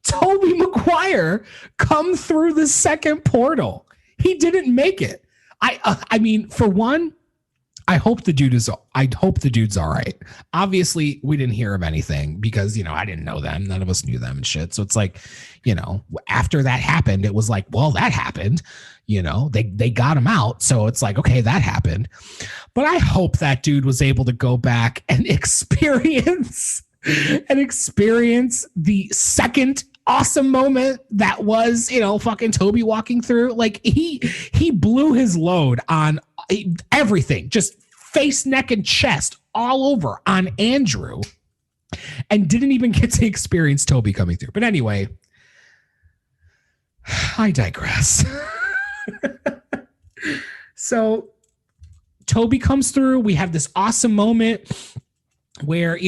Tobey Maguire come through the second portal. He didn't make it. I mean, for one, I hope the dude's all right. Obviously, we didn't hear of anything because, I didn't know them. None of us knew them and shit. So it's like, after that happened, it was like, well, that happened. They got him out. So it's like, okay, that happened. But I hope that dude was able to go back and experience the second awesome moment that was, fucking Toby walking through. Like he blew his load on everything, just face, neck, and chest all over on Andrew, and didn't even get to experience Toby coming through. But anyway, I digress. So Toby comes through. We have this awesome moment where,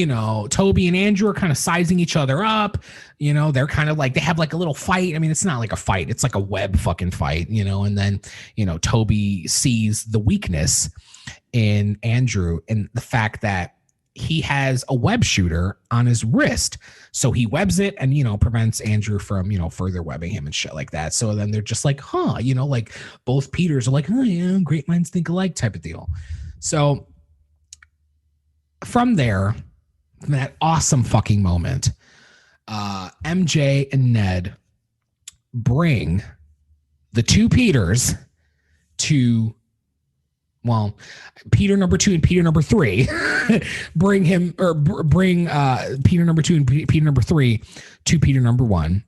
Toby and Andrew are kind of sizing each other up. They're kind of like, they have like a little fight. I mean, it's not like a fight. It's like a web fucking fight, and then, Toby sees the weakness in Andrew and the fact that he has a web shooter on his wrist. So he webs it and, prevents Andrew from, further webbing him and shit like that. So then they're just like, like both Peters are like, oh yeah, great minds think alike type of deal. So from there, that awesome fucking moment, MJ and Ned bring the two Peters to, well, Peter number 2 and Peter number 3 bring Peter number 2 and Peter number 3 to Peter number 1,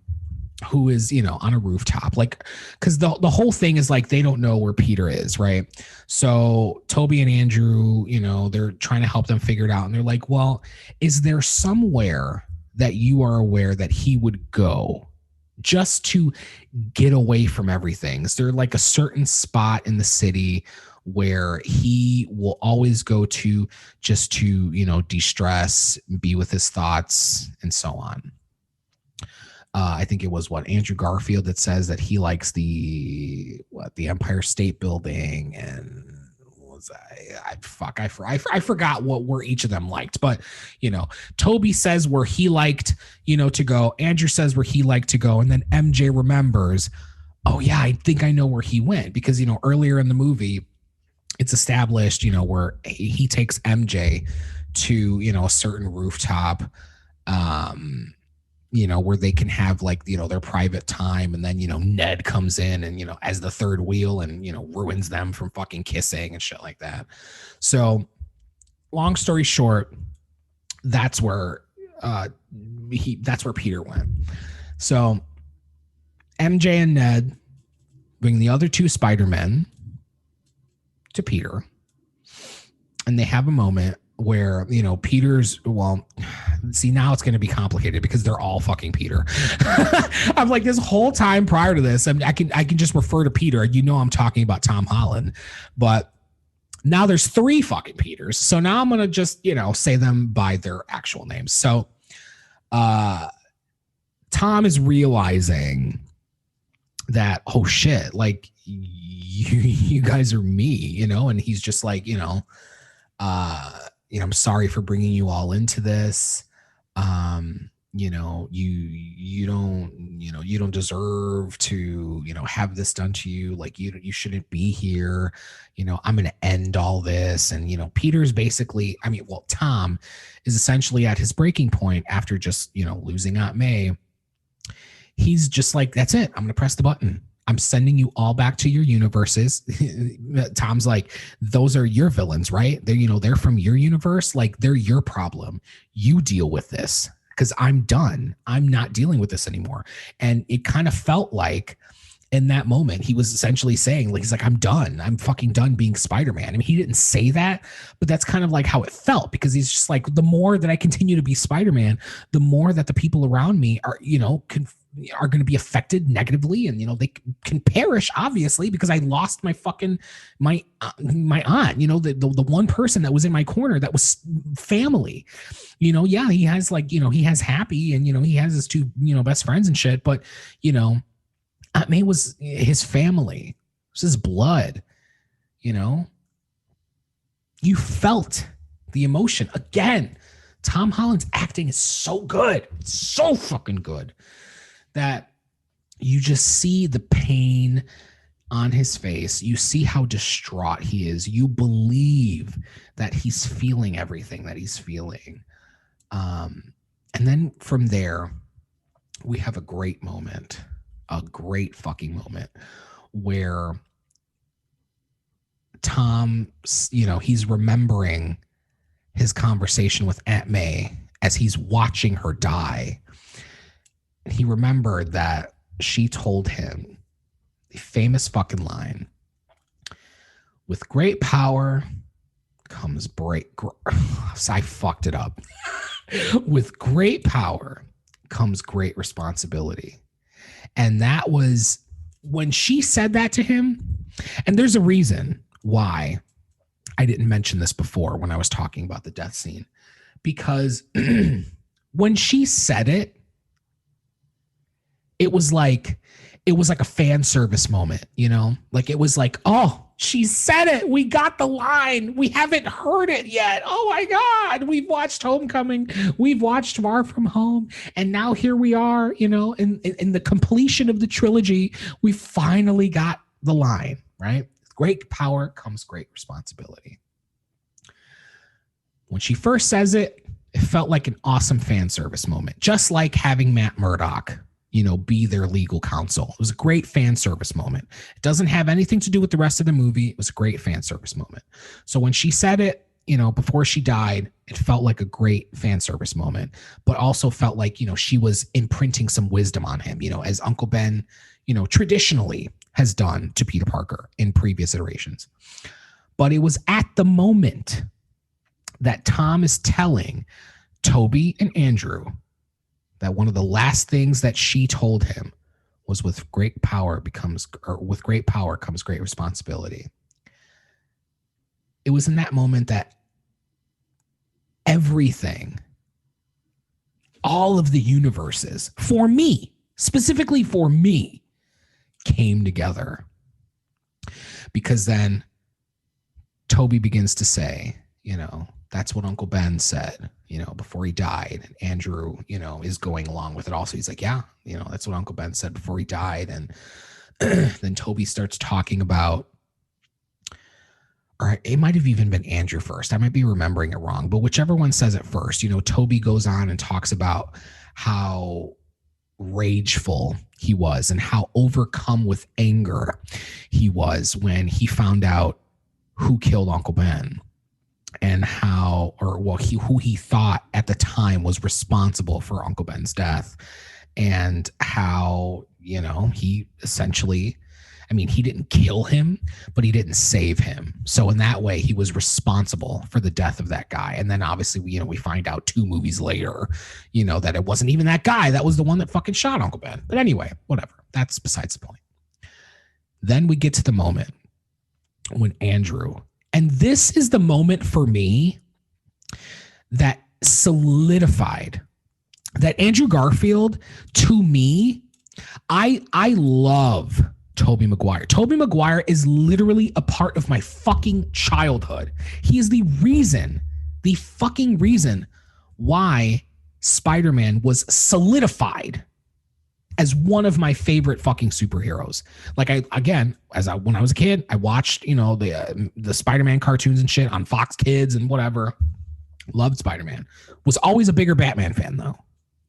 who is, on a rooftop. Like, because the whole thing is like, they don't know where Peter is, right? So Toby and Andrew, they're trying to help them figure it out. And they're like, well, is there somewhere that you are aware that he would go just to get away from everything? Is there like a certain spot in the city where he will always go to just to, de-stress, be with his thoughts, and so on. I think it was Andrew Garfield that says that he likes the Empire State Building, and I forgot what where each of them liked, but Toby says where he liked to go. Andrew says where he liked to go, and then MJ remembers, oh yeah, I think I know where he went, because earlier in the movie it's established where he takes MJ to a certain rooftop, where they can have their private time. And then, Ned comes in and, as the third wheel and, ruins them from fucking kissing and shit like that. So long story short, that's where Peter went. So MJ and Ned bring the other two Spider-Men to Peter, and they have a moment where Peter's, see, now it's going to be complicated because they're all fucking Peter. I'm like, this whole time prior to this, I can just refer to Peter. I'm talking about Tom Holland, but now there's three fucking Peters. So now I'm going to just say them by their actual names. So Tom is realizing that, oh shit, like you guys are me, and he's just like, I'm sorry for bringing you all into this. You don't deserve to, have this done to you. Like you shouldn't be here. I'm going to end all this. And, Peter's basically, Tom is essentially at his breaking point after just, losing Aunt May. He's just like, that's it. I'm going to press the button. I'm sending you all back to your universes. Tom's like, those are your villains, right? They're from your universe. Like, they're your problem. You deal with this, because I'm done. I'm not dealing with this anymore. And it kind of felt like in that moment, he was essentially saying, like, he's like, I'm done. I'm fucking done being Spider-Man. I mean, he didn't say that, but that's kind of like how it felt, because he's just like, the more that I continue to be Spider-Man, the more that the people around me are, are going to be affected negatively, and they can perish, obviously, because I lost my fucking my aunt, the one person that was in my corner that was family. Yeah, he has he has Happy, and he has his two best friends and shit, but Aunt May was his family. It was his blood. You felt the emotion. Again, Tom Holland's acting is so good. It's so fucking good that you just see the pain on his face. You see how distraught he is. You believe that he's feeling everything that he's feeling. And then from there, we have a great moment, a great fucking moment where Tom, he's remembering his conversation with Aunt May as he's watching her die. He remembered that she told him the famous fucking line, with great power comes I fucked it up. With great power comes great responsibility. And that was when she said that to him. And there's a reason why I didn't mention this before when I was talking about the death scene, because when she said it, it was like a fan service moment, like it was like, oh, she said it. We got the line. We haven't heard it yet. Oh my God. We've watched Homecoming. We've watched Far From Home. And now here we are, in the completion of the trilogy. We finally got the line, right? Great power comes great responsibility. When she first says it, it felt like an awesome fan service moment, just like having Matt Murdock be their legal counsel. It was a great fan service moment. It doesn't have anything to do with the rest of the movie. It was a great fan service moment. So when she said it, before she died, it felt like a great fan service moment, but also felt like, she was imprinting some wisdom on him, as Uncle Ben, traditionally has done to Peter Parker in previous iterations. But it was at the moment that Tom is telling Toby and Andrew that one of the last things that she told him was, with great power comes great responsibility. it was in that moment that everything, all of the universes, for me, specifically for me, came together. Because then Toby begins to say, you know, that's what Uncle Ben said, you know, before he died. And Andrew, you know, is going along with it also. He's like, yeah, you know, that's what Uncle Ben said before he died. And then Toby starts talking about, or it might have even been Andrew first. I might be remembering it wrong, but whichever one says it first, you know, Toby goes on and talks about how rageful he was and how overcome with anger he was when he found out who killed Uncle Ben and how, or well, who he thought at the time was responsible for Uncle Ben's death, and how, you know, he essentially, I mean, he didn't kill him, but he didn't save him. So in that way, he was responsible for the death of that guy. And then obviously, we find out 2 movies later, you know, that it wasn't even that guy. That was the one that fucking shot Uncle Ben. But anyway, whatever. That's besides the point. Then we get to the moment when Andrew, and this is the moment for me that solidified that Andrew Garfield, to me, I love Tobey Maguire. Tobey Maguire is literally a part of my fucking childhood. He is the fucking reason why Spider-Man was solidified as one of my favorite fucking superheroes. Like when I was a kid, I watched, you know, the Spider-Man cartoons and shit on Fox Kids and whatever. Loved Spider-Man. Was always a bigger Batman fan though.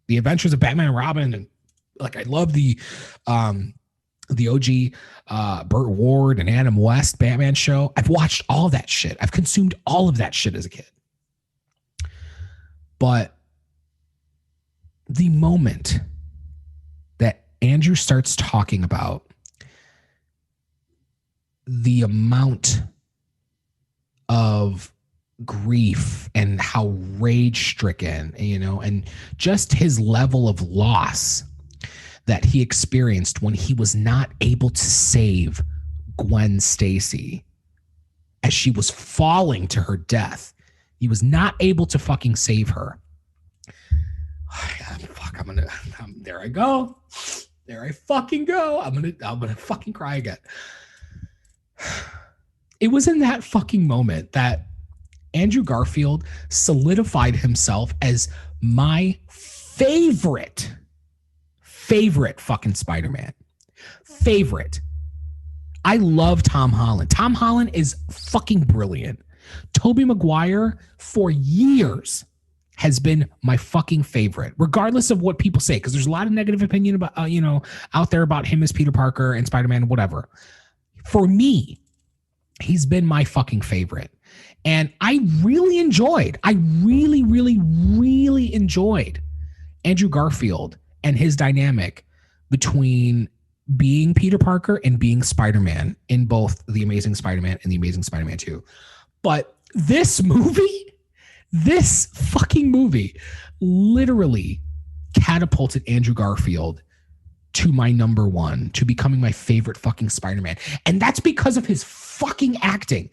The Adventures of Batman and Robin, and like I love the OG Burt Ward and Adam West Batman show. I've watched all that shit. I've consumed all of that shit as a kid. But the moment that Andrew starts talking about the amount of grief and how rage-stricken, you know, and just his level of loss that he experienced when he was not able to save Gwen Stacy as she was falling to her death. He was not able to fucking save her. There I go. There I fucking go. I'm gonna fucking cry again. It was in that fucking moment that Andrew Garfield solidified himself as my favorite fucking Spider-Man. Favorite. I love Tom Holland. Tom Holland is fucking brilliant. Tobey Maguire for years has been my fucking favorite, regardless of what people say, because there's a lot of negative opinion about, out there about him as Peter Parker and Spider-Man, whatever. For me, he's been my fucking favorite. And I really enjoyed Andrew Garfield and his dynamic between being Peter Parker and being Spider-Man in both The Amazing Spider-Man and The Amazing Spider-Man 2. But this fucking movie literally catapulted Andrew Garfield to my number one, to becoming my favorite fucking Spider-Man. And that's because of his fucking acting.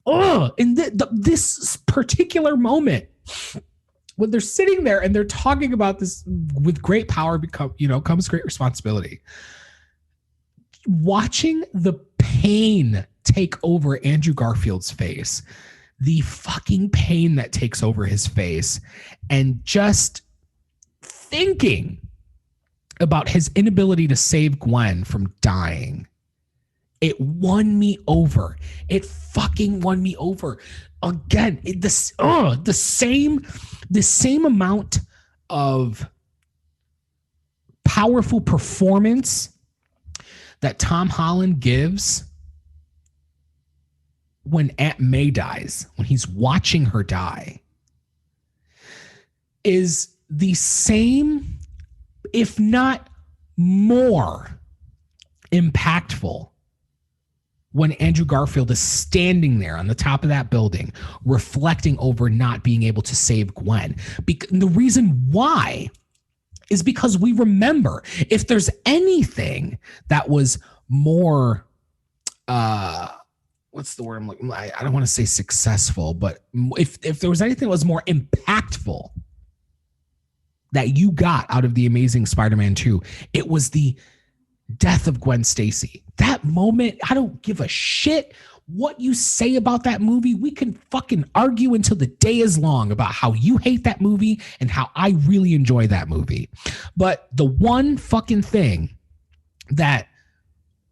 In this particular moment, when they're sitting there and they're talking about this, with great power comes great responsibility. Watching the pain take over Andrew Garfield's face, the fucking pain that takes over his face, and just thinking about his inability to save Gwen from dying, it won me over. It fucking won me over. Again, the same amount of powerful performance that Tom Holland gives when Aunt May dies, when he's watching her die, is the same, if not more impactful, when Andrew Garfield is standing there on the top of that building, reflecting over not being able to save Gwen. The reason why is because we remember, if there's anything that was more what's the word I'm looking, I don't want to say successful, but if there was anything that was more impactful that you got out of The Amazing Spider-Man 2, it was the death of Gwen Stacy. That moment, I don't give a shit what you say about that movie. We can fucking argue until the day is long about how you hate that movie and how I really enjoy that movie. But the one fucking thing that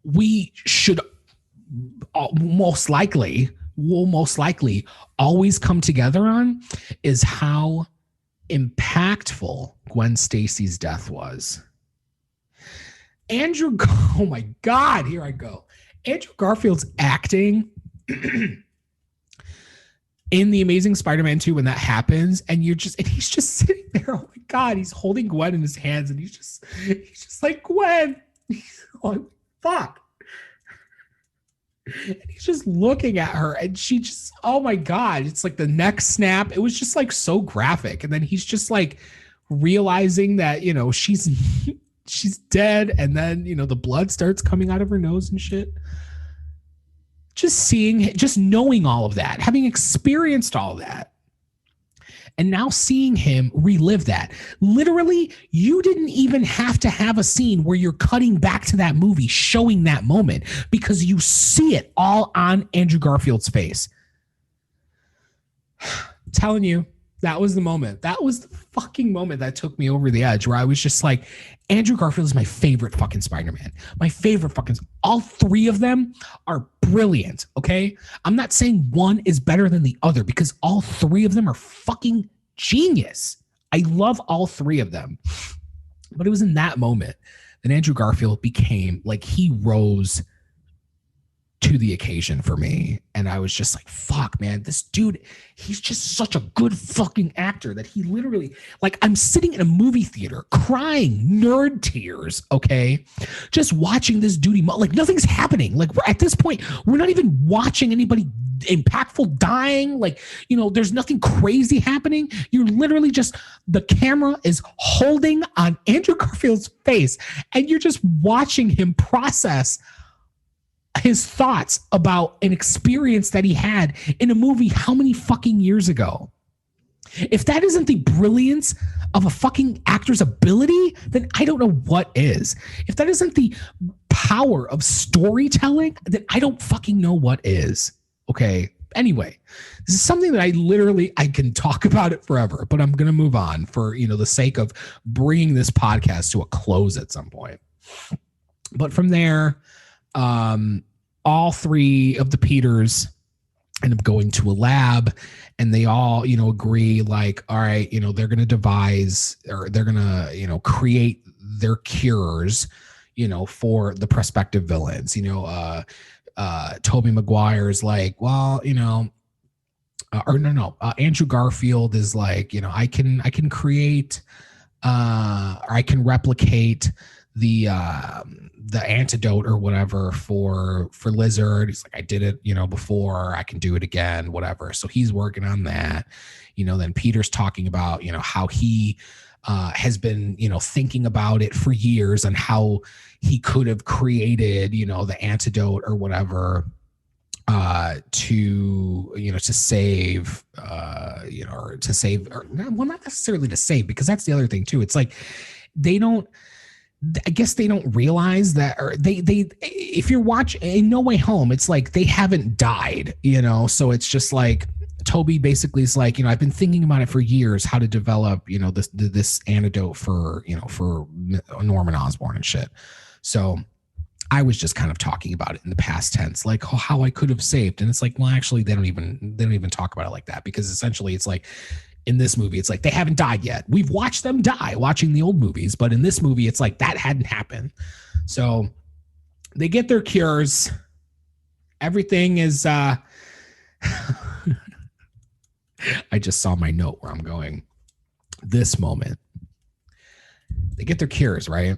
we should will most likely always come together on is how impactful Gwen Stacy's death was. Oh my God, here I go. Andrew Garfield's acting in The Amazing Spider-Man 2 when that happens, and he's just sitting there. Oh my God, he's holding Gwen in his hands, and he's just like, Gwen. Oh, fuck. And he's just looking at her, and she just, oh my God, it's like the neck snap. It was just like so graphic. And then he's just like realizing that, you know, she's dead, and then, you know, the blood starts coming out of her nose and shit. Just knowing all of that, having experienced all of that, and now seeing him relive that. Literally, you didn't even have to have a scene where you're cutting back to that movie showing that moment, because you see it all on Andrew Garfield's face. I'm telling you, that was the moment. That was the fucking moment that took me over the edge, where I was just like, Andrew Garfield is my favorite fucking Spider-Man. My favorite fucking, all three of them are brilliant, okay? I'm not saying one is better than the other, because all three of them are fucking genius. I love all three of them. But it was in that moment that Andrew Garfield became, like, he rose to the occasion for me. And I was just like, fuck, man, this dude, he's just such a good fucking actor that he literally, like, I'm sitting in a movie theater crying nerd tears, okay, just watching this dude, like, nothing's happening. Like, at this point, we're not even watching anybody impactful dying. Like, you know, there's nothing crazy happening. You're literally just, the camera is holding on Andrew Garfield's face, and you're just watching him process his thoughts about an experience that he had in a movie how many fucking years ago. If that isn't the brilliance of a fucking actor's ability, then I don't know what is. If that isn't the power of storytelling, then I don't fucking know what is. Okay. Anyway, this is something that I can talk about it forever, but I'm going to move on for, you know, the sake of bringing this podcast to a close at some point. But from there, all three of the Peters end up going to a lab, and they all, you know, agree, like, all right, you know, they're going to devise, or they're going to, you know, create their cures, you know, for the prospective villains. You know, Tobey Maguire's like, well, you know, Andrew Garfield is like, you know, I can create, or I can replicate the antidote or whatever for Lizard. He's like, I did it, you know, before, I can do it again, whatever. So he's working on that, you know. Then Peter's talking about, you know, how he has been, you know, thinking about it for years, and how he could have created, you know, the antidote or whatever to, you know, to save, you know, or to save, or, well, not necessarily to save, because that's the other thing too. It's like, I guess they don't realize that, or they if you're watching in No Way Home, it's like they haven't died, you know. So it's just like Toby basically is like, you know, I've been thinking about it for years, how to develop, you know, this antidote for, you know, for Norman Osborn and shit. So I was just kind of talking about it in the past tense, like how I could have saved. And it's like, well, actually, they don't even talk about it like that, because essentially it's like, in this movie, it's like they haven't died yet. We've watched them die watching the old movies, but in this movie, it's like that hadn't happened. So they get their cures. Everything is, I just saw my note where I'm going. This moment, they get their cures, right?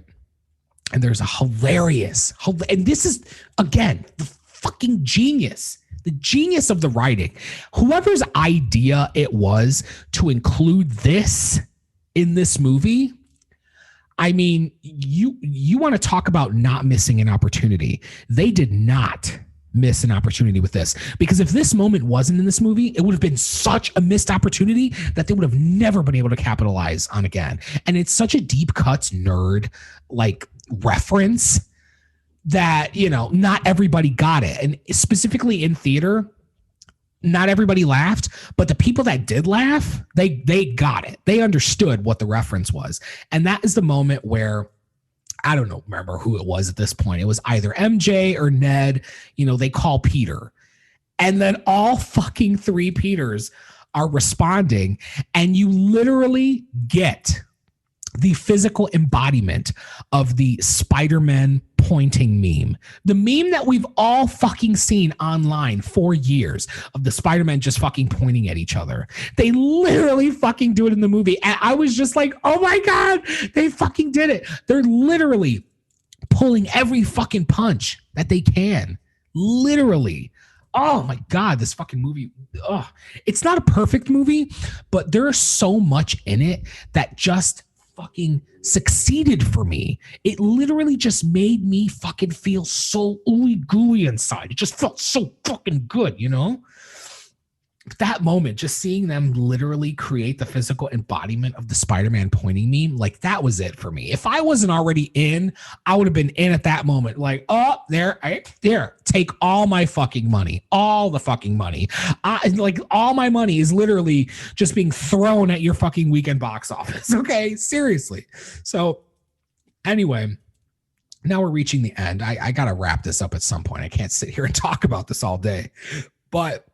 And there's a hilarious, and this is, again, the fucking genius. The genius of the writing, whoever's idea it was to include this in this movie. I mean, you want to talk about not missing an opportunity. They did not miss an opportunity with this, because if this moment wasn't in this movie, it would have been such a missed opportunity that they would have never been able to capitalize on again. And it's such a deep cuts nerd like reference that, you know, not everybody got it. And specifically in theater, not everybody laughed, but the people that did laugh, they got it. They understood what the reference was. And that is the moment where, I don't know, remember who it was at this point. It was either MJ or Ned. You know, they call Peter. And then all fucking three Peters are responding. And you literally get the physical embodiment of the Spider-Man pointing meme. The meme that we've all fucking seen online for years of the Spider-Man just fucking pointing at each other. They literally fucking do it in the movie. And I was just like, oh my God, they fucking did it. They're literally pulling every fucking punch that they can. Literally. Oh my God, this fucking movie. Oh, it's not a perfect movie, but there's so much in it that just fucking succeeded for me. It literally just made me fucking feel so ooey gooey inside. It just felt so fucking good, you know? That moment, just seeing them literally create the physical embodiment of the Spider-Man pointing meme, like that was it for me. If I wasn't already in, I would have been in at that moment. Like, oh, there, take all my fucking money, all the fucking money. Like all my money is literally just being thrown at your fucking weekend box office. Okay, seriously. So anyway, now we're reaching the end. I gotta wrap this up at some point. I can't sit here and talk about this all day, but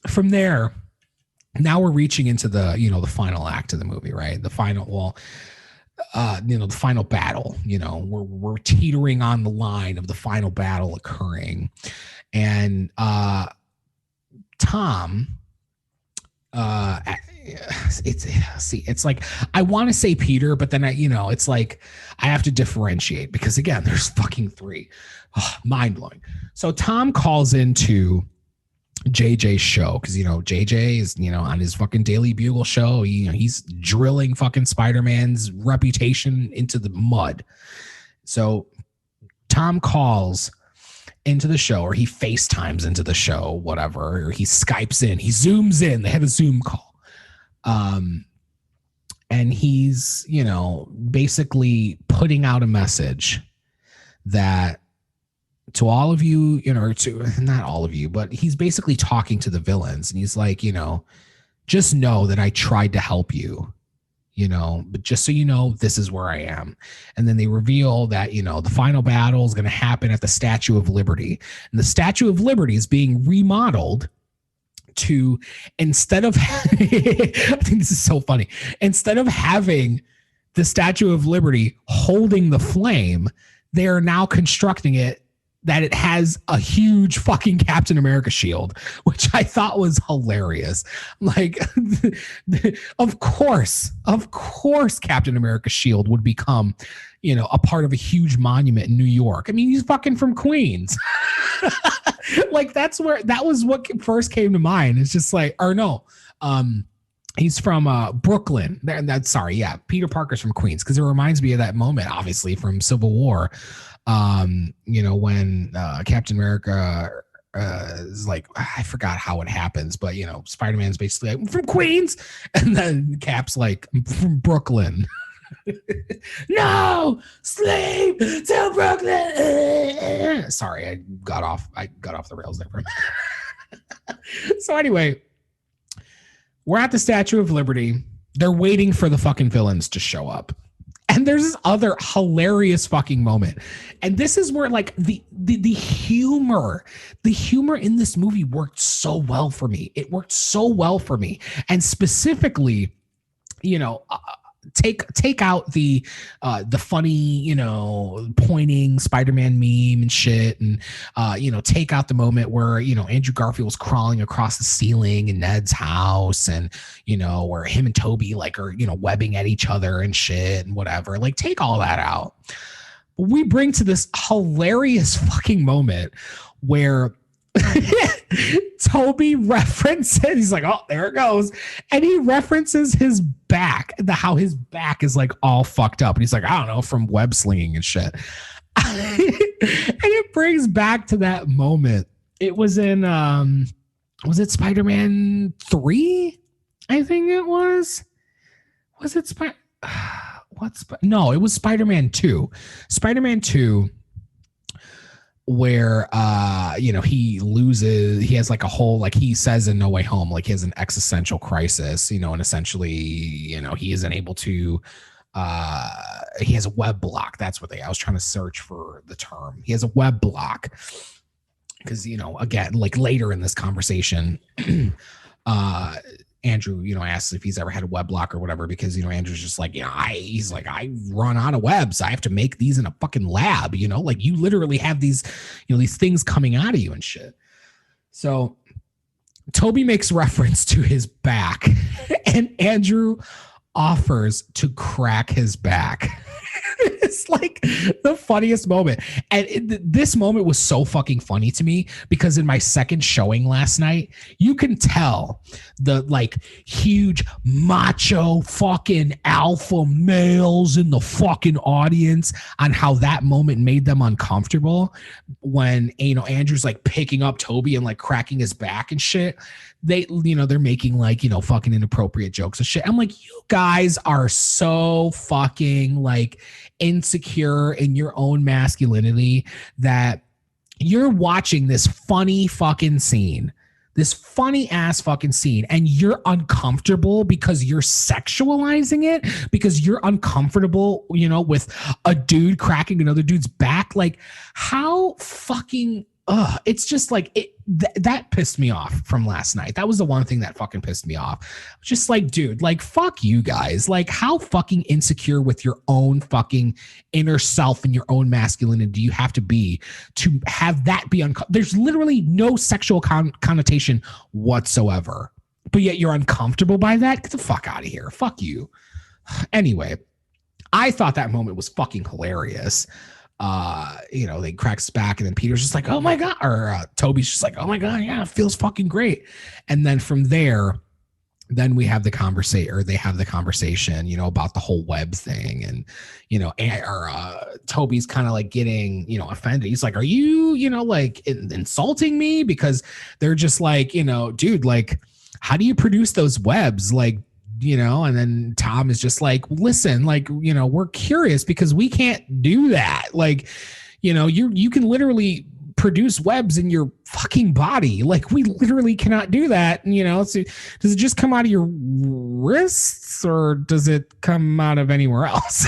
from there, now we're reaching into the, you know, the final act of the movie, right? The final, the final battle, you know, we're teetering on the line of the final battle occurring. And Tom, it's like, I want to say Peter, but then it's like, I have to differentiate because again, there's fucking three. Mind blowing. So Tom calls into JJ's show because JJ is on his fucking Daily Bugle show. He's drilling fucking Spider-Man's reputation into the mud. So Tom calls into the show, or he FaceTimes into the show, whatever, or he Skypes in, he zooms in. They have a Zoom call, and he's basically putting out a message that, to all of you, or to not all of you, but he's basically talking to the villains, and he's like, just know that I tried to help you, but just so you know, this is where I am. And then they reveal that, the final battle is going to happen at the Statue of Liberty, and the Statue of Liberty is being remodeled to, instead of, I think this is so funny, instead of having the Statue of Liberty holding the flame, they are now constructing it that it has a huge fucking Captain America shield, which I thought was hilarious. Like, of course, Captain America's shield would become, a part of a huge monument in New York. I mean, he's fucking from Queens. Like, that was what first came to mind. It's just like, or no, he's from Brooklyn. Peter Parker's from Queens, because it reminds me of that moment, obviously, from Civil War. When Captain America is like, I forgot how it happens, but Spider-Man's basically like, I'm from Queens, and then Cap's like, I'm from Brooklyn. No, sleep till Brooklyn. Sorry, I got off the rails there for a minute. So anyway, we're at the Statue of Liberty. They're waiting for the fucking villains to show up. And there's this other hilarious fucking moment. And this is where, like, the humor in this movie worked so well for me. It worked so well for me. And specifically, take out the funny, pointing Spider-Man meme and shit. And, take out the moment where, Andrew Garfield was crawling across the ceiling in Ned's house, and, where him and Toby are, webbing at each other and shit and whatever. Like, take all that out. We bring to this hilarious fucking moment where Toby references, he's like, oh, there it goes. And he references his back, how his back is like all fucked up. And he's like, I don't know, from web slinging and shit. And it brings back to that moment. It was in was it Spider-Man 3? I think it was. Was it no, it was Spider-Man 2. Spider-Man 2, where he has like a whole, like he says in No Way Home, like he has an existential crisis, and essentially, he isn't able to he has a web block. That's what I was trying to search for the term. He has a web block because, again, like later in this conversation, Andrew, asks if he's ever had a web block or whatever, because, Andrew's just like, he's like, I run out of webs. I have to make these in a fucking lab, like you literally have these, these things coming out of you and shit. So Toby makes reference to his back and Andrew offers to crack his back. It's like the funniest moment. And this moment was so fucking funny to me because in my second showing last night, you can tell the like huge macho fucking alpha males in the fucking audience on how that moment made them uncomfortable when, Andrew's like picking up Toby and like cracking his back and shit. They're making like, fucking inappropriate jokes and shit. I'm like, you guys are so fucking like insecure in your own masculinity that you're watching this funny fucking scene, this funny ass fucking scene, and you're uncomfortable because you're sexualizing it, because you're uncomfortable, with a dude cracking another dude's back. Like, how fucking it's just like that pissed me off from last night. That was the one thing that fucking pissed me off. Just like, dude, like, fuck you guys. Like, how fucking insecure with your own fucking inner self and your own masculinity do you have to be to have that be there's literally no sexual connotation whatsoever, but yet you're uncomfortable by that? Get the fuck out of here. Fuck you. Anyway, I thought that moment was fucking hilarious. They cracks back and then Peter's just like, oh my God, or Toby's just like, oh my God, yeah, it feels fucking great. And then from there, then we have the conversation, or they have the conversation, about the whole web thing. And, Toby's kind of like getting, offended. He's like, are you, like insulting me? Because they're just like, dude, like, how do you produce those webs? Like, and then Tom is just like, listen, like, we're curious because we can't do that. Like, you can literally produce webs in your fucking body. Like, we literally cannot do that. So does it just come out of your wrists or does it come out of anywhere else?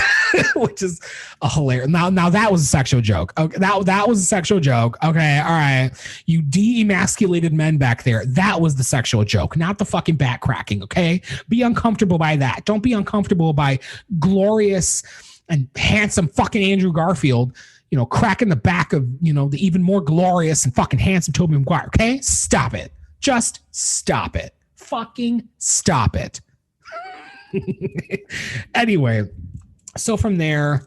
Which is a hilarious. Now that was a sexual joke. Okay, that was a sexual joke. Okay, all right. You de-emasculated men back there. That was the sexual joke, not the fucking back cracking. Okay, be uncomfortable by that. Don't be uncomfortable by glorious and handsome fucking Andrew Garfield, cracking the back of, the even more glorious and fucking handsome Tobey Maguire. Okay? Stop it. Just stop it. Fucking stop it. Anyway, so from there,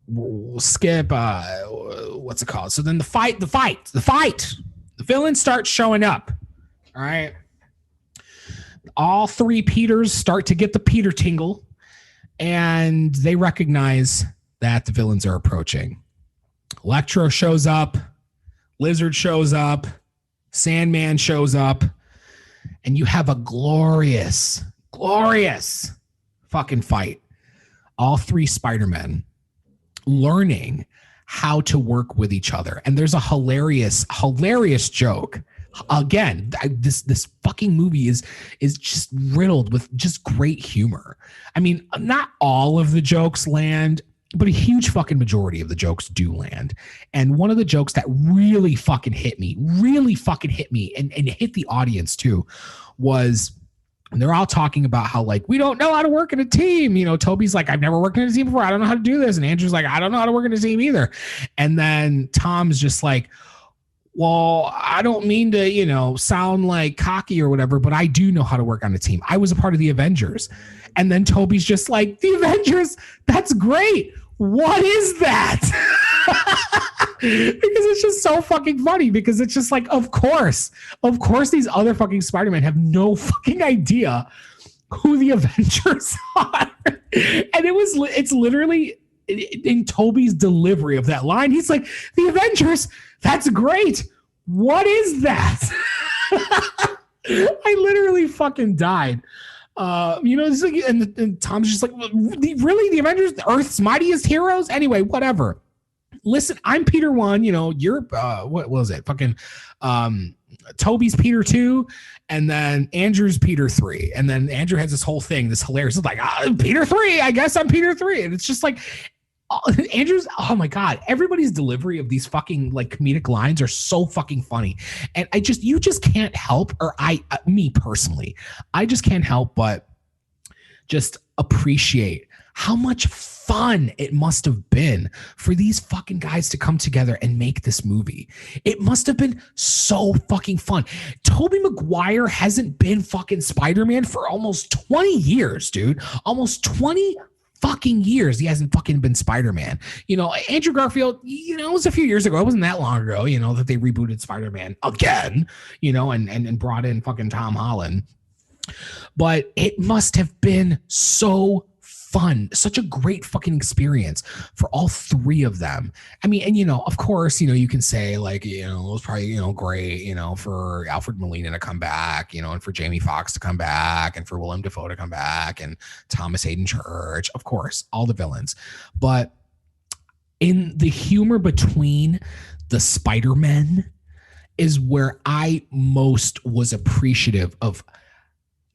we'll skip, what's it called? So then the fight, the villains start showing up. All right. All three Peters start to get the Peter tingle, and they recognize that the villains are approaching. Electro shows up, Lizard shows up, Sandman shows up, and you have a glorious fucking fight. All three Spider-Men learning how to work with each other. And there's a hilarious joke. Again, this fucking movie is just riddled with just great humor. I mean, not all of the jokes land, but a huge fucking majority of the jokes do land. And one of the jokes that really fucking hit me and hit the audience too was, and they're all talking about how, like, we don't know how to work in a team. Toby's like, I've never worked in a team before. I don't know how to do this. And Andrew's like, I don't know how to work in a team either. And then Tom's just like, well, I don't mean to, sound like cocky or whatever, but I do know how to work on a team. I was a part of the Avengers. And then Toby's just like, the Avengers, that's great. What is that? Because it's just so fucking funny, because it's just like, of course these other fucking Spider-Men have no fucking idea who the Avengers are. And it's literally in Toby's delivery of that line, he's like, the Avengers, that's great. What is that? I literally fucking died. It's like, and Tom's just like, really? The Avengers, Earth's mightiest heroes? Anyway, whatever. Listen, I'm Peter 1, you're, what was it? Fucking, Toby's Peter 2, and then Andrew's Peter 3. And then Andrew has this whole thing, this hilarious, it's like, Peter 3, I guess I'm Peter 3. And it's just like, Andrew's, oh my God, everybody's delivery of these fucking like comedic lines are so fucking funny. And you just can't help, or me personally, I just can't help but just appreciate how much fun it must have been for these fucking guys to come together and make this movie. It must have been so fucking fun. Tobey Maguire hasn't been fucking Spider-Man for almost 20 years, dude. Almost 20 fucking years he hasn't fucking been Spider-Man. Andrew Garfield, it was a few years ago. It wasn't that long ago, that they rebooted Spider-Man again, and brought in fucking Tom Holland. But it must have been so fun, such a great fucking experience for all three of them. I mean, and of course, you can say like, it was probably, great, for Alfred Molina to come back, and for Jamie Foxx to come back, and for Willem Dafoe to come back, and Thomas Hayden Church, of course, all the villains. But in the humor between the Spider-Men is where I most was appreciative of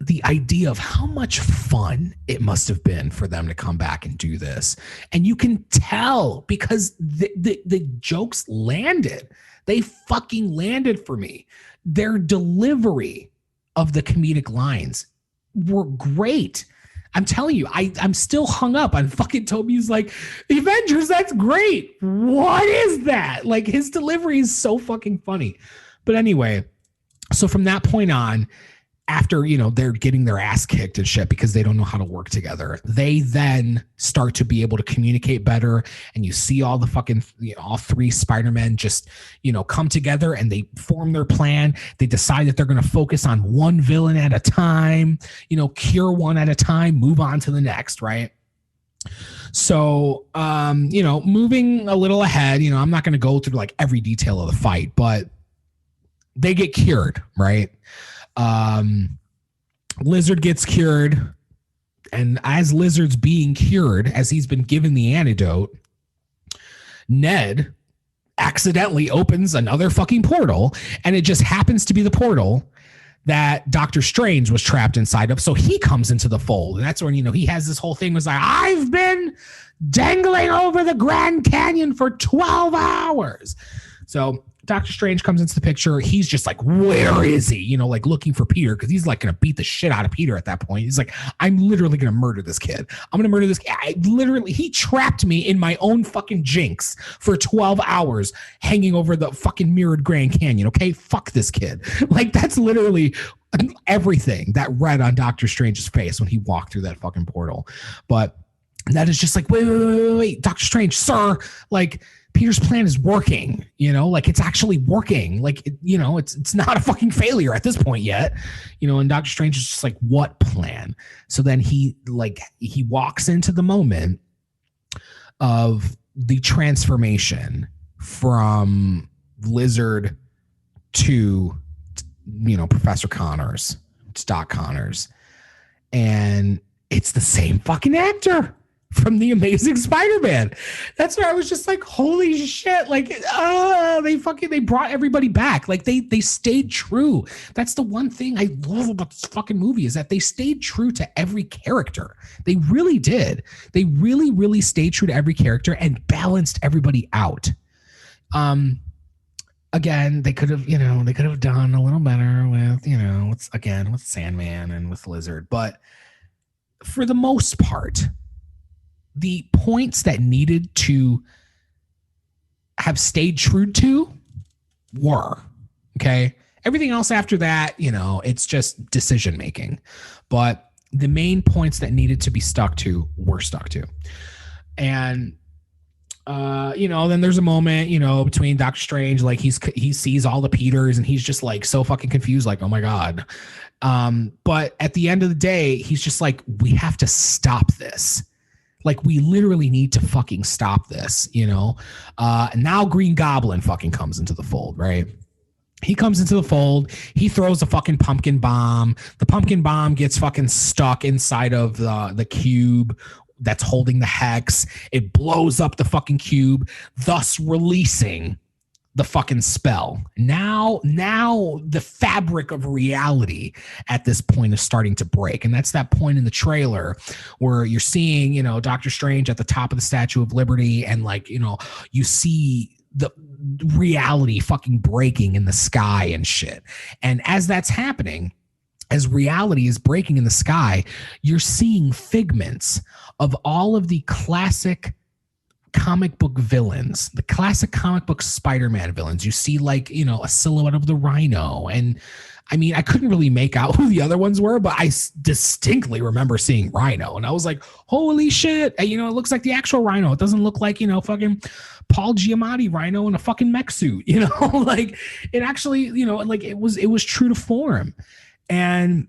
the idea of how much fun it must have been for them to come back and do this. And you can tell because the jokes landed. They fucking landed for me. Their delivery of the comedic lines were great. I'm telling you, I'm still hung up on fucking Toby's like, the Avengers, that's great. What is that? Like, his delivery is so fucking funny. But anyway, so from that point on, after, they're getting their ass kicked and shit because they don't know how to work together, they then start to be able to communicate better. And you see all the fucking, all three Spider-Men just, come together and they form their plan. They decide that they're going to focus on one villain at a time, cure one at a time, move on to the next, right? So, moving a little ahead, I'm not going to go through like every detail of the fight, but they get cured, right? Lizard gets cured, and as Lizard's being cured, as he's been given the antidote, Ned accidentally opens another fucking portal, and it just happens to be the portal that Doctor Strange was trapped inside of. So he comes into the fold, and that's when, he has this whole thing was like, I've been dangling over the Grand Canyon for 12 hours. So Doctor Strange comes into the picture. He's just like, where is he? Like looking for Peter, because he's like going to beat the shit out of Peter at that point. He's like, I'm literally going to murder this kid. I'm going to murder this kid. He trapped me in my own fucking jinx for 12 hours hanging over the fucking mirrored Grand Canyon. Okay, fuck this kid. Like, that's literally everything that read on Doctor Strange's face when he walked through that fucking portal. But that is just like, wait, Doctor Strange, sir, like, Peter's plan is working, like it's actually working. Like, it's not a fucking failure at this point yet, and Doctor Strange is just like, what plan? So then he walks into the moment of the transformation from Lizard to, Professor Connors, it's Doc Connors. And it's the same fucking actor from The Amazing Spider-Man. That's where I was just like, holy shit. Like, they brought everybody back. Like they stayed true. That's the one thing I love about this fucking movie is that they stayed true to every character. They really did. They really, really stayed true to every character and balanced everybody out. Again, they could have done a little better with Sandman and with Lizard. But for the most part, the points that needed to have stayed true to were, okay? Everything else after that, it's just decision making. But the main points that needed to be stuck to were stuck to. And, then there's a moment, between Doctor Strange, like he sees all the Peters and he's just like so fucking confused, like, oh my God. But at the end of the day, he's just like, we have to stop this. Like, we literally need to fucking stop this, you know? And now Green Goblin fucking comes into the fold, right? He comes into the fold. He throws a fucking pumpkin bomb. The pumpkin bomb gets fucking stuck inside of the cube that's holding the hex. It blows up the fucking cube, thus releasing the fucking spell. Now the fabric of reality at this point is starting to break. And that's that point in the trailer where you're seeing, you know, Doctor Strange at the top of the Statue of Liberty, and like, you know, you see the reality fucking breaking in the sky and shit. And as that's happening, as reality is breaking in the sky, you're seeing figments of all of the classic comic book villains, the classic comic book Spider-Man villains. You see, like, you know, a silhouette of the Rhino. And I mean, I couldn't really make out who the other ones were, but I distinctly remember seeing Rhino. And I was like, holy shit. And, you know, it looks like the actual Rhino. It doesn't look like, you know, fucking Paul Giamatti Rhino in a fucking mech suit, you know, like it actually, you know, like it was true to form. And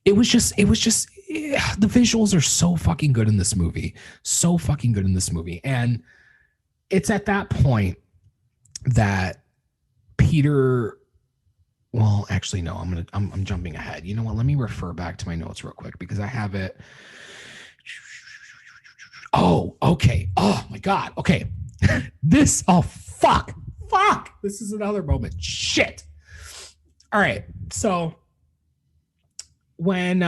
it was just the visuals are so fucking good in this movie. So fucking good in this movie. And it's at that point that Peter, well, actually, no, I'm jumping ahead. You know what? Let me refer back to my notes real quick because I have it. Oh, okay. Oh my God. Okay. Fuck. This is another moment. Shit. All right. So when,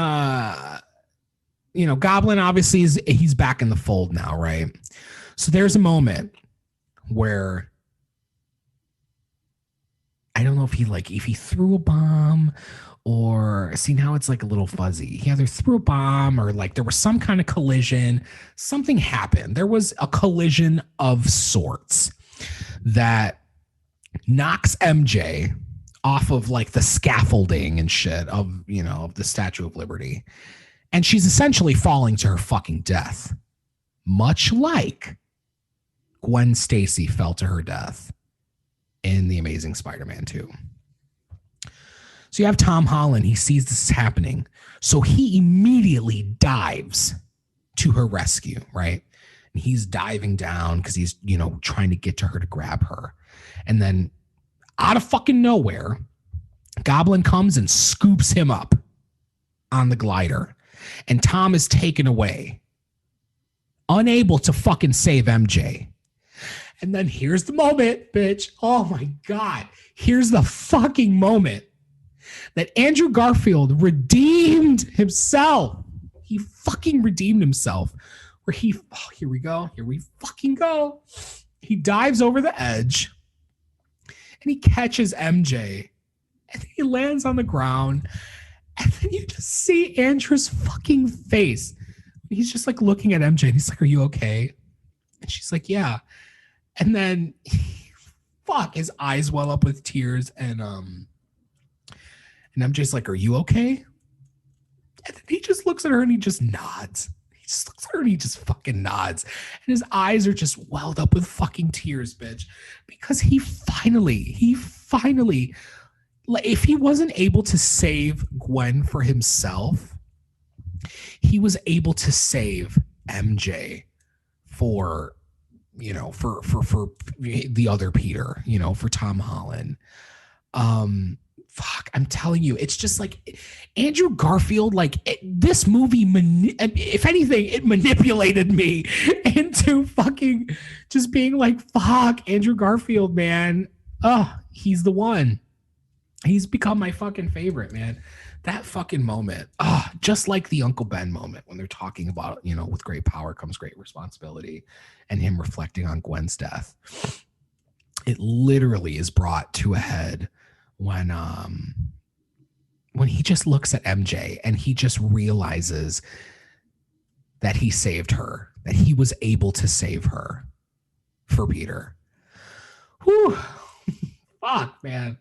you know, Goblin obviously he's back in the fold now, right? So there's a moment where I don't know if he threw a bomb or see, now it's like a little fuzzy. He either threw a bomb or like there was some kind of collision. Something happened. There was a collision of sorts that knocks MJ off of like the scaffolding and shit of, you know, of the Statue of Liberty. And she's essentially falling to her fucking death, much like Gwen Stacy fell to her death in The Amazing Spider-Man 2. So you have Tom Holland. He sees this is happening. So he immediately dives to her rescue, right? And he's diving down because he's, you know, trying to get to her to grab her. And then out of fucking nowhere, Goblin comes and scoops him up on the glider. And Tom is taken away, unable to fucking save MJ. And then here's the moment, bitch. Oh my God. Here's the fucking moment that Andrew Garfield redeemed himself. He fucking redeemed himself. Where here we go. Here we fucking go. He dives over the edge and he catches MJ and then he lands on the ground. And then you just see Andrew's fucking face. He's just like looking at MJ and he's like, are you okay? And she's like, yeah. And then his eyes well up with tears and MJ's like, are you okay? And then he just looks at her and he just nods. He just looks at her and he just fucking nods. And his eyes are just welled up with fucking tears, bitch. Because he finally, like, if he wasn't able to save Gwen for himself, he was able to save MJ for, you know, for the other Peter, you know, for Tom Holland. I'm telling you, it's just like Andrew Garfield, like this movie, if anything, it manipulated me into fucking just being like, fuck, Andrew Garfield, man. Oh, he's the one. He's become my fucking favorite, man. That fucking moment. Oh, just like the Uncle Ben moment when they're talking about, you know, with great power comes great responsibility and him reflecting on Gwen's death. It literally is brought to a head when he just looks at MJ and he just realizes that he saved her, that he was able to save her for Peter. Whew. Fuck, man.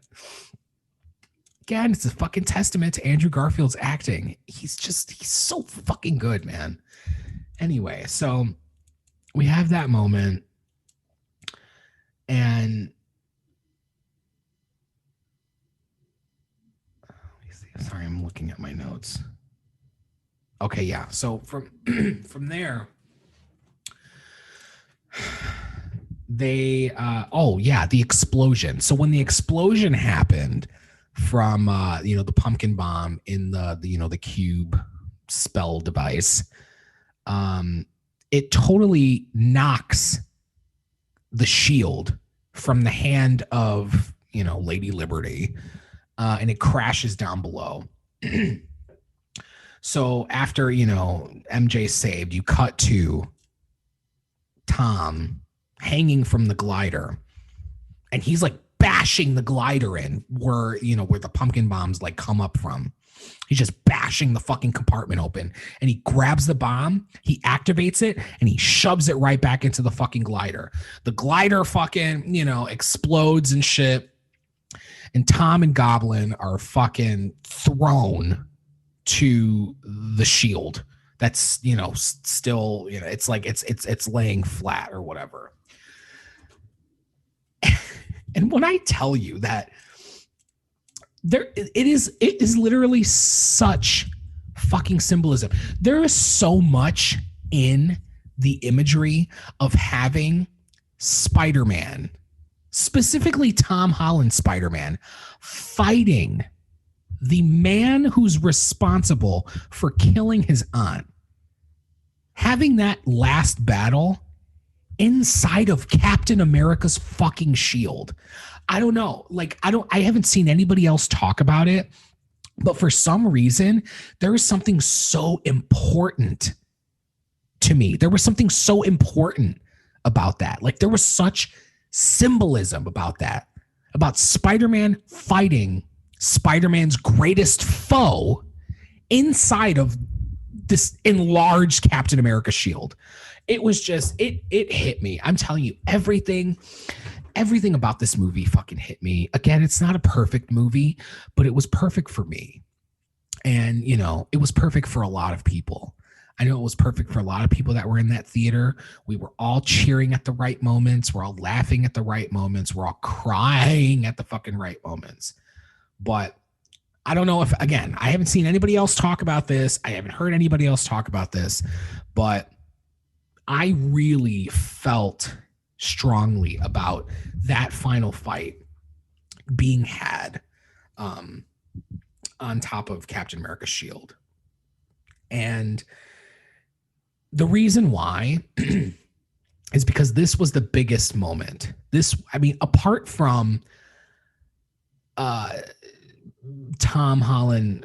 Again, it's a fucking testament to Andrew Garfield's acting. He's so fucking good, man. Anyway, so we have that moment and sorry, I'm looking at my notes. Okay, yeah. So from there, they the explosion. So when the explosion happened from the pumpkin bomb in the cube spell device, it totally knocks the shield from the hand of Lady Liberty, and it crashes down below. So after MJ saved, you cut to Tom hanging from the glider, and he's like bashing the glider in where the pumpkin bombs like come up from. He's just bashing the fucking compartment open, and he grabs the bomb, he activates it, and he shoves it right back into the fucking glider. The glider fucking explodes and shit, and Tom and Goblin are fucking thrown to the shield that's still it's like it's laying flat or whatever. And when I tell you that it is literally such fucking symbolism. There is so much in the imagery of having Spider-Man, specifically Tom Holland Spider-Man, fighting the man who's responsible for killing his aunt, having that last battle inside of Captain America's fucking shield. I don't know. Like, I haven't seen anybody else talk about it, but for some reason, there is something so important to me. There was something so important about that. Like, there was such symbolism about that, about Spider-Man fighting Spider-Man's greatest foe inside of this enlarged Captain America shield. It was just, it hit me. I'm telling you, everything about this movie fucking hit me. Again, it's not a perfect movie, but it was perfect for me. And, it was perfect for a lot of people. I know it was perfect for a lot of people that were in that theater. We were all cheering at the right moments. We're all laughing at the right moments. We're all crying at the fucking right moments. But I don't know if, again, I haven't seen anybody else talk about this. I haven't heard anybody else talk about this, but I really felt strongly about that final fight being had on top of Captain America's shield. And the reason why is because this was the biggest moment. Apart from Tom Holland,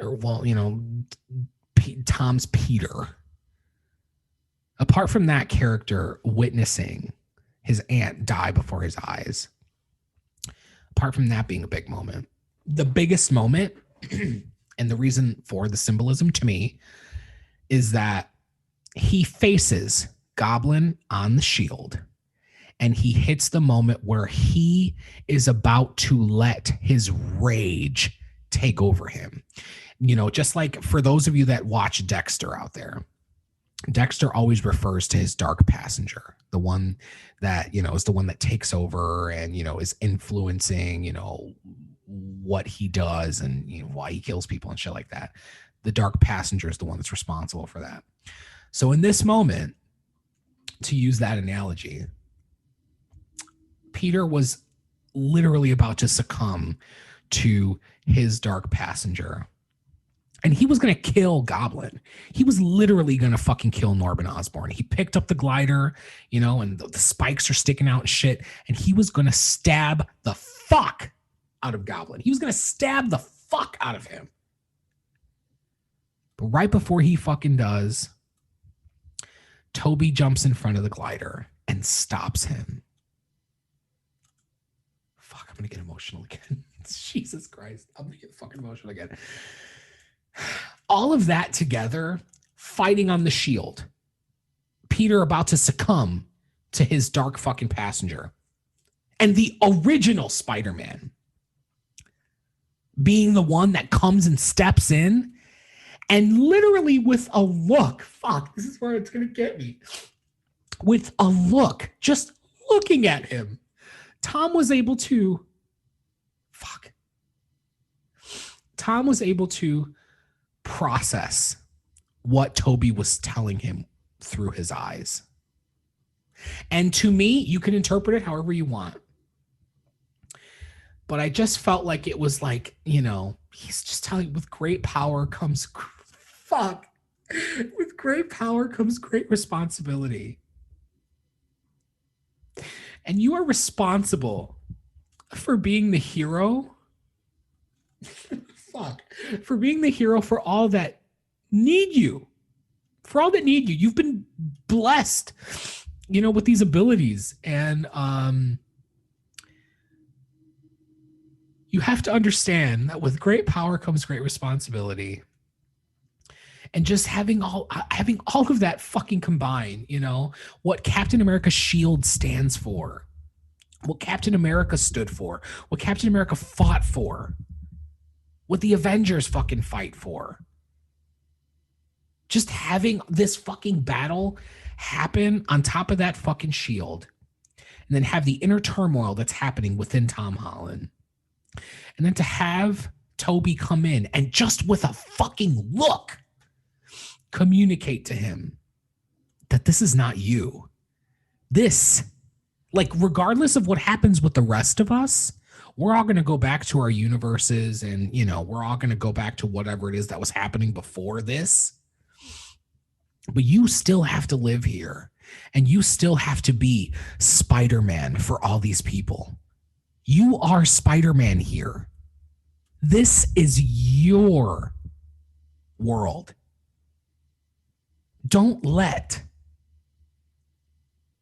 Tom's Peter, apart from that character witnessing his aunt die before his eyes, apart from that being a big moment, the biggest moment and the reason for the symbolism to me is that he faces Goblin on the shield and he hits the moment where he is about to let his rage take over him. Just like for those of you that watch Dexter out there, Dexter always refers to his dark passenger, the one that, is the one that takes over and, is influencing, what he does and, why he kills people and shit like that. The dark passenger is the one that's responsible for that. So in this moment, to use that analogy, Peter was literally about to succumb to his dark passenger. And he was going to kill Goblin. He was literally going to fucking kill Norman Osborn. He picked up the glider, and the spikes are sticking out and shit. And he was going to stab the fuck out of Goblin. He was going to stab the fuck out of him. But right before he fucking does, Toby jumps in front of the glider and stops him. Fuck, I'm going to get emotional again. Jesus Christ. I'm going to get fucking emotional again. All of that together, fighting on the shield, Peter about to succumb to his dark fucking passenger, and the original Spider-Man being the one that comes and steps in and literally with a look, fuck, this is where it's going to get me. With a look, just looking at him, Tom was able to process what Toby was telling him through his eyes. And to me, you can interpret it however you want. But I just felt like it was like, he's just telling you, with great power comes with great power comes great responsibility. And you are responsible for being the hero. For being the hero for all that need you. For all that need you. You've been blessed, with these abilities. And you have to understand that with great power comes great responsibility. And just having all of that fucking combined, what Captain America's shield stands for, what Captain America stood for, what Captain America fought for, what the Avengers fucking fight for. Just having this fucking battle happen on top of that fucking shield, and then have the inner turmoil that's happening within Tom Holland. And then to have Toby come in and just with a fucking look, communicate to him that this is not you. This, regardless of what happens with the rest of us, we're all going to go back to our universes and, we're all going to go back to whatever it is that was happening before this. But you still have to live here, and you still have to be Spider-Man for all these people. You are Spider-Man here. This is your world. Don't let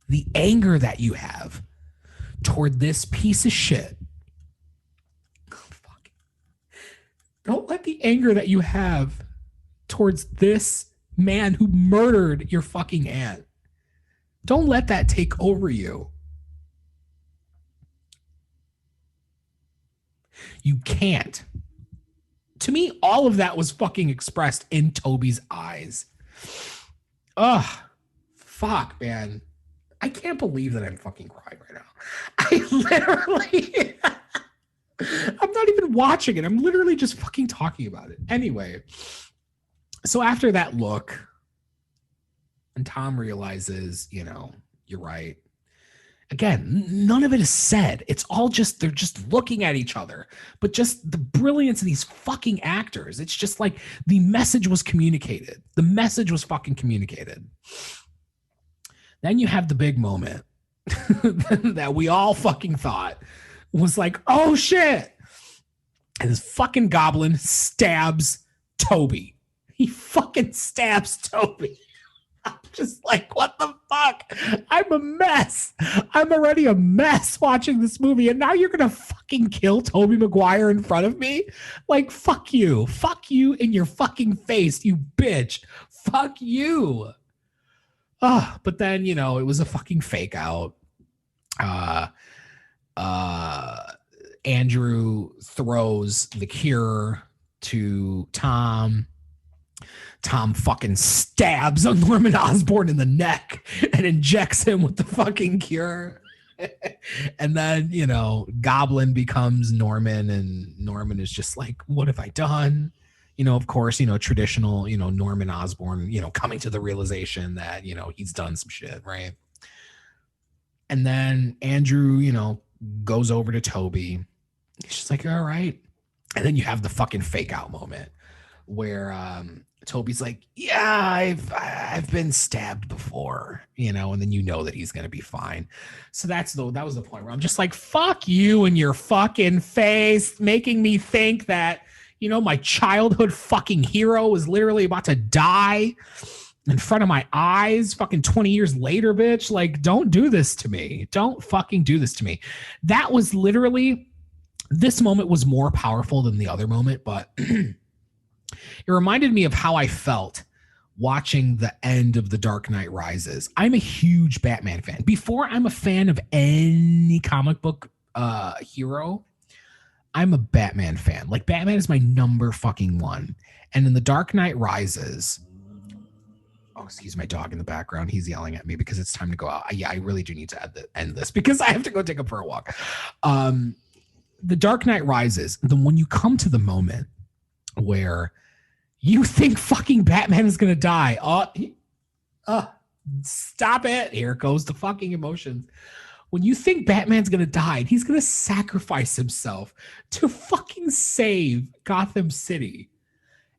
the anger that you have toward this piece of shit. Don't let the anger that you have towards this man who murdered your fucking aunt. Don't let that take over you. You can't. To me, all of that was fucking expressed in Toby's eyes. Ugh. Fuck, man. I can't believe that I'm fucking crying right now. I literally... I'm not even watching it. I'm literally just fucking talking about it. Anyway, so after that look, and Tom realizes, you're right. Again, none of it is said. It's all just, they're just looking at each other. But just the brilliance of these fucking actors. It's just like the message was communicated. The message was fucking communicated. Then you have the big moment that we all fucking thought was like, oh shit. And this fucking goblin stabs Toby. He fucking stabs Toby. I'm just like, what the fuck? I'm a mess. I'm already a mess watching this movie, and now you're gonna fucking kill Tobey Maguire in front of me? Like, fuck you. Fuck you in your fucking face, you bitch. Fuck you. But then, it was a fucking fake out. Andrew throws the cure to Tom. Tom fucking stabs Norman Osborn in the neck and injects him with the fucking cure. And then, Goblin becomes Norman, and Norman is just like, what have I done? Of course, traditional, Norman Osborn, coming to the realization that, he's done some shit, right? And then Andrew, goes over to Toby. He's just like, all right. And then you have the fucking fake out moment where Toby's like, yeah, I've been stabbed before, and then that he's going to be fine. So that was the point where I'm just like, fuck you and your fucking face, making me think that, my childhood fucking hero is literally about to die in front of my eyes fucking 20 years later, bitch. Like, don't do this to me. Don't fucking do this to me. That was literally, this moment was more powerful than the other moment, but it reminded me of how I felt watching the end of The Dark Knight Rises. I'm a huge Batman fan. Before I'm a fan of any comic book hero, I'm a Batman fan. Like, Batman is my number fucking one. And in The Dark Knight Rises, oh, excuse my dog in the background. He's yelling at me because it's time to go out. Yeah, I really do need to end this because I have to go take a fur walk. The Dark Knight Rises, when you come to the moment where you think fucking Batman is going to die. Stop it. Here goes the fucking emotions. When you think Batman's going to die, he's going to sacrifice himself to fucking save Gotham City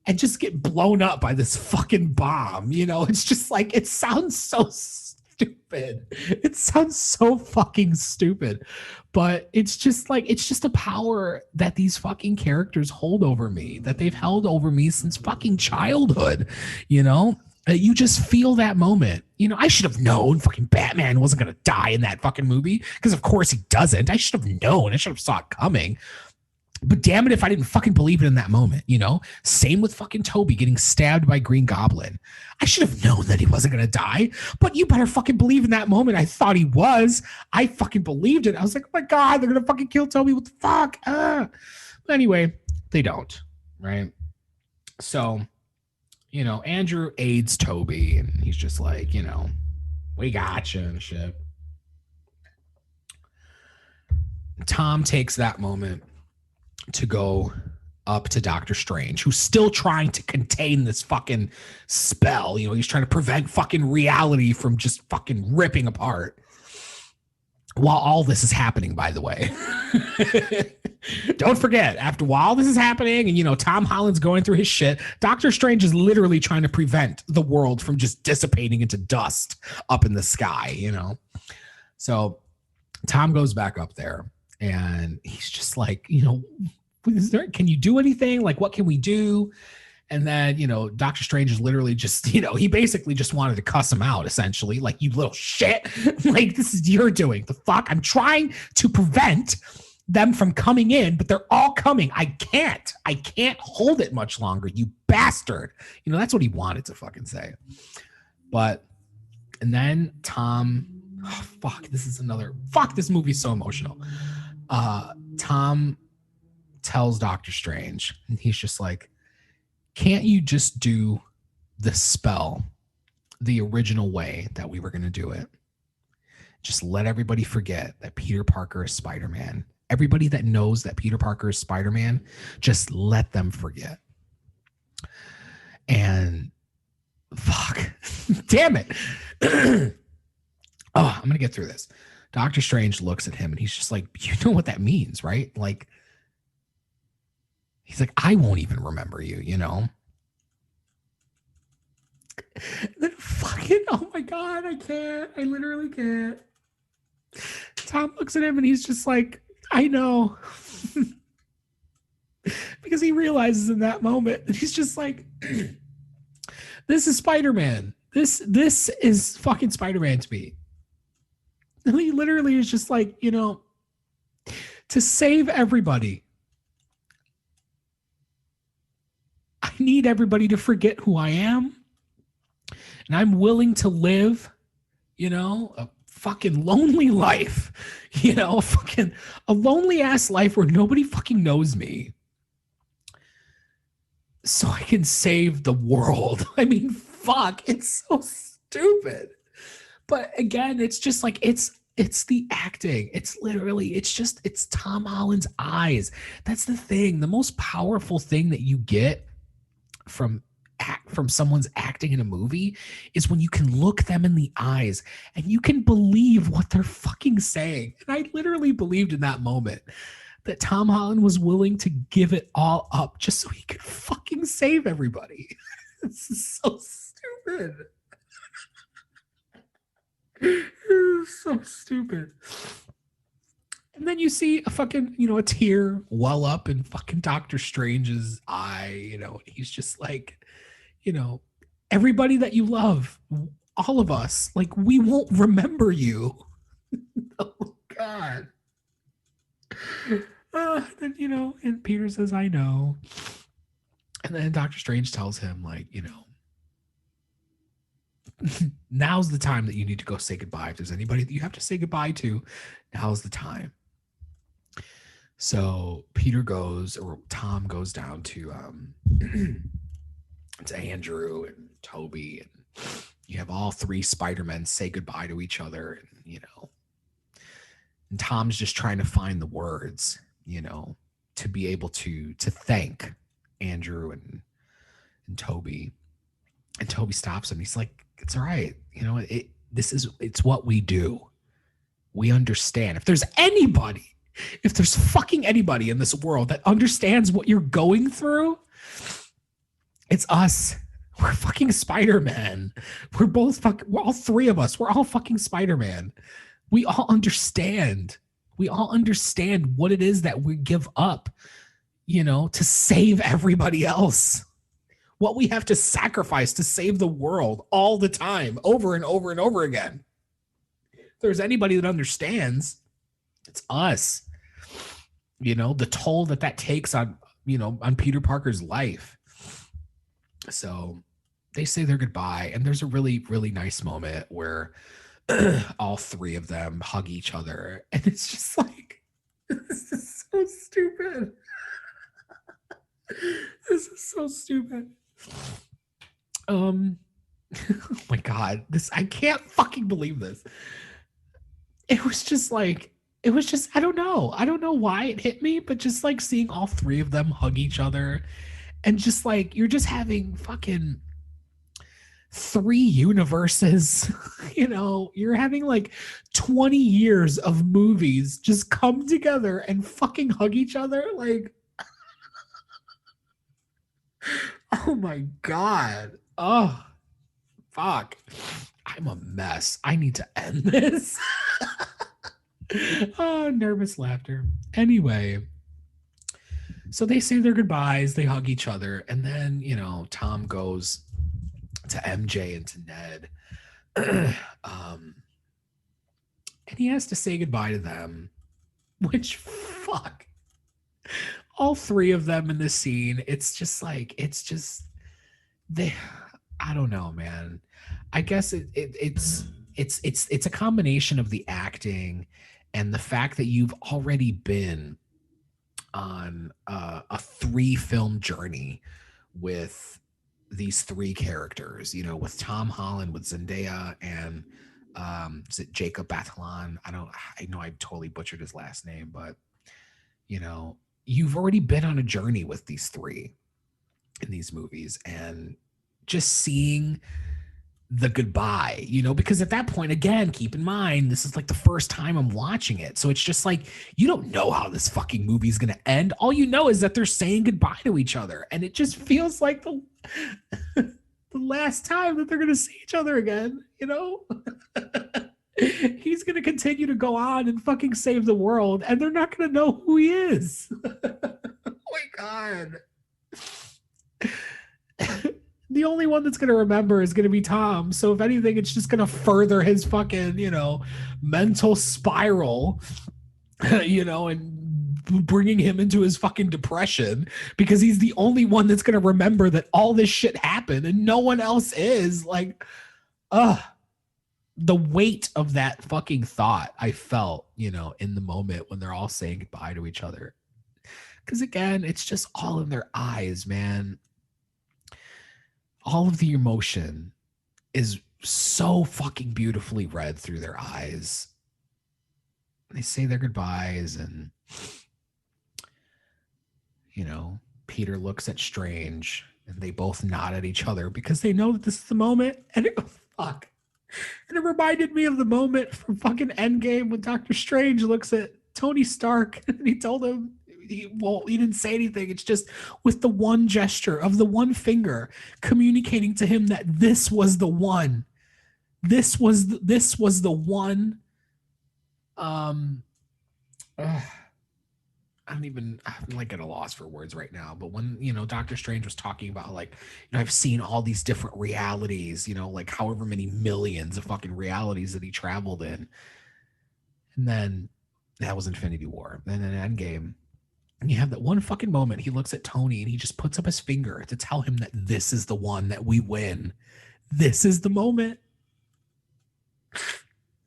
and just get blown up by this fucking bomb. You know, it's just like, it sounds so stupid. It sounds so fucking stupid, but it's just like, it's just a power that these fucking characters hold over me, that they've held over me since fucking childhood, you know? You just feel that moment. You know, I should have known fucking Batman wasn't going to die in that fucking movie, because of course he doesn't. I should have known. I should have saw it coming. But damn it if I didn't fucking believe it in that moment, you know? Same with fucking Toby getting stabbed by Green Goblin. I should have known that he wasn't going to die, but you better fucking believe in that moment. I thought he was. I fucking believed it. I was like, oh my God, they're going to fucking kill Toby. What the fuck? But anyway, they don't, right? So, you know, Andrew aids Toby, and he's just like, you know, we got you and shit. Tom takes that moment to go up to Doctor Strange, who's still trying to contain this fucking spell. You know, he's trying to prevent fucking reality from just fucking ripping apart. While all this is happening, by the way. Don't forget, while this is happening and, you know, Tom Holland's going through his shit, Doctor Strange is literally trying to prevent the world from just dissipating into dust up in the sky, you know? So Tom goes back up there and he's just like, you know, can you do anything? Like, what can we do? And then, you know, Doctor Strange is literally just, you know, he basically just wanted to cuss him out, essentially. Like, you little shit. Like, this is your doing. The fuck? I'm trying to prevent them from coming in, but they're all coming. I can't hold it much longer, you bastard. You know, that's what he wanted to fucking say. But, and then Tom, oh, fuck, this movie's so emotional. Tom tells Doctor Strange, and he's just like, can't you just do the spell the original way that we were going to do it? Just let everybody forget that Peter Parker is Spider-Man. Everybody that knows that Peter Parker is Spider-Man, just let them forget. And fuck, damn it. Oh, I'm going to get through this. Doctor Strange looks at him and he's just like, you know what that means, right? Like, he's like, I won't even remember you, you know? And then fucking, oh my God, I can't. I literally can't. Tom looks at him and he's just like, I know. Because he realizes in that moment, and he's just like, this is Spider-Man. This is fucking Spider-Man to me. And he literally is just like, you know, to save everybody, I need everybody to forget who I am. And I'm willing to live, you know, a fucking lonely life, you know, a lonely ass life where nobody fucking knows me, so I can save the world. I mean, fuck, it's so stupid. But again, it's just like, it's the acting. It's literally, it's Tom Holland's eyes. That's the thing. The most powerful thing that you get from someone's acting in a movie is when you can look them in the eyes and you can believe what they're fucking saying. And I literally believed in that moment that Tom Holland was willing to give it all up just so he could fucking save everybody. This is so stupid. So stupid. And then you see a fucking, you know, a tear well up in fucking Doctor Strange's eye, you know, he's just like, you know, everybody that you love, all of us, like, we won't remember you. Oh God. Then, you know, and Peter says, I know. And then Doctor Strange tells him, like, you know, now's the time that you need to go say goodbye. If there's anybody that you have to say goodbye to, now's the time. So Tom goes down to Andrew and Toby, and you have all three Spider-Men say goodbye to each other, and, you know, and Tom's just trying to find the words, you know, to be able to thank Andrew and Toby. And Toby stops him. He's like, it's all right. You know, it's what we do. We understand. If there's fucking anybody in this world that understands what you're going through, it's us. We're fucking Spider-Man. We're all three of us. We're all fucking Spider-Man. We all understand. We all understand what it is that we give up, you know, to save everybody else. What we have to sacrifice to save the world all the time, over and over and over again. If there's anybody that understands, it's us. You know, the toll that takes on, you know, on Peter Parker's life. So they say their goodbye, and there's a really, really nice moment where all three of them hug each other, and it's just like, this is so stupid. This is so stupid. Oh my God, I can't fucking believe this. It was just, I don't know why it hit me, but just like seeing all three of them hug each other, and just like, you're just having fucking 3 universes, you know, you're having like 20 years of movies just come together and fucking hug each other. Like, oh my God. Oh, fuck. I'm a mess. I need to end this. Oh, nervous laughter. Anyway, so they say their goodbyes, they hug each other, and then, you know, Tom goes to MJ and to Ned. And he has to say goodbye to them, which, fuck. All three of them in this scene, it's just I don't know, man. I guess it's a combination of the acting and the fact that you've already been on a 3-film journey with these 3 characters, you know, with Tom Holland, with Zendaya, and is it Jacob Batalon? I know I totally butchered his last name, but you know, you've already been on a journey with these 3 in these movies, and just seeing the goodbye, you know, because at that point, again, keep in mind, this is like the first time I'm watching it. So it's just like, you don't know how this fucking movie is going to end. All you know is that they're saying goodbye to each other. And it just feels like the last time that they're going to see each other again, you know? He's going to continue to go on and fucking save the world, and they're not going to know who he is. Oh my God. The only one that's going to remember is going to be Tom. So if anything, it's just going to further his fucking, you know, mental spiral, you know, and bringing him into his fucking depression, because he's the only one that's going to remember that all this shit happened and no one else is. Like, the weight of that fucking thought I felt, you know, in the moment when they're all saying goodbye to each other. Because again, it's just all in their eyes, man. All of the emotion is so fucking beautifully read through their eyes. They say their goodbyes, and, you know, Peter looks at Strange, and they both nod at each other because they know that this is the moment. And it reminded me of the moment from fucking Endgame when Doctor Strange looks at Tony Stark and he told him, he didn't say anything. It's just with the one gesture of the one finger communicating to him that this was the one. This was the one. I'm like at a loss for words right now. But when, you know, Doctor Strange was talking about, like, you know, I've seen all these different realities, you know, like however many millions of fucking realities that he traveled in. And then that was Infinity War. And then Endgame. And you have that one fucking moment. He looks at Tony and he just puts up his finger to tell him that this is the one, that we win. This is the moment.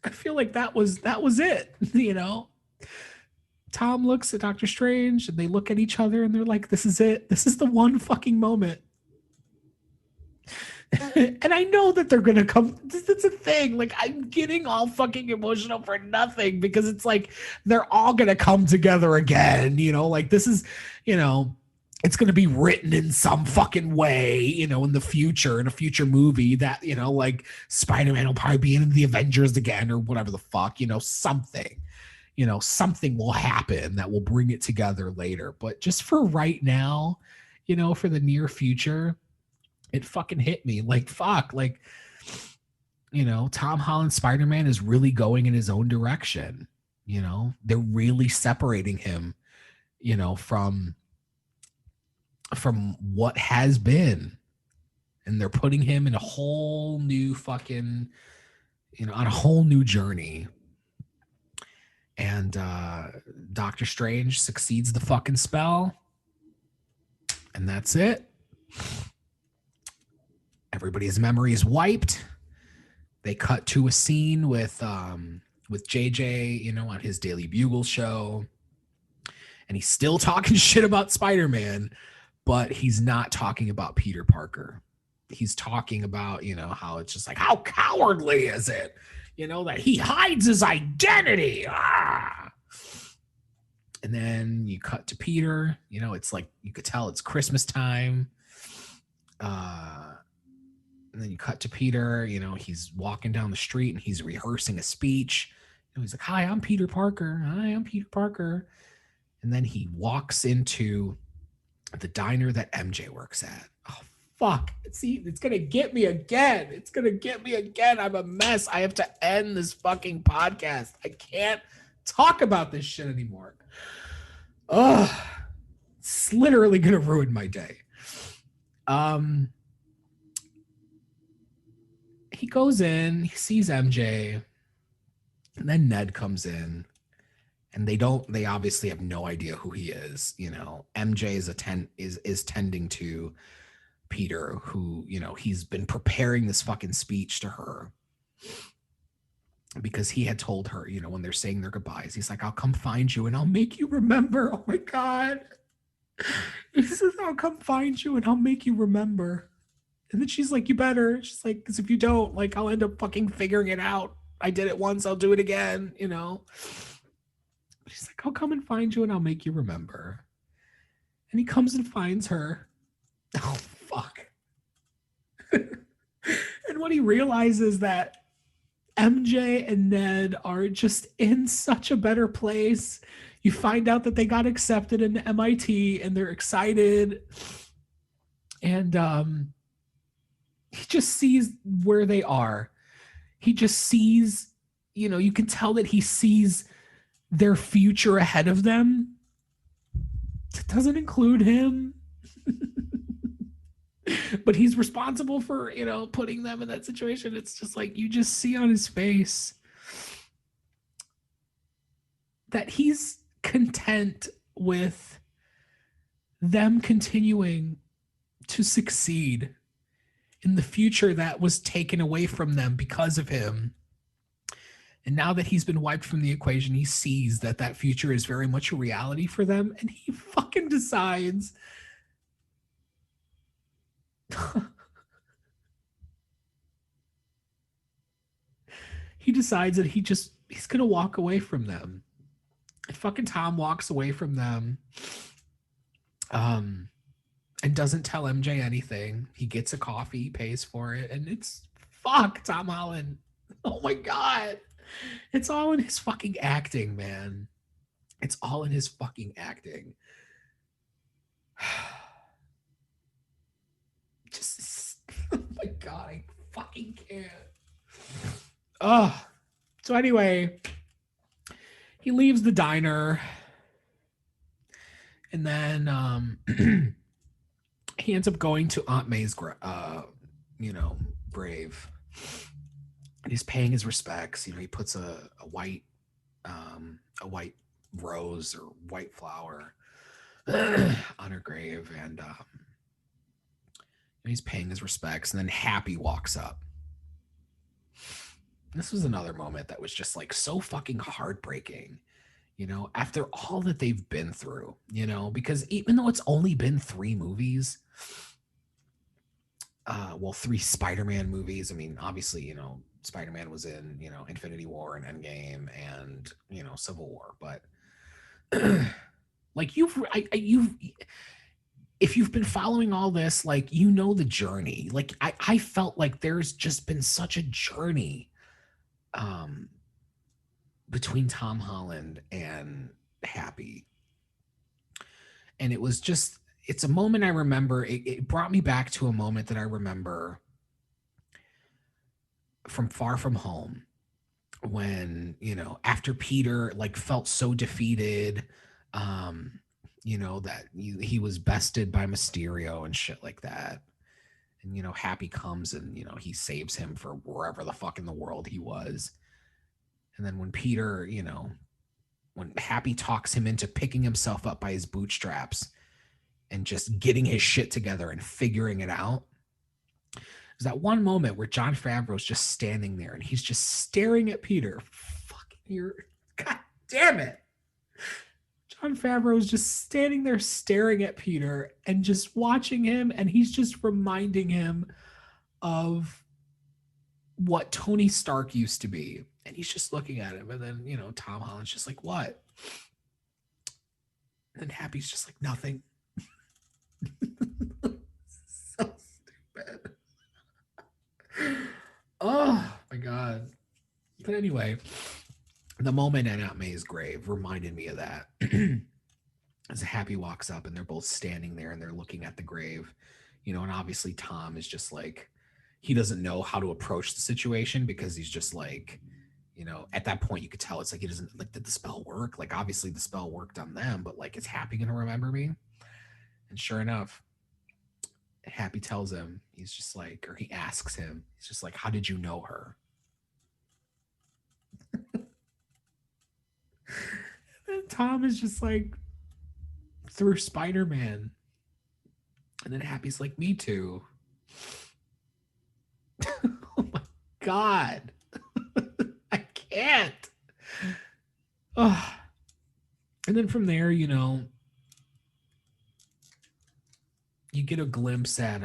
I feel like that was it, you know? Tom looks at Doctor Strange and they look at each other and they're like, this is it. This is the one fucking moment. And I know that they're going to come. It's a thing. Like, I'm getting all fucking emotional for nothing, because it's like, they're all going to come together again. You know, like, this is, you know, it's going to be written in some fucking way, you know, in the future, in a future movie that, you know, like Spider-Man will probably be in the Avengers again or whatever the fuck, you know, something will happen that will bring it together later. But just for right now, you know, for the near future, it fucking hit me like, fuck, like, you know, Tom Holland's Spider-Man is really going in his own direction. You know, they're really separating him, you know, from what has been, and they're putting him in a whole new fucking, you know, on a whole new journey. And Doctor Strange succeeds the fucking spell, and that's it. Everybody's memory is wiped. They cut to a scene with JJ, you know, on his Daily Bugle show, and he's still talking shit about Spider-Man, but he's not talking about Peter Parker. He's talking about, you know, how it's just like, how cowardly is it, you know, that he hides his identity. And then you cut to Peter, you know, it's like, you could tell it's Christmas time. And then you cut to Peter, you know, he's walking down the street and he's rehearsing a speech. You know, he's like, hi, I'm Peter Parker. Hi, I'm Peter Parker. And then he walks into the diner that MJ works at. Oh, fuck. See, it's going to get me again. It's going to get me again. I'm a mess. I have to end this fucking podcast. I can't talk about this shit anymore. Ugh. It's literally going to ruin my day. He goes in, he sees MJ, and then Ned comes in, and they obviously have no idea who he is. You know, MJ is tending to Peter, who, you know, he's been preparing this fucking speech to her because he had told her, you know, when they're saying their goodbyes, he's like, I'll come find you and I'll make you remember. Oh my God. He says, I'll come find you and I'll make you remember. And then she's like, you better. She's like, because if you don't, like, I'll end up fucking figuring it out. I did it once, I'll do it again, you know? She's like, I'll come and find you and I'll make you remember. And he comes and finds her. Oh, fuck. And what he realizes that MJ and Ned are just in such a better place. You find out that they got accepted into MIT and they're excited. And he just sees where they are. He just sees, you know, you can tell that he sees their future ahead of them. It doesn't include him. But he's responsible for, you know, putting them in that situation. It's just like, you just see on his face that he's content with them continuing to succeed in the future that was taken away from them because of him. And now that he's been wiped from the equation, he sees that that future is very much a reality for them. And he fucking decides that he's going to walk away from them. And fucking Tom walks away from them. And doesn't tell MJ anything. He gets a coffee, pays for it, and it's fuck Tom Holland. Oh my God. It's all in his fucking acting, man. It's all in his fucking acting. Just, oh my God, I fucking can't. So anyway, he leaves the diner, and then he ends up going to Aunt May's grave. And he's paying his respects. You know, he puts a white rose or white flower on her grave, and he's paying his respects. And then Happy walks up. This was another moment that was just like so fucking heartbreaking, you know, after all that they've been through, you know, because even though it's only been 3 movies, 3 Spider-Man movies. I mean, obviously, you know, Spider-Man was in, you know, Infinity War and Endgame and, you know, Civil War, but like if you've been following all this, like, you know, the journey. Like, I felt like there's just been such a journey between Tom Holland and Happy. And it was just, it's a moment I remember. It brought me back to a moment that I remember from Far From Home, when, you know, after Peter like felt so defeated, you know, that he was bested by Mysterio and shit like that. And, you know, Happy comes and, you know, he saves him for wherever the fuck in the world he was. And then when Peter, you know, when Happy talks him into picking himself up by his bootstraps and just getting his shit together and figuring it out, there's that one moment where Jon Favreau's just standing there and he's just staring at Peter. Fucking you're, God damn it. Jon Favreau's just standing there staring at Peter and just watching him, and he's just reminding him of what Tony Stark used to be. And he's just looking at him, and then, you know, Tom Holland's just like, what? And then Happy's just like, nothing. So stupid. Oh my God. But anyway, the moment at Aunt May's grave reminded me of that. As Happy walks up and they're both standing there and they're looking at the grave, you know, and obviously Tom is just like, he doesn't know how to approach the situation, because he's just like, you know, at that point you could tell it's like, he doesn't, like, did the spell work? Like, obviously the spell worked on them, but like, is Happy gonna remember me? And sure enough, Happy tells him, he's just like, or he asks him, he's just like, how did you know her? And Tom is just like, through Spider-Man. And then Happy's like, me too. Oh my God. I can't. Oh. And then from there, you know, you get a glimpse at,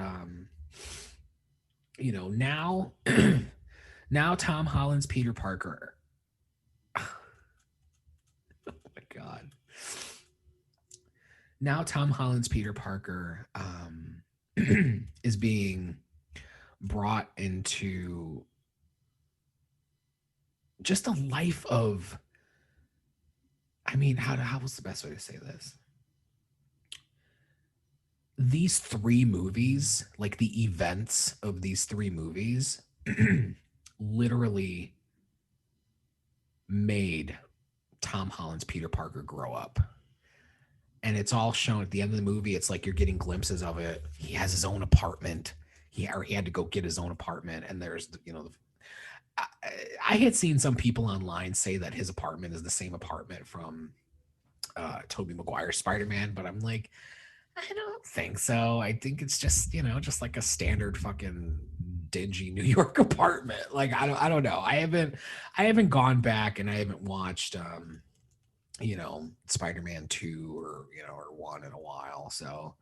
you know, now, now Tom Holland's Peter Parker. Oh my God. Now Tom Holland's Peter Parker is being brought into just a life of, I mean, how was the best way to say this? These three movies, like the events of these three movies, literally made Tom Holland's Peter Parker grow up. And it's all shown at the end of the movie. It's like you're getting glimpses of it. He has his own apartment. He had to go get his own apartment. And there's, you know, I had seen some people online say that his apartment is the same apartment from Tobey Maguire's Spider-Man, but I'm like, I don't think so. I think it's just, you know, just like a standard fucking dingy New York apartment. Like, I don't know. I haven't gone back and I haven't watched you know, Spider-Man 2 or, you know, or 1 in a while. So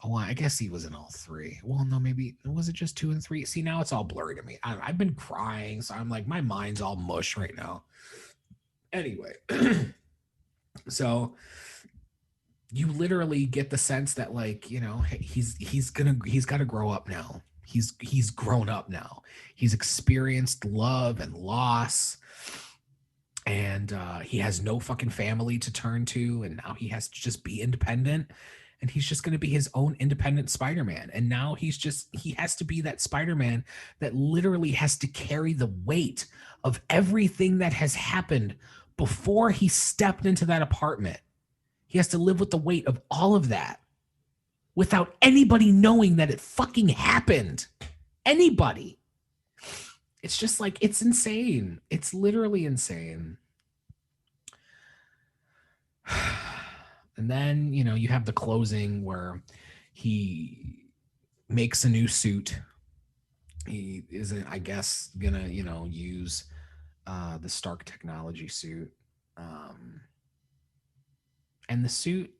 I guess he was in all three. Well, no, maybe was it just 2 and 3? See, now it's all blurry to me. I've been crying, so I'm like, my mind's all mush right now. Anyway, so you literally get the sense that, like, you know, he's got to grow up now. He's grown up now. He's experienced love and loss. And he has no fucking family to turn to, and now he has to just be independent, and he's just going to be his own independent Spider-Man. And now he has to be that Spider-Man that literally has to carry the weight of everything that has happened before he stepped into that apartment. He has to live with the weight of all of that without anybody knowing that it fucking happened. Anybody. It's just like, it's insane. It's literally insane. And then, you know, you have the closing where he makes a new suit. He isn't, I guess, gonna, you know, use the Stark technology suit. And the suit,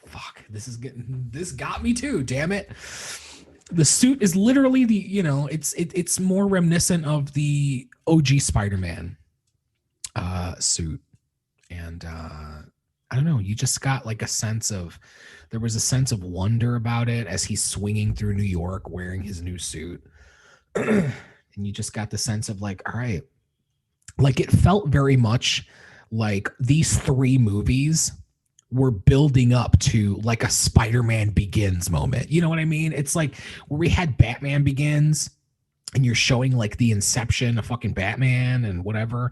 fuck, this got me too, damn it. The suit is literally the, you know, it's more reminiscent of the OG Spider-Man suit. And I don't know, you just got like there was a sense of wonder about it as he's swinging through New York wearing his new suit. And you just got the sense of like, all right, like it felt very much like these three movies were building up to like a Spider-Man Begins moment. You know what I mean? It's like where we had Batman Begins and you're showing like the inception of fucking Batman and whatever.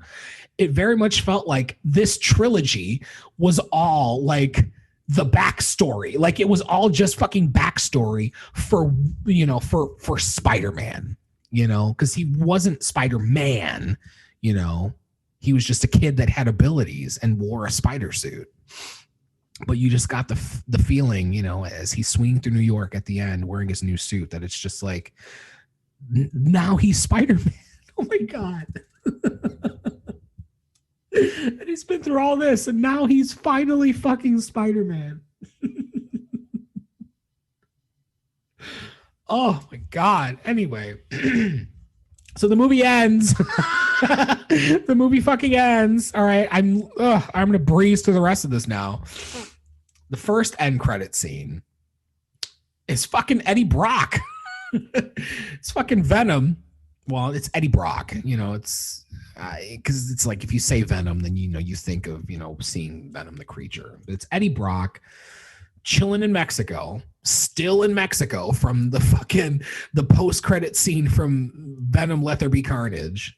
It very much felt like this trilogy was all like the backstory. Like it was all just fucking backstory for, you know, for Spider-Man, you know, because he wasn't Spider-Man, you know, he was just a kid that had abilities and wore a spider suit. But you just got the feeling, you know, as he's swinging through New York at the end wearing his new suit, that it's just like, now he's Spider-Man. Oh my God. And he's been through all this and now he's finally fucking Spider-Man. Oh my God. Anyway. So the movie ends. The movie fucking ends. All right. I'm going to breeze through the rest of this now. The first end credit scene is fucking Eddie Brock. It's fucking Venom. Well, it's Eddie Brock. You know, it's because it's like if you say Venom, then, you know, you think of, you know, seeing Venom the creature. But it's Eddie Brock chilling in Mexico, still in Mexico from the post-credit scene from Venom Let There Be Carnage.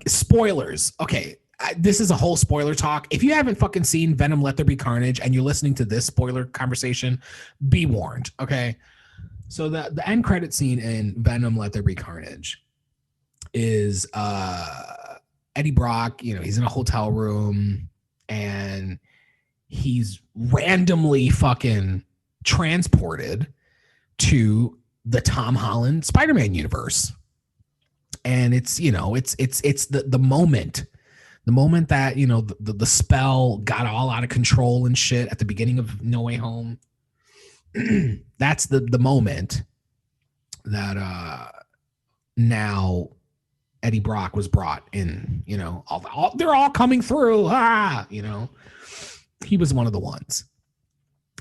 Spoilers. Okay, this is a whole spoiler talk. If you haven't fucking seen Venom Let There Be Carnage and you're listening to this spoiler conversation, be warned, okay? So the end credit scene in Venom Let There Be Carnage is Eddie Brock, you know, he's in a hotel room and he's randomly fucking transported to the Tom Holland Spider-Man universe. And it's, you know, it's the moment that, you know, the spell got all out of control and shit at the beginning of No Way Home. That's the moment that now Eddie Brock was brought in, you know, they're all coming through. You know, he was one of the ones.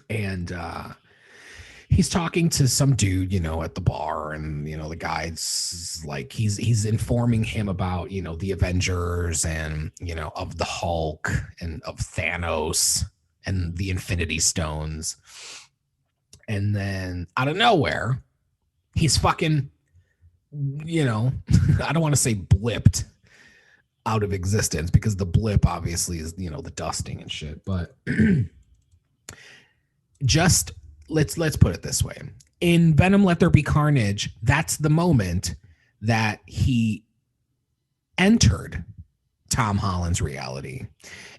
And he's talking to some dude, you know, at the bar, and, you know, the guy's like, he's informing him about, you know, the Avengers and, you know, of the Hulk and of Thanos and the Infinity Stones. And then out of nowhere, he's fucking, you know, I don't want to say blipped out of existence, because the blip obviously is, you know, the dusting and shit. But just let's put it this way. In Venom Let There Be Carnage, that's the moment that he entered Tom Holland's reality.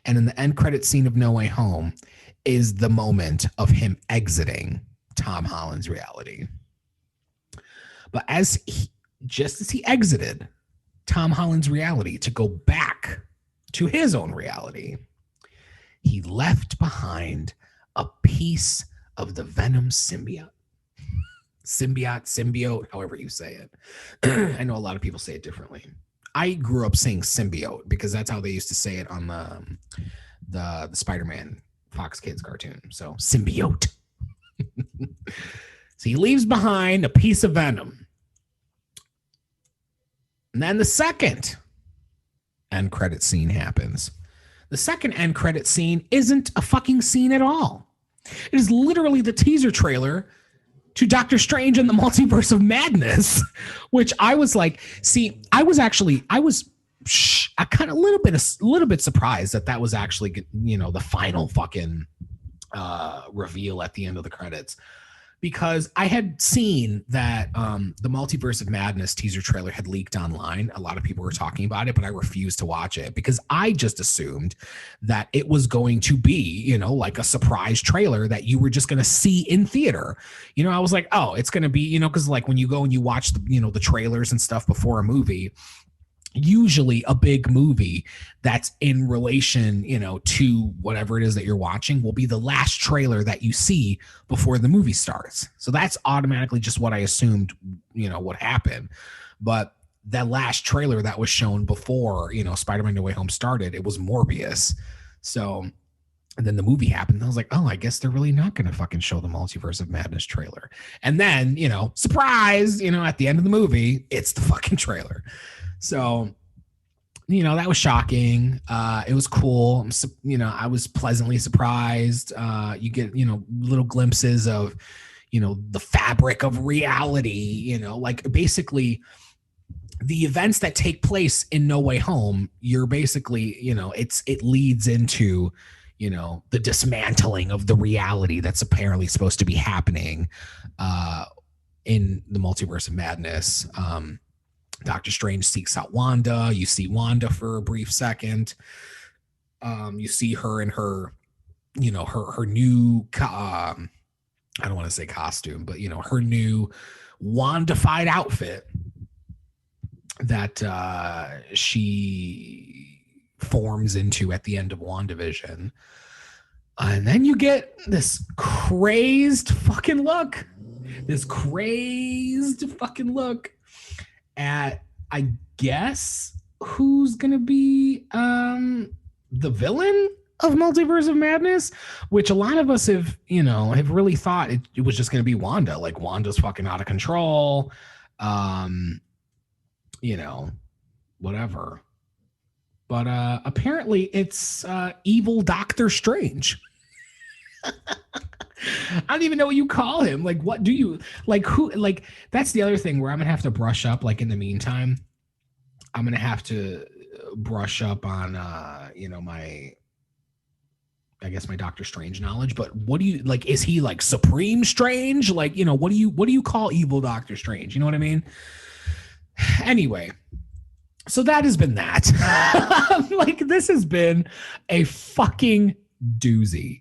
And in the end credit scene of No Way Home is the moment of him exiting Tom Holland's reality. But just as he exited Tom Holland's reality to go back to his own reality, he left behind a piece of the Venom symbiote, however you say it. I know a lot of people say it differently. I grew up saying symbiote because that's how they used to say it on the Spider-Man Fox Kids cartoon. So symbiote. So he leaves behind a piece of Venom. And then the second end credit scene happens. The second end credit scene isn't a fucking scene at all. It is literally the teaser trailer to Doctor Strange and the Multiverse of Madness, which I was like, see, I was kind of a little bit surprised that was actually, you know, the final fucking reveal at the end of the credits, because I had seen that the Multiverse of Madness teaser trailer had leaked online. A lot of people were talking about it, but I refused to watch it because I just assumed that it was going to be, you know, like a surprise trailer that you were just going to see in theater. You know, I was like, oh, it's going to be, you know, because like when you go and you watch the, you know, the trailers and stuff before a movie, usually a big movie that's in relation, you know, to whatever it is that you're watching will be the last trailer that you see before the movie starts. So that's automatically just what I assumed, you know, would happen. But that last trailer that was shown before, you know, Spider-Man No Way Home started, it was Morbius. So And then the movie happened. And I was like, oh, I guess they're really not going to fucking show the Multiverse of Madness trailer. And then, surprise, at the end of the movie, it's the fucking trailer. So, that was shocking. It was cool. I was pleasantly surprised. You get, little glimpses of, the fabric of reality, like basically the events that take place in No Way Home, you're basically, it leads into, the dismantling of the reality that's apparently supposed to be happening in the Multiverse of Madness. Doctor Strange seeks out Wanda. You see Wanda for a brief second. You see her in her, her new, I don't want to say costume, but, her new Wandified outfit that she forms into at the end of WandaVision. And then you get this crazed fucking look at, I guess, who's going to be the villain of Multiverse of Madness, which a lot of us have really thought it was just going to be Wanda. Like, Wanda's fucking out of control. Whatever. But apparently it's evil Doctor Strange. I don't even know what you call him. Like, what do you like? Who, like, that's the other thing where I'm gonna have to brush up. Like, in the meantime, I'm gonna have to brush up on my Doctor Strange knowledge. But what do you like? Is he like Supreme Strange? Like, what do you call evil Doctor Strange? You know what I mean? Anyway, so that has been that. Like, this has been a fucking doozy.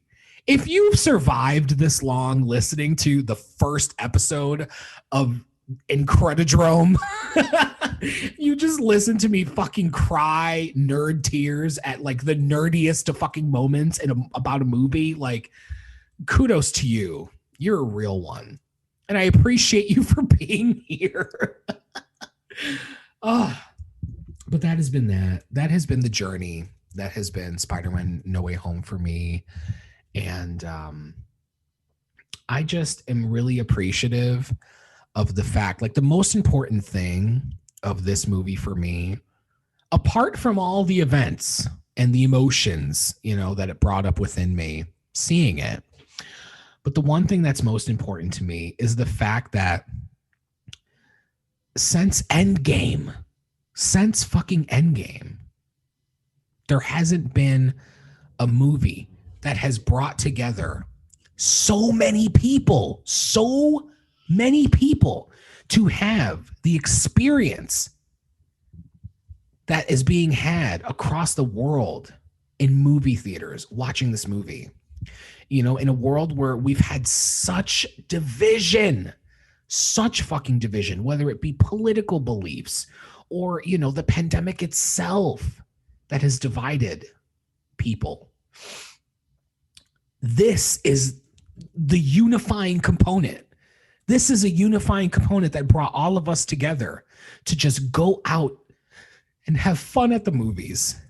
If you've survived this long listening to the first episode of Incredidrome, you just listen to me fucking cry nerd tears at like the nerdiest of fucking moments about a movie. Like, kudos to you. You're a real one. And I appreciate you for being here. But that has been that. That has been the journey. That has been Spider-Man No Way Home for me. And I just am really appreciative of the fact, like, the most important thing of this movie for me, apart from all the events and the emotions, that it brought up within me, seeing it. But the one thing that's most important to me is the fact that since fucking Endgame, there hasn't been a movie that has brought together so many people to have the experience that is being had across the world in movie theaters watching this movie. In a world where we've had such fucking division, whether it be political beliefs or, the pandemic itself that has divided people. This is the unifying component. This is a unifying component that brought all of us together to just go out and have fun at the movies.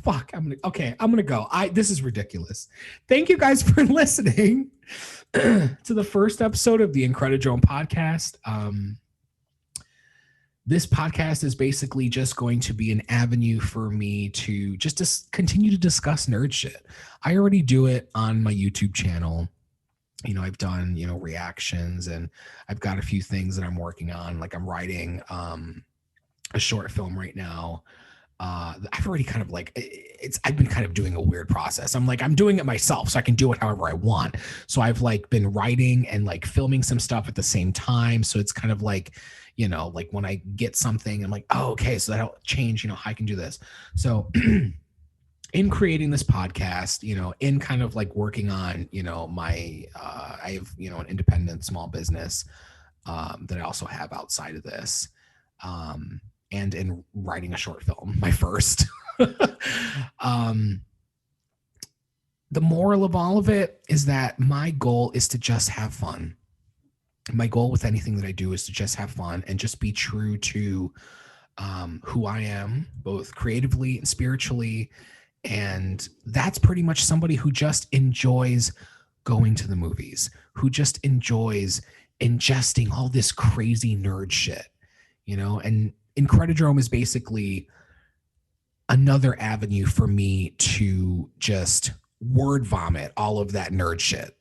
Fuck, I'm gonna go. This is ridiculous. Thank you guys for listening to the first episode of the Incredidrome podcast. This podcast is basically just going to be an avenue for me to just continue to discuss nerd shit. I already do it on my YouTube channel. I've done, reactions, and I've got a few things that I'm working on. Like, I'm writing a short film right now. I've already kind of I've been kind of doing a weird process. I'm doing it myself, so I can do it however I want. So I've been writing and filming some stuff at the same time. So it's kind of when I get something, I'm like, oh, okay, so that'll change, how I can do this. So in creating this podcast, in kind of working on, my, I have, an independent small business that I also have outside of this. And in writing a short film, my first. The moral of all of it is that my goal is to just have fun. My goal with anything that I do is to just have fun and just be true to who I am, both creatively and spiritually, And that's pretty much somebody who just enjoys going to the movies, who just enjoys ingesting all this crazy nerd shit, and Incredidrome is basically another avenue for me to just word vomit all of that nerd shit.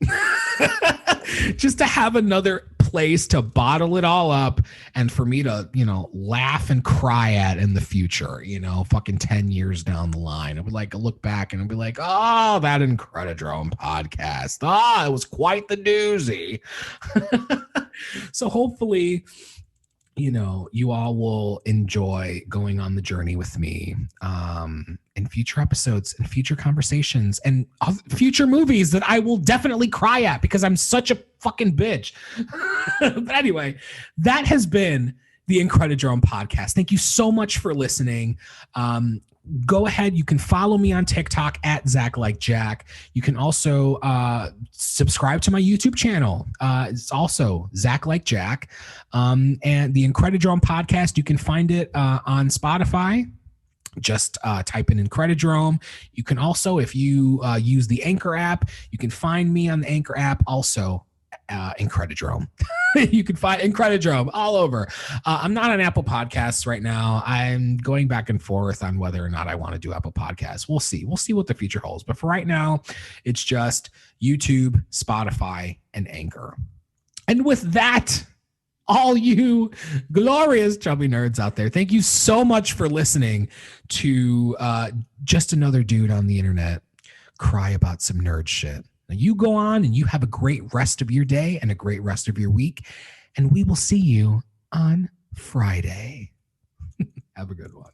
Just to have another place to bottle it all up and for me to, laugh and cry at in the future, fucking 10 years down the line. I would like look back and I'd be like, oh, that Incredidrome podcast. It was quite the doozy. So hopefully, you all will enjoy going on the journey with me in future episodes and future conversations and future movies that I will definitely cry at because I'm such a fucking bitch. But anyway, that has been the Incredidrome podcast. Thank you so much for listening. Go ahead. You can follow me on TikTok at Zach Like Jack. You can also subscribe to my YouTube channel. It's also Zach Like Jack. And the Incredidrome podcast, you can find it on Spotify. Just type in Incredidrome. You can also, if you use the Anchor app, you can find me on the Anchor app also. Incredidrome. You can find Incredidrome all over. I'm not on Apple Podcasts right now. I'm going back and forth on whether or not I want to do Apple Podcasts. We'll see. We'll see what the future holds. But for right now, it's just YouTube, Spotify, and Anchor. And with that, all you glorious chubby nerds out there, thank you so much for listening to just another dude on the internet cry about some nerd shit. Now you go on and you have a great rest of your day and a great rest of your week. And we will see you on Friday. Have a good one.